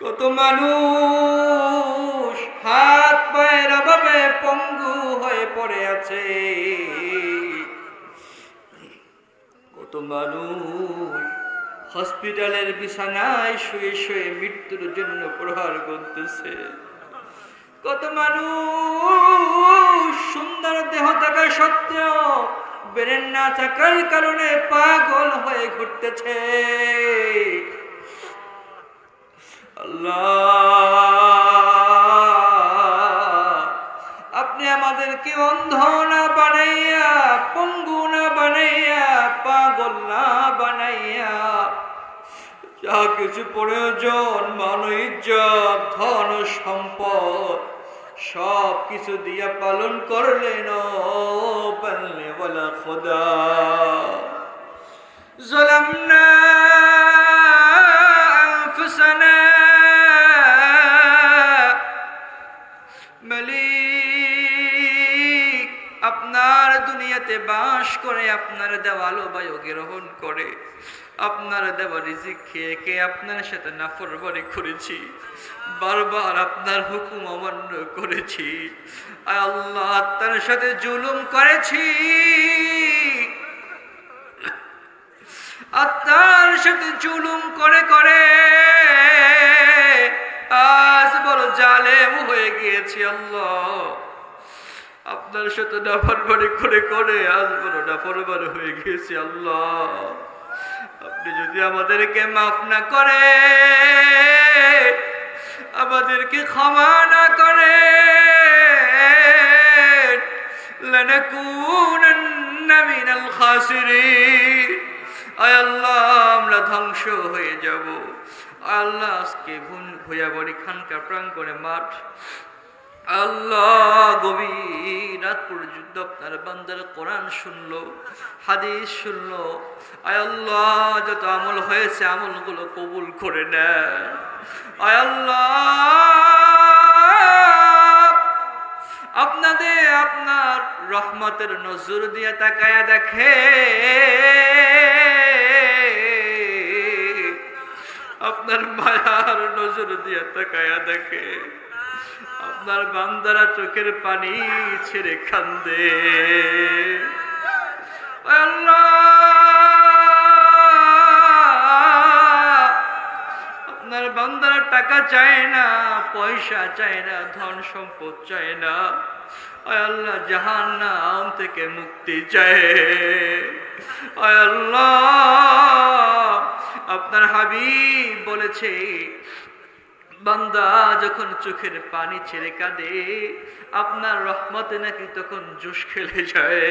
Speaker 1: কত মানুষ হাত পায়ের অভাবে পঙ্গু হয়ে পড়ে আছে, কত মানুষ হসপিটালের বিছানায় শুয়ে শুয়ে মৃত্যুর জন্য প্রহার করতেছে, কত মানুষ সুন্দর দেহ থাকা সত্ত্বেও ব্রেন না থাকার কারণে পাগল হয়ে ঘুরতেছে। আল্লাহ, আপনি আমাদেরকে অন্ধ না বানাইয়া, পঙ্গু না বানাইয়া, পাগল না বানাইয়া যা কিছু প্রয়োজন মান ইজ্জত ধন সম্পদ সব কিছু দিয়া পালন করলেন পালনে ওয়ালা খোদা। ظلمنا أنفسنا মালিক, আপনার দুনিয়াতে বাস করে আপনার দেওয়ালো বায়ু গ্রহণ করে আপনার দেওয়া রিজিক খেয়ে খেয়ে আপনার সাথে নাফরমানি করেছি, বারবার আপনার হুকুম অমান্য করেছি। আয় আল্লাহ, আত্মার সাথে জুলুম করেছি, আত্মার সাথে জুলুম করে করে আজ বড় জালেম হয়ে গিয়েছি। আল্লাহ, আপনার সাথে নাফরমানি করে করে আজ বড় নাফরমান হয়ে গিয়েছি। আল্লাহ, আপনি যদি আমাদেরকে মাফ না করে, আমাদেরকে ক্ষমা না করে, লানাকুনান্না মিনাল খাসিরিন, আয় আল্লাহ আমরা ধ্বংস হয়ে যাব। আল্লাহ, আজকে ভুয়াবাড়ি খানকা প্রাঙ্গণে মাঠ, আল্লাহ গভীর রাত পর্যন্ত আপনার বান্দার কোরআন শুনলো, হাদিস শুনলো। আয় আল্লাহ, যত আমল হয়েছে আমলগুলো কবুল করে নেন। আয় আল্লাহ, আপনার রহমতের নজর দিয়ে তাকায়া দেখে, আপনার মায়ার নজর দিয়ে তাকায়া দেখে, আপনার বান্দারা চোখের পানি ছেড়ে কান্দে। আল্লাহ, আপনার বান্দারা টাকা চায় না, পয়সা চায় না, ধন সম্পদ চায় না। আয় আল্লাহ, জাহান্নাম থেকে মুক্তি চায়। আয় আল্লাহ, আপনার হাবিব বলেছে, বান্দা যখন চোখের পানি ছেড়ে কাঁদে, আপনার রহমতে নাকি তখন জোশ খেলে যায়।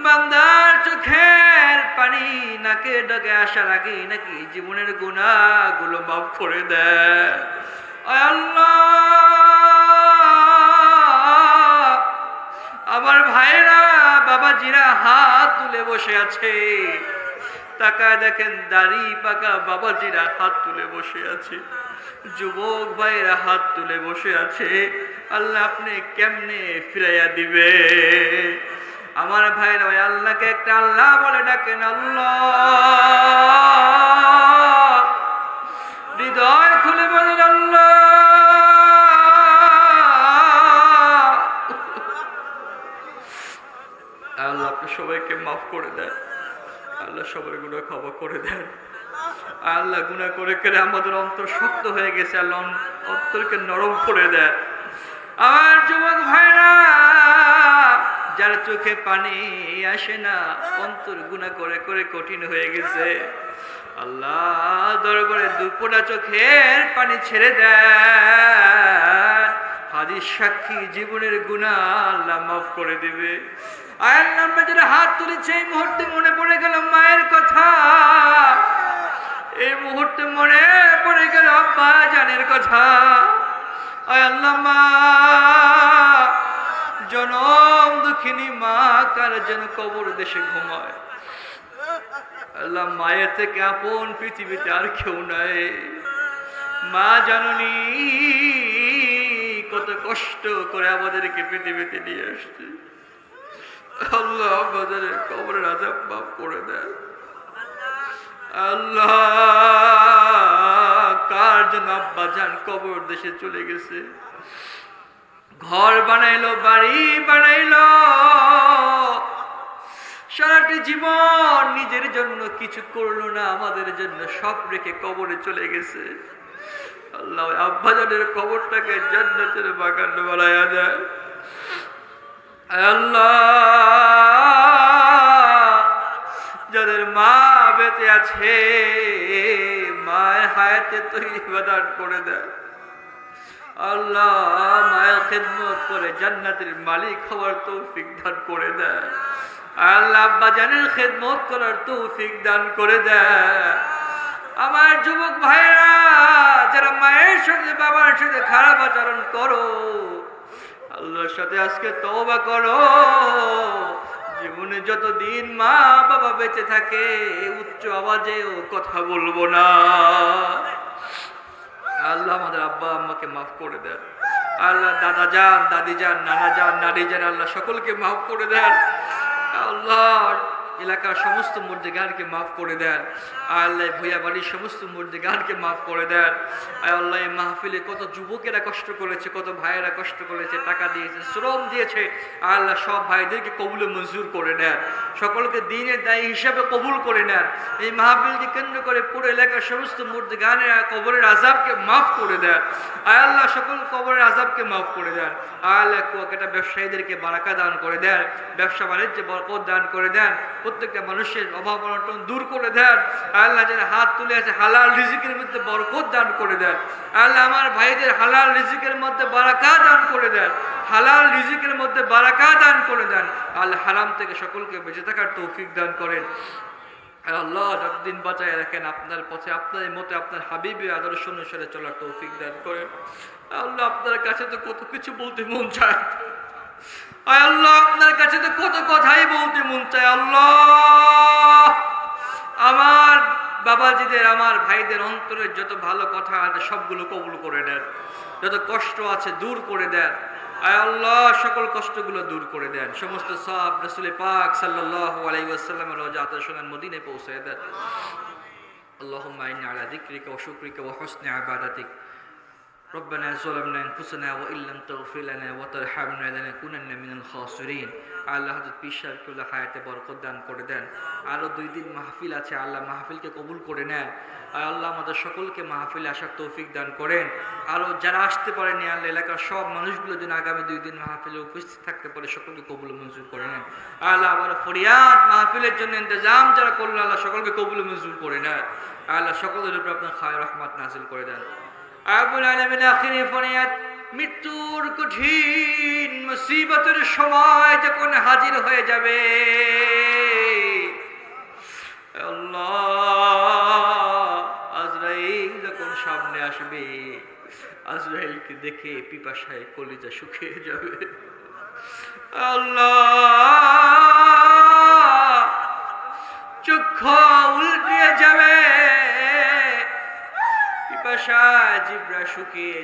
Speaker 1: বান্দার চোখের পানি নাকে ডাকে আসার আগে নাকি জীবনের গুনাহগুলো মাফ করে দেয়। আয় আল্লাহ, আমার ভাইরা বাবাজিরা হাত তুলে বসে আছে, তাকায় দেখেন দাড়ি পাকা বাবাজিরা হাত তুলে বসে আছে, যুবক ভাইরা হাত তুলে বসে আছে। আল্লাহ, আপনি কেমনে ফিরাইয়া দিবে? আমার ভাইরা ওই আল্লাহকে একটা আল্লাহ বলে ডাকেন। আল্লাহ, হৃদয় খুলে বলেন আল্লাহ। আল্লাহ, আপনি সবাইকে মাফ করে দেন। আল্লাহ, সবার গুনাহ ক্ষমা করে দেন। আল্লাহ, গুনাহ করে করে আমাদের অন্তর শক্ত হয়ে গেছে, আল্লাহ অন্তরকে নরম করে দেন। আমার যুবক ভাইরা, যার চোখে পানি আসে না, অন্তর গুনাহ করে করে কঠিন হয়ে গেছে, আল্লাহ দরবারে দুপোটা চোখের পানি ছেড়ে দেন। হাদিস সাক্ষী, জীবনের গুনাহ আল্লাহ মাফ করে দিবে। আয়ার নামে যারা হাত তুলেছে, এই মুহূর্তে মনে পড়ে গেল মায়ের কথা, এই মুহূর্তে মনে পড়ে গেল আব্বা জানের কথা। আয় আল্লাহ, মা জনম দুঃখিনী মা কার যেন কবর দেশে ঘুমায়। আল্লাহ, মায়ের থেকে আপন পৃথিবীতে আর কেউ নাই। মা জাননি কত কষ্ট করে আমাদেরকে পৃথিবীতে নিয়ে আসছে। আল্লাহ, আমাদের কবরের আযাব মাফ করে দেন। আল্লাহ, কার জন্য আব্বা জান কবর দেশে চলে গেছে, ঘর বানাইলো, বাড়ি বানাইলো, সারাটি জীবন নিজের জন্য কিছু করলো না, আমাদের জন্য সব রেখে কবরে চলে গেছে। আল্লাহ, আব্বা জানের কবরটাকে জান্নাতের বাগান বানায়া দেয়। আল্লাহ, যাদের মা বেঁচে আছে, মায়ের হায়াতে তৈবা দান করে দেয়। আল্লাহ, মায়ের খেদমত করে জান্নাতের মালিক হওয়ার তৌফিক দান করে দেয়। আল্লাহ, আব্বা জানের খেদমত করার তৌফিক দান করে দেয়। আমার যুবক ভাইরা, যারা মায়ের সাথে বাবার সাথে খারাপ আচরণ করো, আল্লাহর সাথে আজকে তওবা করো। জীবনে যতদিন মা বাবা বেঁচে থাকে, উচ্চ আওয়াজেও কথা বলবো না। আল্লাহ, আমাদের আব্বা আম্মাকে মাফ করে দেন। আল্লাহ, দাদা যান, দাদি যান, নানা যান, নানি যান, আল্লাহ সকলকে মাফ করে দেন। আল্লাহ, এলাকার সমস্ত মুর্দেগানকে মাফ করে দেন। আল্লাহ ভূয়া বাড়ির সমস্ত মুর্দেগানকে মাফ করে দেন। আল্লাহ এই মাহফিলে কত যুবকেরা কষ্ট করেছে, কত ভাইয়েরা কষ্ট করেছে, টাকা দিয়েছে, শ্রম দিয়েছে, আল্লাহ সব ভাইদেরকে কবুল মঞ্জুর করে নেন, সকলকে দিনের দায়ী হিসাবে কবুল করে নেন। এই মাহফিলকে কেন্দ্র করে পুরো এলাকার সমস্ত মুর্দেগানের কবরের আযাবকে মাফ করে দেন। আল্লাহ সকল কবরের আযাবকে মাফ করে দেন। আল্লাহ কুয়াকাটা ব্যবসায়ীদেরকে বারাকা দান করে দেন, ব্যবসা বাণিজ্যে বরকত দান করে দেন, প্রত্যেকটা মানুষের অভাব অনটন দূর করে দেন। আল্লাহ যারা হাত তুলে আছে হালাল রিজিকের মধ্যে বরকত দান করে দেন। আল্লাহ আমার ভাইদের হালাল রিজিকের মধ্যে বারাকা দান করে দেন, হালাল রিজিকের মধ্যে বারাকা দান করে দেন। আল্লাহ হারাম থেকে সকলকে বেঁচে থাকার তৌফিক দান করেন। আল্লাহ যতদিন বাঁচায় রাখেন আপনার পথে, আপনার মতে, আপনার হাবিবের আদর্শ অনুসারে চলার তৌফিক দান করেন। আল্লাহ আপনার কাছে তো কত কিছু বলতে মন চায়, আল্লাহ আপনার কাছে তো কত কথাই বলতে মন চায়। আল্লাহ আমার বাবাজিদের, আমার ভাইদের অন্তরের যত ভালো কথা আছে সবগুলো কবুল করে নেন, যত কষ্ট আছে দূর করে দেন। আয় আল্লাহ সকল কষ্টগুলো দূর করে দেন, সমস্ত সওয়াব রাসূল পাক সাল্লাল্লাহু আলাইহি ওয়াসাল্লামের রওজাতে সোনার মদিনায় পৌঁছে দেন। আল্লাহুম্মা ইন্না আলা যিকরিকা ওয়া শুকরিকা ওয়া হুসনি ইবাদাতিক ربنا ظلمنا انفسنا وان لم تغفر لنا وترحمنا لنكونن من الخاسرين। আল্লাহ হযরত পীর সাহেবকে হায়াতে বরকত দান করে দেন। আরো 2 দিন মাহফিল আছে, আল্লাহ মাহফিলকে কবুল করে নেন। আল্লাহ আমাদের সকলকে মাহফিলে আসার তৌফিক দান করেন। আরো যারা আসতে পারেনি আল্লাহ এলাকার সব মানুষগুলো যেন আগামী 2 দিন মাহফিলে উপস্থিত থাকতে পারে, সকলকে কবুল মঞ্জুর করে নেন। আল্লাহ আবার ফরিয়াদ মাহফিলের জন্য ইন্তজাম যারা করলো আল্লাহ সকলকে কবুল মঞ্জুর করে নেন। আল্লাহ সকলের উপর আপনার খায় রহমত নাযিল করে দেন। আবুল আলামিন আখিরি ফরিয়াদ, মৃত্যুর কঠিন মুসিবতের সময় যখন হাজির হয়ে যাবে আল্লাহ, আজরাইল যখন সামনে আসবে, আজরাইলকে দেখে পিপাসায় কলিজা শুকিয়ে যাবে। আল্লাহ চক্ষু উল্টে যাবে, পিপাসায় জিহ্বা শুকিয়ে